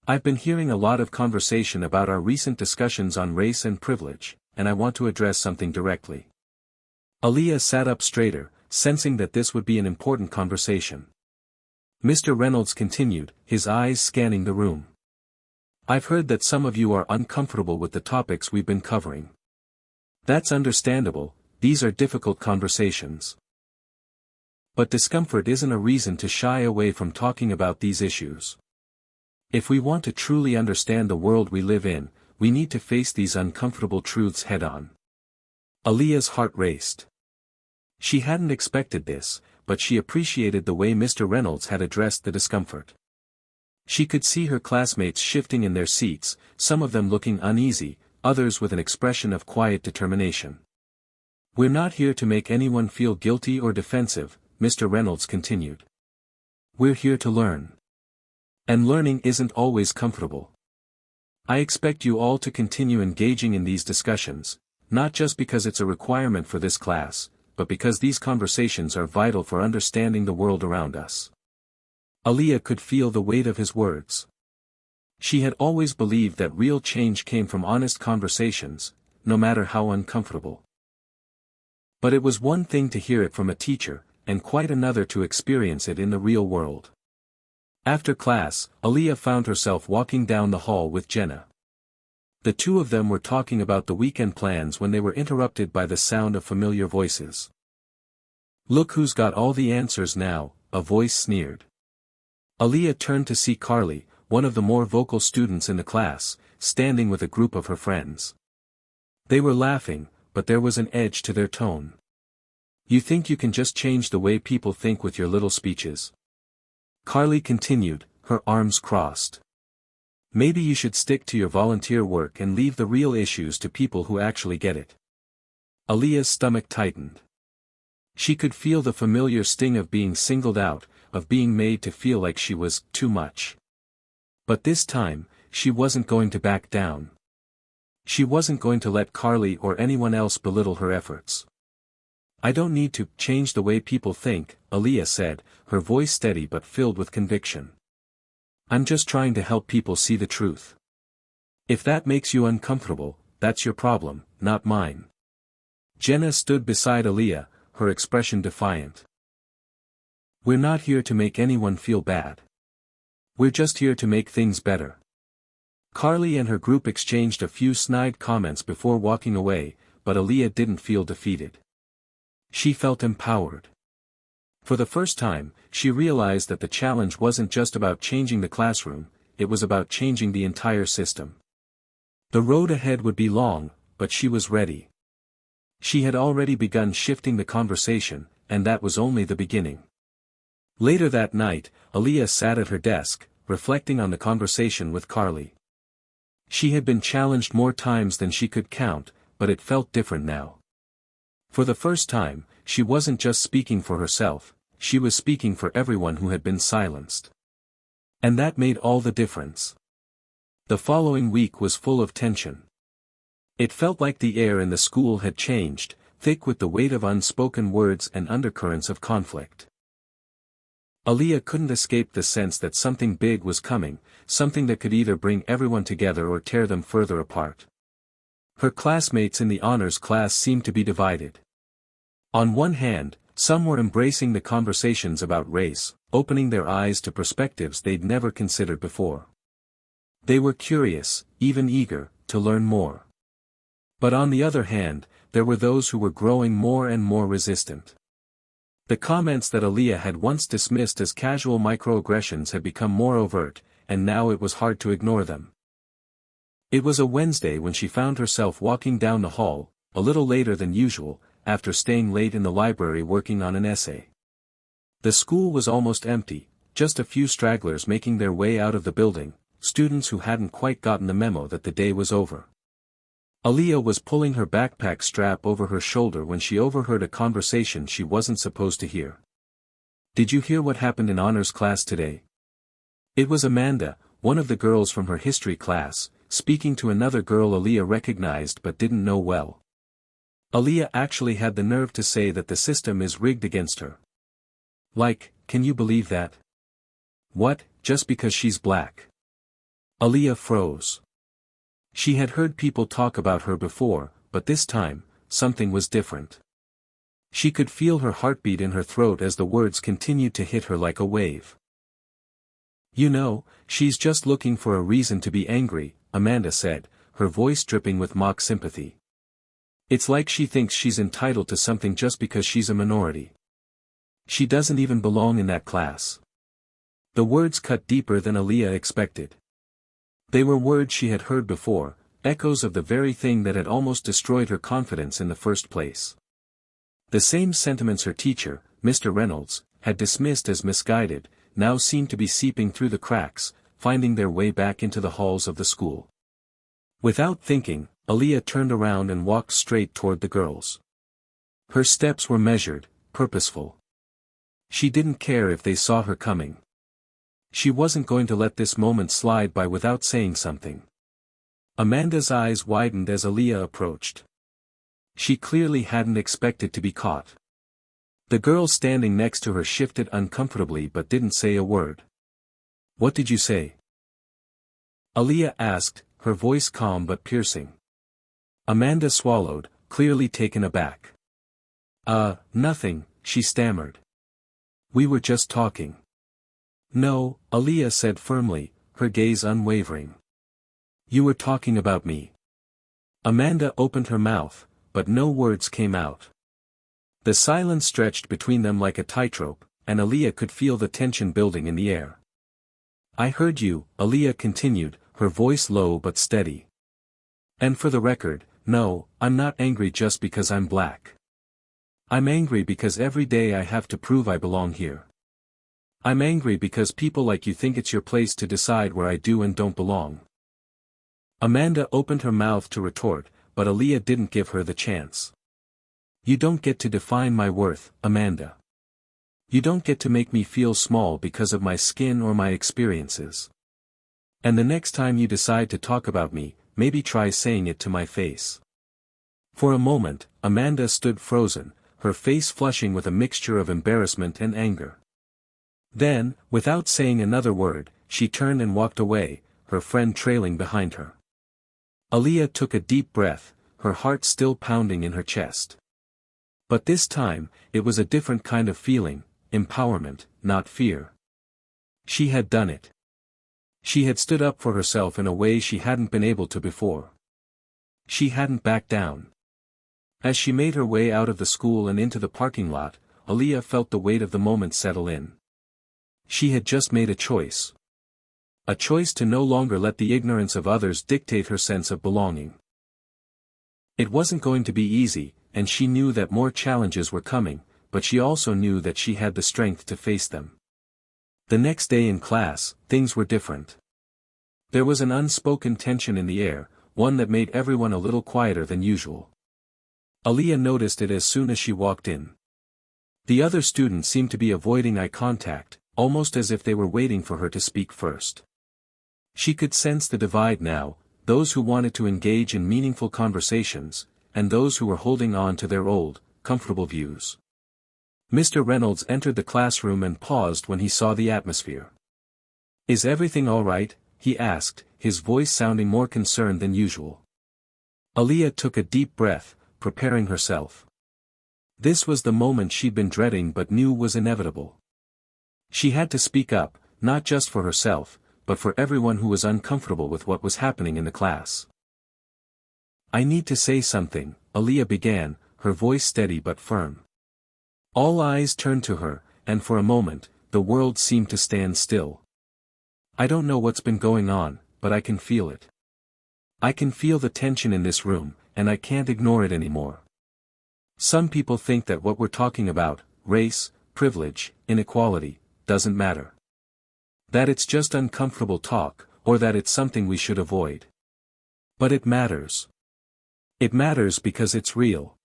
"I've been hearing a lot of conversation about our recent discussions on race and privilege, and I want to address something directly." Aaliyah sat up straighter, sensing that this would be an important conversation. Mr. Reynolds continued, his eyes scanning the room. "I've heard that some of you are uncomfortable with the topics we've been covering. That's understandable, these are difficult conversations. But discomfort isn't a reason to shy away from talking about these issues. If we want to truly understand the world we live in, we need to face these uncomfortable truths head-on." Aaliyah's heart raced. She hadn't expected this, but she appreciated the way Mr. Reynolds had addressed the discomfort. She could see her classmates shifting in their seats, some of them looking uneasy, others with an expression of quiet determination. "We're not here to make anyone feel guilty or defensive," Mr. Reynolds continued. "We're here to learn. And learning isn't always comfortable. I expect you all to continue engaging in these discussions, not just because it's a requirement for this class, but because these conversations are vital for understanding the world around us." Aaliyah could feel the weight of his words. She had always believed that real change came from honest conversations, no matter how uncomfortable. But it was one thing to hear it from a teacher, and quite another to experience it in the real world. After class, Aaliyah found herself walking down the hall with Jenna. The two of them were talking about the weekend plans when they were interrupted by the sound of familiar voices. "Look who's got all the answers now," a voice sneered. Aaliyah turned to see Carly, one of the more vocal students in the class, standing with a group of her friends. They were laughing, but there was an edge to their tone. "You think you can just change the way people think with your little speeches?" Carly continued, her arms crossed. "Maybe you should stick to your volunteer work and leave the real issues to people who actually get it." Aaliyah's stomach tightened. She could feel the familiar sting of being singled out, of being made to feel like she was too much. But this time, she wasn't going to back down. She wasn't going to let Carly or anyone else belittle her efforts. "I don't need to change the way people think," Aaliyah said, her voice steady but filled with conviction. "I'm just trying to help people see the truth. If that makes you uncomfortable, that's your problem, not mine." Jenna stood beside Aaliyah, her expression defiant. "We're not here to make anyone feel bad. We're just here to make things better." Carly and her group exchanged a few snide comments before walking away, but Aaliyah didn't feel defeated. She felt empowered. For the first time, she realized that the challenge wasn't just about changing the classroom, it was about changing the entire system. The road ahead would be long, but she was ready. She had already begun shifting the conversation, and that was only the beginning. Later that night, Aaliyah sat at her desk, reflecting on the conversation with Carly. She had been challenged more times than she could count, but it felt different now. For the first time, she wasn't just speaking for herself, she was speaking for everyone who had been silenced. And that made all the difference. The following week was full of tension. It felt like the air in the school had changed, thick with the weight of unspoken words and undercurrents of conflict. Aaliyah couldn't escape the sense that something big was coming, something that could either bring everyone together or tear them further apart. Her classmates in the honors class seemed to be divided. On one hand, some were embracing the conversations about race, opening their eyes to perspectives they'd never considered before. They were curious, even eager, to learn more. But on the other hand, there were those who were growing more and more resistant. The comments that Aaliyah had once dismissed as casual microaggressions had become more overt, and now it was hard to ignore them. It was a Wednesday when she found herself walking down the hall, a little later than usual, after staying late in the library working on an essay. The school was almost empty, just a few stragglers making their way out of the building, students who hadn't quite gotten the memo that the day was over. Aaliyah was pulling her backpack strap over her shoulder when she overheard a conversation she wasn't supposed to hear. "Did you hear what happened in honors class today?" It was Amanda, one of the girls from her history class, speaking to another girl Aaliyah recognized but didn't know well. Aaliyah actually had the nerve to say that the system is rigged against her. Like, can you believe that? What, just because she's black? Aaliyah froze. She had heard people talk about her before, but this time, something was different. She could feel her heartbeat in her throat as the words continued to hit her like a wave. "You know, she's just looking for a reason to be angry," Amanda said, her voice dripping with mock sympathy. "It's like she thinks she's entitled to something just because she's a minority. She doesn't even belong in that class." The words cut deeper than Aaliyah expected. They were words she had heard before, echoes of the very thing that had almost destroyed her confidence in the first place. The same sentiments her teacher, Mr. Reynolds, had dismissed as misguided, now seemed to be seeping through the cracks, finding their way back into the halls of the school. Without thinking, Aaliyah turned around and walked straight toward the girls. Her steps were measured, purposeful. She didn't care if they saw her coming. She wasn't going to let this moment slide by without saying something. Amanda's eyes widened as Aaliyah approached. She clearly hadn't expected to be caught. The girl standing next to her shifted uncomfortably but didn't say a word. "What did you say?" Aaliyah asked, her voice calm but piercing. Amanda swallowed, clearly taken aback. Nothing," she stammered. "We were just talking." "No," Aaliyah said firmly, her gaze unwavering. "You were talking about me." Amanda opened her mouth, but no words came out. The silence stretched between them like a tightrope, and Aaliyah could feel the tension building in the air. "I heard you," Aaliyah continued, her voice low but steady. "And for the record, no, I'm not angry just because I'm black. I'm angry because every day I have to prove I belong here. I'm angry because people like you think it's your place to decide where I do and don't belong." Amanda opened her mouth to retort, but Aaliyah didn't give her the chance. "You don't get to define my worth, Amanda. You don't get to make me feel small because of my skin or my experiences. And the next time you decide to talk about me, maybe try saying it to my face." For a moment, Amanda stood frozen, her face flushing with a mixture of embarrassment and anger. Then, without saying another word, she turned and walked away, her friend trailing behind her. Aaliyah took a deep breath, her heart still pounding in her chest. But this time, it was a different kind of feeling, empowerment, not fear. She had done it. She had stood up for herself in a way she hadn't been able to before. She hadn't backed down. As she made her way out of the school and into the parking lot, Aaliyah felt the weight of the moment settle in. She had just made a choice. A choice to no longer let the ignorance of others dictate her sense of belonging. It wasn't going to be easy, and she knew that more challenges were coming, but she also knew that she had the strength to face them. The next day in class, things were different. There was an unspoken tension in the air, one that made everyone a little quieter than usual. Aaliyah noticed it as soon as she walked in. The other students seemed to be avoiding eye contact, almost as if they were waiting for her to speak first. She could sense the divide now, those who wanted to engage in meaningful conversations, and those who were holding on to their old, comfortable views. Mr. Reynolds entered the classroom and paused when he saw the atmosphere. "Is everything all right?" he asked, his voice sounding more concerned than usual. Aaliyah took a deep breath, preparing herself. This was the moment she'd been dreading but knew was inevitable. She had to speak up, not just for herself, but for everyone who was uncomfortable with what was happening in the class. "I need to say something," Aaliyah began, her voice steady but firm. All eyes turned to her, and for a moment, the world seemed to stand still. "I don't know what's been going on, but I can feel it. I can feel the tension in this room, and I can't ignore it anymore. Some people think that what we're talking about, race, privilege, inequality, doesn't matter. That it's just uncomfortable talk, or that it's something we should avoid. But it matters. It matters because it's real.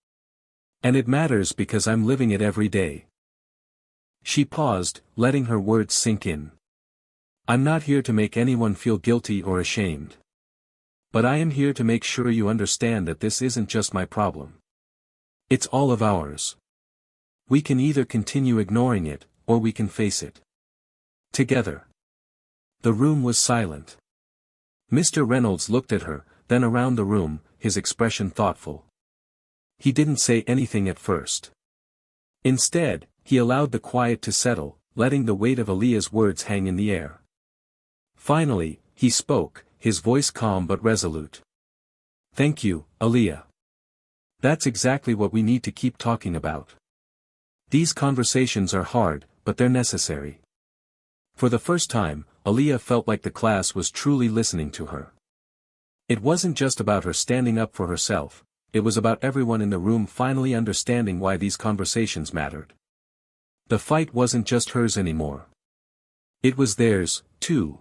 And it matters because I'm living it every day." She paused, letting her words sink in. "I'm not here to make anyone feel guilty or ashamed. But I am here to make sure you understand that this isn't just my problem. It's all of ours. We can either continue ignoring it, or we can face it together." The room was silent. Mr. Reynolds looked at her, then around the room, his expression thoughtful. He didn't say anything at first. Instead, he allowed the quiet to settle, letting the weight of Aaliyah's words hang in the air. Finally, he spoke, his voice calm but resolute. "Thank you, Aaliyah. That's exactly what we need to keep talking about. These conversations are hard, but they're necessary." For the first time, Aaliyah felt like the class was truly listening to her. It wasn't just about her standing up for herself, it was about everyone in the room finally understanding why these conversations mattered. The fight wasn't just hers anymore. It was theirs, too.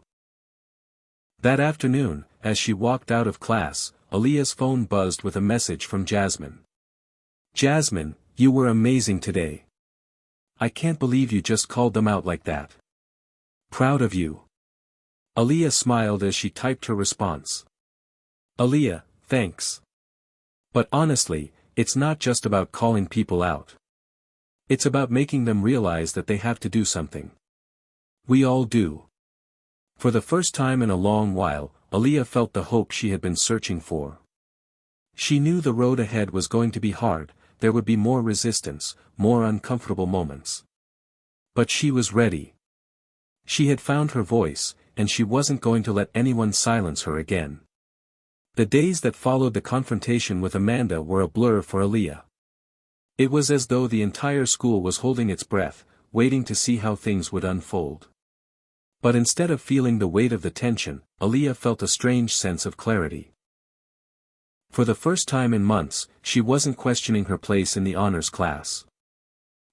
That afternoon, as she walked out of class, Aaliyah's phone buzzed with a message from Jasmine. "Jasmine, you were amazing today. I can't believe you just called them out like that. Proud of you." Aaliyah smiled as she typed her response. "Aaliyah, thanks. But honestly, it's not just about calling people out. It's about making them realize that they have to do something. We all do." For the first time in a long while, Aaliyah felt the hope she had been searching for. She knew the road ahead was going to be hard, there would be more resistance, more uncomfortable moments. But she was ready. She had found her voice, and she wasn't going to let anyone silence her again. The days that followed the confrontation with Amanda were a blur for Aaliyah. It was as though the entire school was holding its breath, waiting to see how things would unfold. But instead of feeling the weight of the tension, Aaliyah felt a strange sense of clarity. For the first time in months, she wasn't questioning her place in the honors class.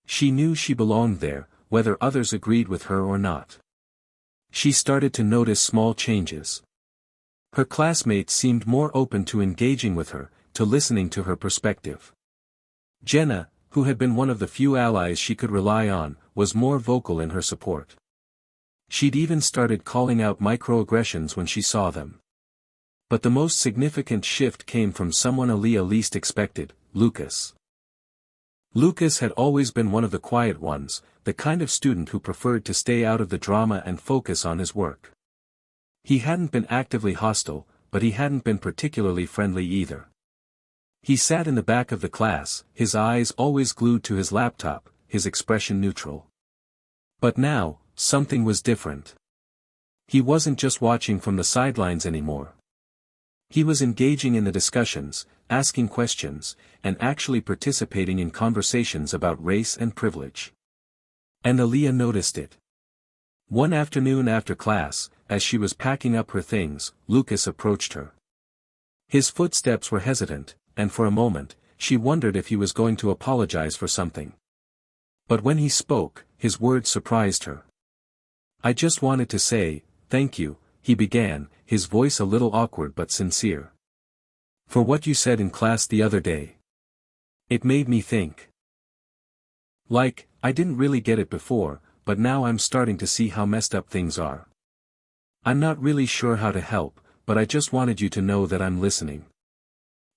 She knew she belonged there, whether others agreed with her or not. She started to notice small changes. Her classmates seemed more open to engaging with her, to listening to her perspective. Jenna, who had been one of the few allies she could rely on, was more vocal in her support. She'd even started calling out microaggressions when she saw them. But the most significant shift came from someone Aaliyah least expected, Lucas. Lucas had always been one of the quiet ones, the kind of student who preferred to stay out of the drama and focus on his work. He hadn't been actively hostile, but he hadn't been particularly friendly either. He sat in the back of the class, his eyes always glued to his laptop, his expression neutral. But now, something was different. He wasn't just watching from the sidelines anymore. He was engaging in the discussions, asking questions, and actually participating in conversations about race and privilege. And Aaliyah noticed it. One afternoon after class, as she was packing up her things, Lucas approached her. His footsteps were hesitant, and for a moment, she wondered if he was going to apologize for something. But when he spoke, his words surprised her. "I just wanted to say, thank you," he began, his voice a little awkward but sincere. "For what you said in class the other day. It made me think. Like, I didn't really get it before, but now I'm starting to see how messed up things are. I'm not really sure how to help, but I just wanted you to know that I'm listening."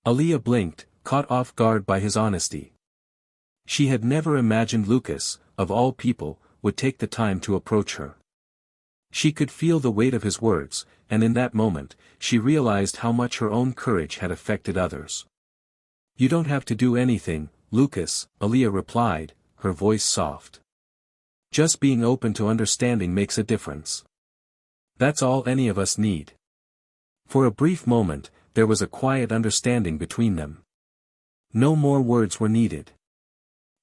Aaliyah blinked, caught off guard by his honesty. She had never imagined Lucas, of all people, would take the time to approach her. She could feel the weight of his words, and in that moment, she realized how much her own courage had affected others. "You don't have to do anything, Lucas," Aaliyah replied, her voice soft. "Just being open to understanding makes a difference. That's all any of us need." For a brief moment, there was a quiet understanding between them. No more words were needed.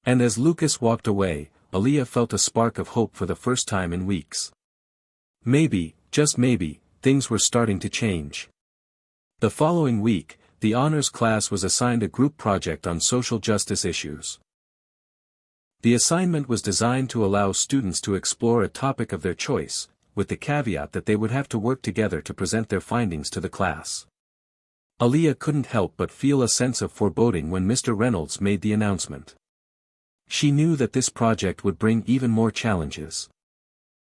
And as Lucas walked away, Aaliyah felt a spark of hope for the first time in weeks. Maybe, just maybe, things were starting to change. The following week, the honors class was assigned a group project on social justice issues. The assignment was designed to allow students to explore a topic of their choice, with the caveat that they would have to work together to present their findings to the class. Aaliyah couldn't help but feel a sense of foreboding when Mr. Reynolds made the announcement. She knew that this project would bring even more challenges.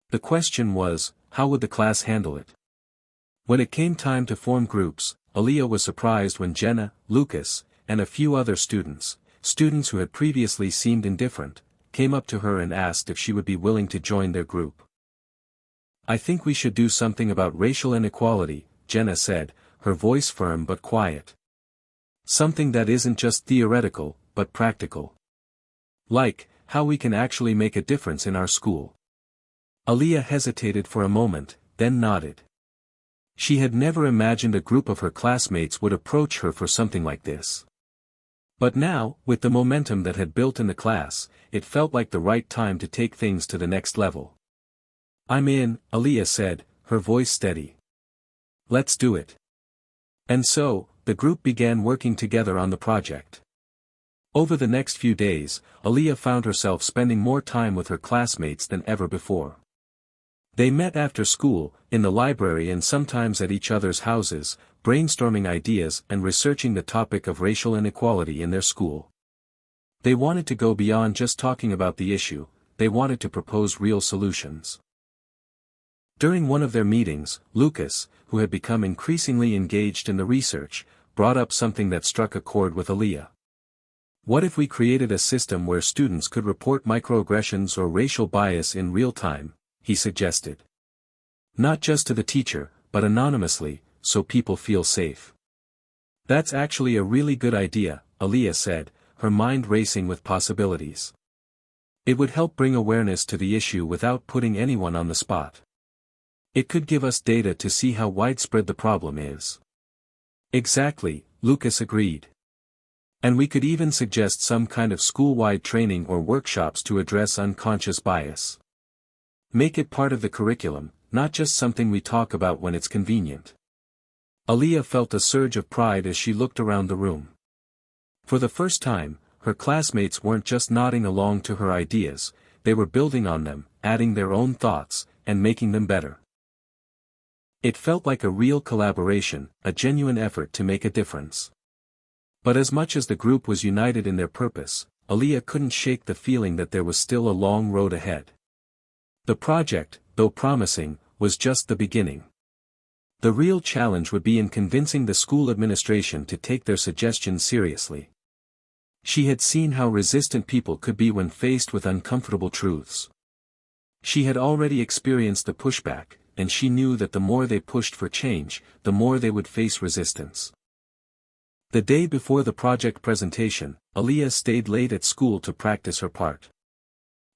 The question was, how would the class handle it? When it came time to form groups, Aaliyah was surprised when Jenna, Lucas, and a few other students who had previously seemed indifferent, came up to her and asked if she would be willing to join their group. "I think we should do something about racial inequality," Jenna said, her voice firm but quiet. "Something that isn't just theoretical, but practical. Like, how we can actually make a difference in our school." Aaliyah hesitated for a moment, then nodded. She had never imagined a group of her classmates would approach her for something like this. But now, with the momentum that had built in the class, it felt like the right time to take things to the next level. "I'm in," Aaliyah said, her voice steady. "Let's do it." And so, the group began working together on the project. Over the next few days, Aaliyah found herself spending more time with her classmates than ever before. They met after school, in the library and sometimes at each other's houses, brainstorming ideas and researching the topic of racial inequality in their school. They wanted to go beyond just talking about the issue, they wanted to propose real solutions. During one of their meetings, Lucas, who had become increasingly engaged in the research, brought up something that struck a chord with Aaliyah. "What if we created a system where students could report microaggressions or racial bias in real time?" he suggested. "Not just to the teacher, but anonymously, so people feel safe." "That's actually a really good idea," Aaliyah said, her mind racing with possibilities. "It would help bring awareness to the issue without putting anyone on the spot. It could give us data to see how widespread the problem is." "Exactly," Lucas agreed. "And we could even suggest some kind of school-wide training or workshops to address unconscious bias. Make it part of the curriculum, not just something we talk about when it's convenient." Aaliyah felt a surge of pride as she looked around the room. For the first time, her classmates weren't just nodding along to her ideas, they were building on them, adding their own thoughts, and making them better. It felt like a real collaboration, a genuine effort to make a difference. But as much as the group was united in their purpose, Aaliyah couldn't shake the feeling that there was still a long road ahead. The project, though promising, was just the beginning. The real challenge would be in convincing the school administration to take their suggestions seriously. She had seen how resistant people could be when faced with uncomfortable truths. She had already experienced the pushback, and she knew that the more they pushed for change, the more they would face resistance. The day before the project presentation, Aaliyah stayed late at school to practice her part.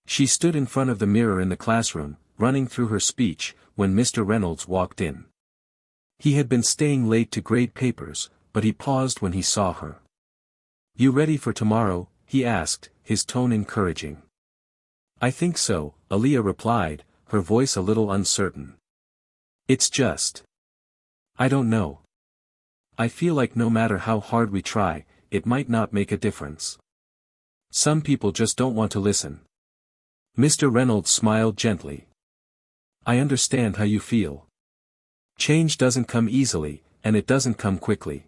She stood in front of the mirror in the classroom, running through her speech, when Mr. Reynolds walked in. He had been staying late to grade papers, but he paused when he saw her. "You ready for tomorrow?" he asked, his tone encouraging. "I think so," Aaliyah replied, her voice a little uncertain. "It's just, I don't know. I feel like no matter how hard we try, it might not make a difference. Some people just don't want to listen." Mr. Reynolds smiled gently. "I understand how you feel. Change doesn't come easily, and it doesn't come quickly.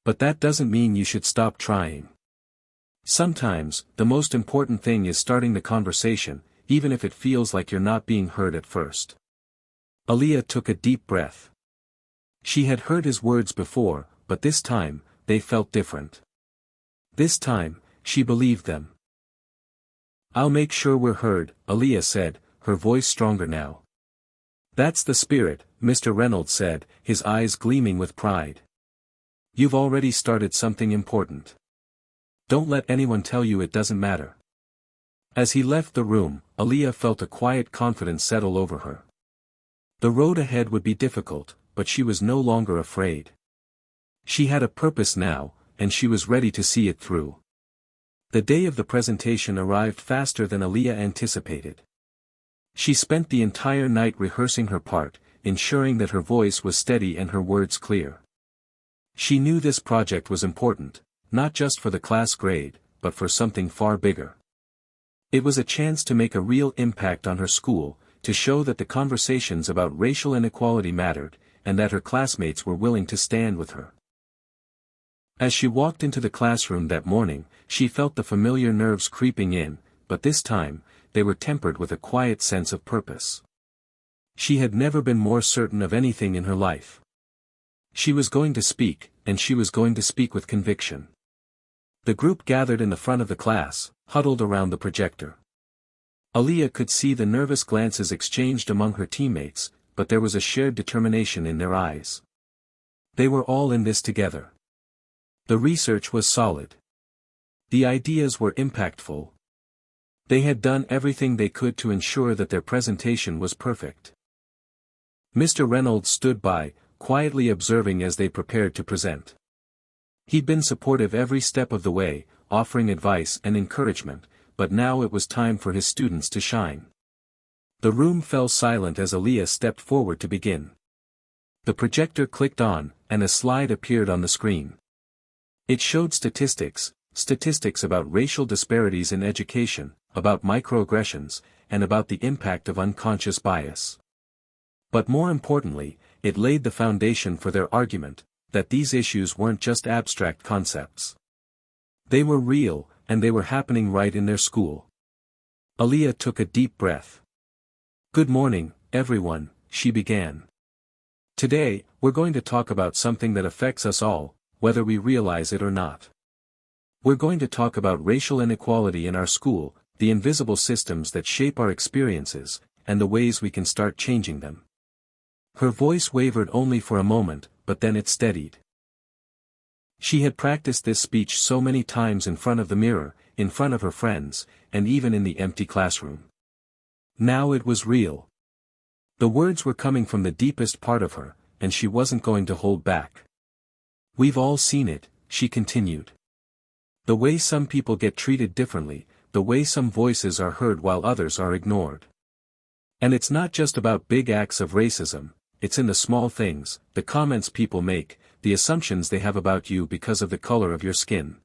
But that doesn't mean you should stop trying. Sometimes, the most important thing is starting the conversation, even if it feels like you're not being heard at first. Aaliyah took a deep breath. She had heard his words before, but this time, they felt different. This time, she believed them. "I'll make sure we're heard," Aaliyah said, her voice stronger now. "That's the spirit," Mr. Reynolds said, his eyes gleaming with pride. "You've already started something important. Don't let anyone tell you it doesn't matter." As he left the room, Aaliyah felt a quiet confidence settle over her. The road ahead would be difficult, but she was no longer afraid. She had a purpose now, and she was ready to see it through. The day of the presentation arrived faster than Aaliyah anticipated. She spent the entire night rehearsing her part, ensuring that her voice was steady and her words clear. She knew this project was important, not just for the class grade, but for something far bigger. It was a chance to make a real impact on her school, to show that the conversations about racial inequality mattered, and that her classmates were willing to stand with her. As she walked into the classroom that morning, she felt the familiar nerves creeping in, but this time, they were tempered with a quiet sense of purpose. She had never been more certain of anything in her life. She was going to speak, and she was going to speak with conviction. The group gathered in the front of the class, huddled around the projector. Aaliyah could see the nervous glances exchanged among her teammates, but there was a shared determination in their eyes. They were all in this together. The research was solid. The ideas were impactful. They had done everything they could to ensure that their presentation was perfect. Mr. Reynolds stood by, quietly observing as they prepared to present. He'd been supportive every step of the way, offering advice and encouragement, but now it was time for his students to shine. The room fell silent as Aaliyah stepped forward to begin. The projector clicked on, and a slide appeared on the screen. It showed statistics about racial disparities in education, about microaggressions, and about the impact of unconscious bias. But more importantly, it laid the foundation for their argument, that these issues weren't just abstract concepts. They were real, and they were happening right in their school. Aaliyah took a deep breath. "Good morning, everyone," she began. "Today, we're going to talk about something that affects us all, whether we realize it or not. We're going to talk about racial inequality in our school, the invisible systems that shape our experiences, and the ways we can start changing them." Her voice wavered only for a moment, but then it steadied. She had practiced this speech so many times in front of the mirror, in front of her friends, and even in the empty classroom. Now it was real. The words were coming from the deepest part of her, and she wasn't going to hold back. "We've all seen it," she continued. "The way some people get treated differently, the way some voices are heard while others are ignored. And it's not just about big acts of racism, it's in the small things, the comments people make, the assumptions they have about you because of the color of your skin."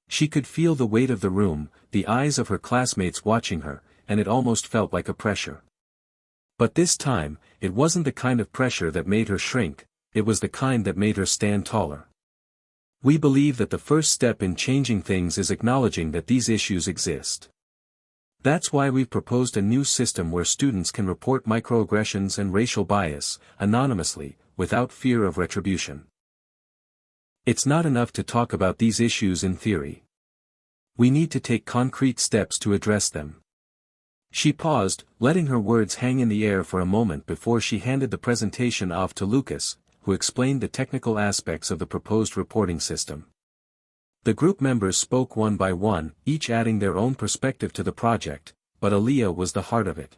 She could feel the weight of the room, the eyes of her classmates watching her, and it almost felt like a pressure. But this time, it wasn't the kind of pressure that made her shrink, it was the kind that made her stand taller. "We believe that the first step in changing things is acknowledging that these issues exist. That's why we've proposed a new system where students can report microaggressions and racial bias, anonymously, without fear of retribution. It's not enough to talk about these issues in theory. We need to take concrete steps to address them." She paused, letting her words hang in the air for a moment before she handed the presentation off to Lucas, who explained the technical aspects of the proposed reporting system. The group members spoke one by one, each adding their own perspective to the project, but Aaliyah was the heart of it.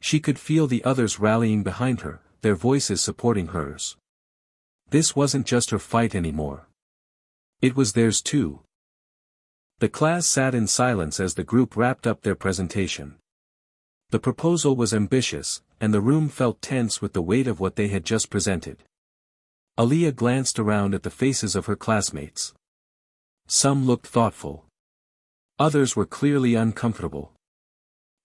She could feel the others rallying behind her, their voices supporting hers. This wasn't just her fight anymore. It was theirs too. The class sat in silence as the group wrapped up their presentation. The proposal was ambitious, and the room felt tense with the weight of what they had just presented. Aaliyah glanced around at the faces of her classmates. Some looked thoughtful. Others were clearly uncomfortable.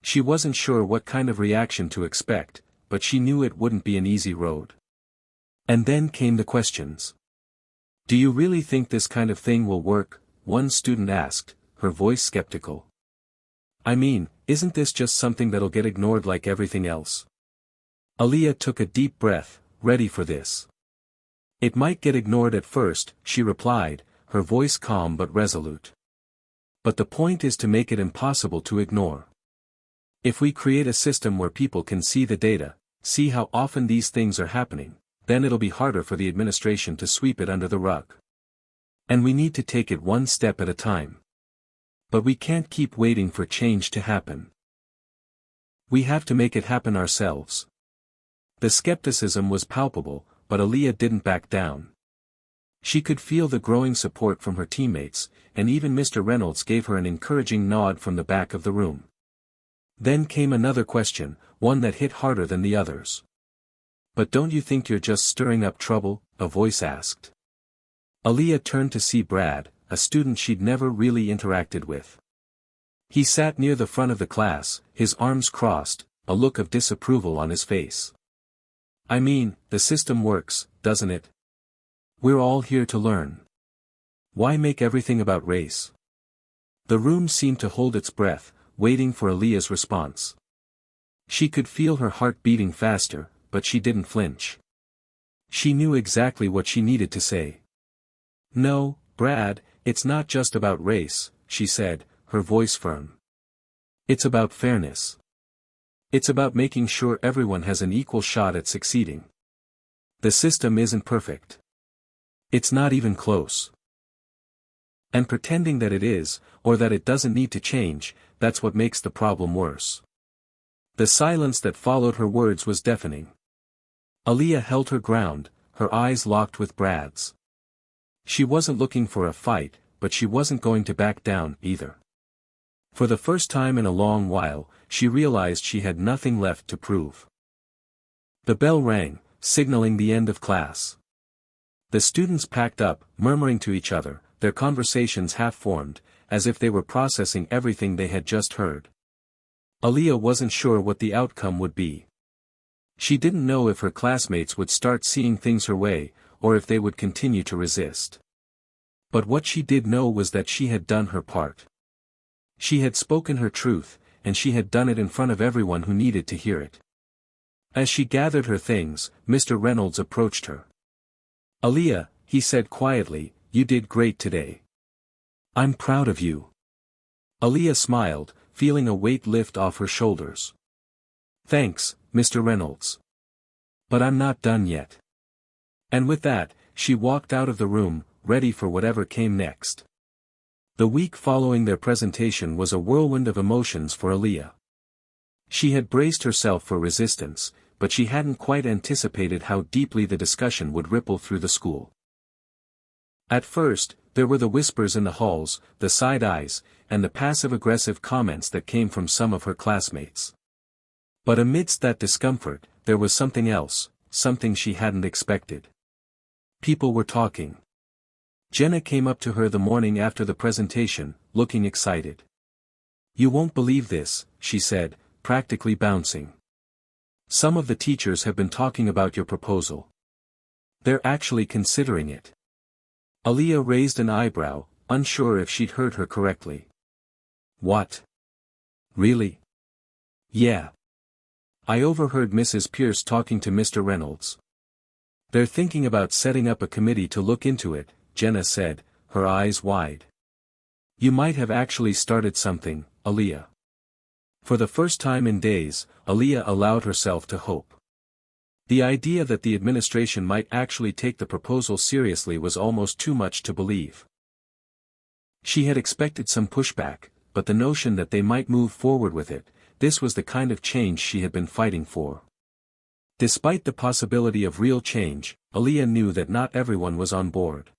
She wasn't sure what kind of reaction to expect, but she knew it wouldn't be an easy road. And then came the questions. "Do you really think this kind of thing will work?" one student asked, her voice skeptical. "I mean, Isn't this just something that'll get ignored like everything else? Aaliyah took a deep breath, ready for this. It might get ignored at first, she replied, her voice calm but resolute. But the point is to make it impossible to ignore. If we create a system where people can see the data, see how often these things are happening, then it'll be harder for the administration to sweep it under the rug. And we need to take it one step at a time. But we can't keep waiting for change to happen. We have to make it happen ourselves. The skepticism was palpable, but Aaliyah didn't back down. She could feel the growing support from her teammates, and even Mr. Reynolds gave her an encouraging nod from the back of the room. Then came another question, one that hit harder than the others. "But don't you think you're just stirring up trouble?" a voice asked. Aaliyah turned to see Brad, a student she'd never really interacted with. He sat near the front of the class, his arms crossed, a look of disapproval on his face. "I mean, the system works, doesn't it? We're all here to learn. Why make everything about race?" The room seemed to hold its breath, waiting for Aaliyah's response. She could feel her heart beating faster, but she didn't flinch. She knew exactly what she needed to say. "No, Brad, it's not just about race," she said, her voice firm. "It's about fairness. It's about making sure everyone has an equal shot at succeeding. The system isn't perfect. It's not even close. And pretending that it is, or that it doesn't need to change, that's what makes the problem worse." The silence that followed her words was deafening. Aaliyah held her ground, her eyes locked with Brad's. She wasn't looking for a fight, but she wasn't going to back down, either. For the first time in a long while, she realized she had nothing left to prove. The bell rang, signaling the end of class. The students packed up, murmuring to each other, their conversations half-formed, as if they were processing everything they had just heard. Aaliyah wasn't sure what the outcome would be. She didn't know if her classmates would start seeing things her way, or if they would continue to resist. But what she did know was that she had done her part. She had spoken her truth, and she had done it in front of everyone who needed to hear it. As she gathered her things, Mr. Reynolds approached her. "Aaliyah," he said quietly, "you did great today. I'm proud of you." Aaliyah smiled, feeling a weight lift off her shoulders. "Thanks, Mr. Reynolds. But I'm not done yet." And with that, she walked out of the room, ready for whatever came next. The week following their presentation was a whirlwind of emotions for Aaliyah. She had braced herself for resistance, but she hadn't quite anticipated how deeply the discussion would ripple through the school. At first, there were the whispers in the halls, the side eyes, and the passive-aggressive comments that came from some of her classmates. But amidst that discomfort, there was something else, something she hadn't expected. People were talking. Jenna came up to her the morning after the presentation, looking excited. "You won't believe this," she said, practically bouncing. "Some of the teachers have been talking about your proposal. They're actually considering it." Aaliyah raised an eyebrow, unsure if she'd heard her correctly. "What? Really?" "Yeah. I overheard Mrs. Pierce talking to Mr. Reynolds. They're thinking about setting up a committee to look into it," Jenna said, her eyes wide. "You might have actually started something, Aaliyah." For the first time in days, Aaliyah allowed herself to hope. The idea that the administration might actually take the proposal seriously was almost too much to believe. She had expected some pushback, but the notion that they might move forward with it, this was the kind of change she had been fighting for. Despite the possibility of real change, Aaliyah knew that not everyone was on board.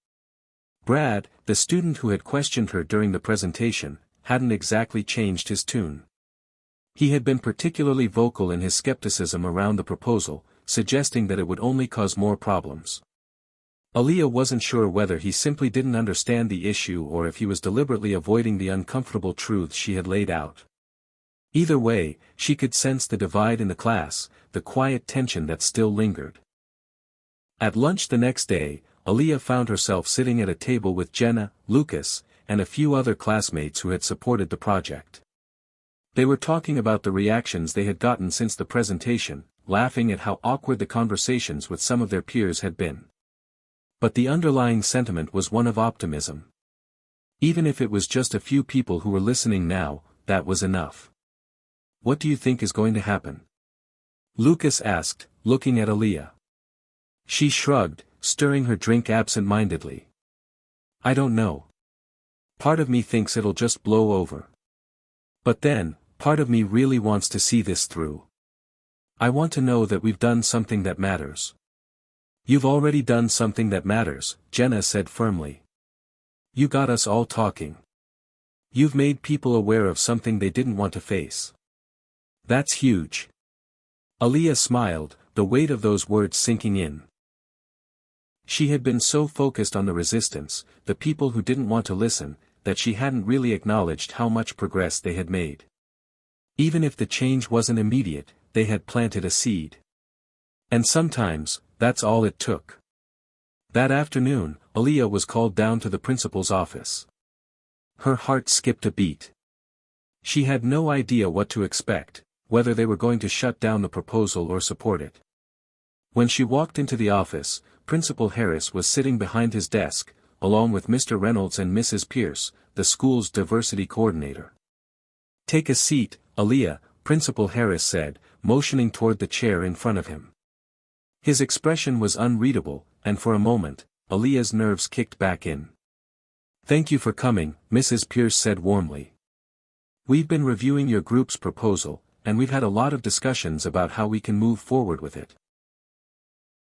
Brad, the student who had questioned her during the presentation, hadn't exactly changed his tune. He had been particularly vocal in his skepticism around the proposal, suggesting that it would only cause more problems. Aaliyah wasn't sure whether he simply didn't understand the issue or if he was deliberately avoiding the uncomfortable truths she had laid out. Either way, she could sense the divide in the class, the quiet tension that still lingered. At lunch the next day, Aaliyah found herself sitting at a table with Jenna, Lucas, and a few other classmates who had supported the project. They were talking about the reactions they had gotten since the presentation, laughing at how awkward the conversations with some of their peers had been. But the underlying sentiment was one of optimism. Even if it was just a few people who were listening now, that was enough. "What do you think is going to happen?" Lucas asked, looking at Aaliyah. She shrugged, stirring her drink absent-mindedly. "I don't know. Part of me thinks it'll just blow over. But then, part of me really wants to see this through. I want to know that we've done something that matters." "You've already done something that matters," Jenna said firmly. "You got us all talking. You've made people aware of something they didn't want to face. That's huge." Aaliyah smiled, the weight of those words sinking in. She had been so focused on the resistance, the people who didn't want to listen, that she hadn't really acknowledged how much progress they had made. Even if the change wasn't immediate, they had planted a seed. And sometimes, that's all it took. That afternoon, Aaliyah was called down to the principal's office. Her heart skipped a beat. She had no idea what to expect, whether they were going to shut down the proposal or support it. When she walked into the office, Principal Harris was sitting behind his desk, along with Mr. Reynolds and Mrs. Pierce, the school's diversity coordinator. "Take a seat, Aaliyah," Principal Harris said, motioning toward the chair in front of him. His expression was unreadable, and for a moment, Aaliyah's nerves kicked back in. "Thank you for coming," Mrs. Pierce said warmly. "We've been reviewing your group's proposal, and we've had a lot of discussions about how we can move forward with it."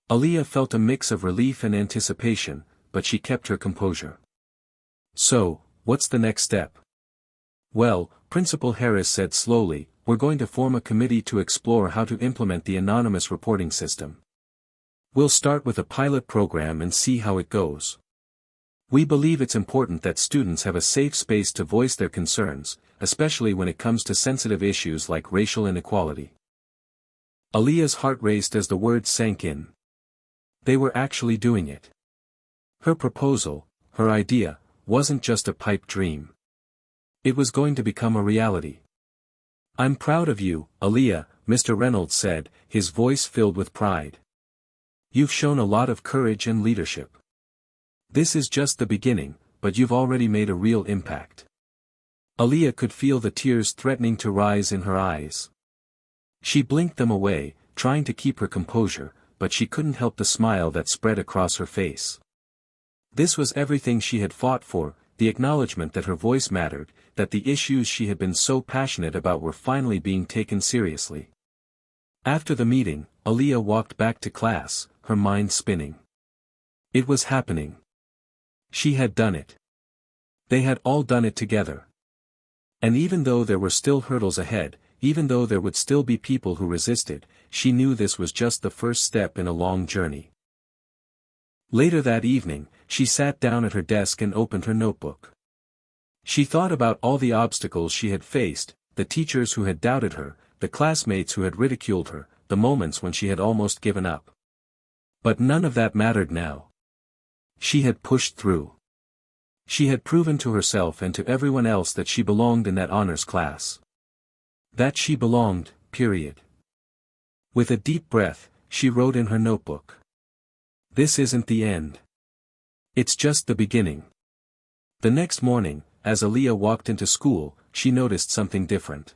Aaliyah felt a mix of relief and anticipation, but she kept her composure. "So, what's the next step?" "Well," Principal Harris said slowly, "we're going to form a committee to explore how to implement the anonymous reporting system. We'll start with a pilot program and see how it goes. We believe it's important that students have a safe space to voice their concerns, especially when it comes to sensitive issues like racial inequality." Aaliyah's heart raced as the words sank in. They were actually doing it. Her proposal, her idea, wasn't just a pipe dream. It was going to become a reality. "I'm proud of you, Aaliyah," Mr. Reynolds said, his voice filled with pride. "You've shown a lot of courage and leadership. This is just the beginning, but you've already made a real impact." Aaliyah could feel the tears threatening to rise in her eyes. She blinked them away, trying to keep her composure, but she couldn't help the smile that spread across her face. This was everything she had fought for, the acknowledgement that her voice mattered, that the issues she had been so passionate about were finally being taken seriously. After the meeting, Aaliyah walked back to class, her mind spinning. It was happening. She had done it. They had all done it together. And even though there were still hurdles ahead, even though there would still be people who resisted, she knew this was just the first step in a long journey. Later that evening, she sat down at her desk and opened her notebook. She thought about all the obstacles she had faced, the teachers who had doubted her, the classmates who had ridiculed her, the moments when she had almost given up. But none of that mattered now. She had pushed through. She had proven to herself and to everyone else that she belonged in that honors class. That she belonged, period. With a deep breath, she wrote in her notebook. "This isn't the end. It's just the beginning." The next morning, as Aaliyah walked into school, she noticed something different.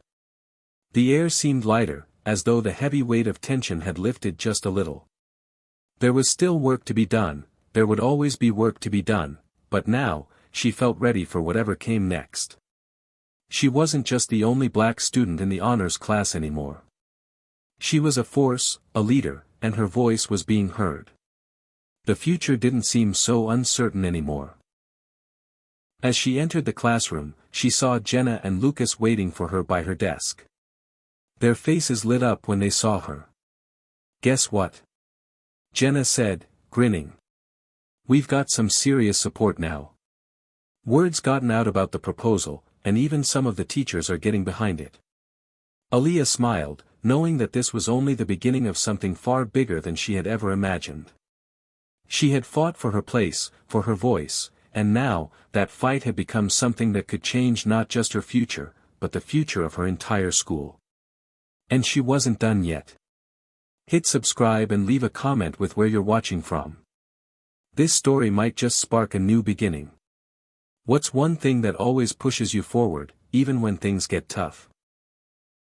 The air seemed lighter, as though the heavy weight of tension had lifted just a little. There was still work to be done, there would always be work to be done, but now, she felt ready for whatever came next. She wasn't just the only black student in the honors class anymore. She was a force, a leader, and her voice was being heard. The future didn't seem so uncertain anymore. As she entered the classroom, she saw Jenna and Lucas waiting for her by her desk. Their faces lit up when they saw her. "Guess what?" Jenna said, grinning. "We've got some serious support now. Word's gotten out about the proposal, and even some of the teachers are getting behind it." Aaliyah smiled, knowing that this was only the beginning of something far bigger than she had ever imagined. She had fought for her place, for her voice, and now, that fight had become something that could change not just her future, but the future of her entire school. And she wasn't done yet. Hit subscribe and leave a comment with where you're watching from. This story might just spark a new beginning. What's one thing that always pushes you forward, even when things get tough?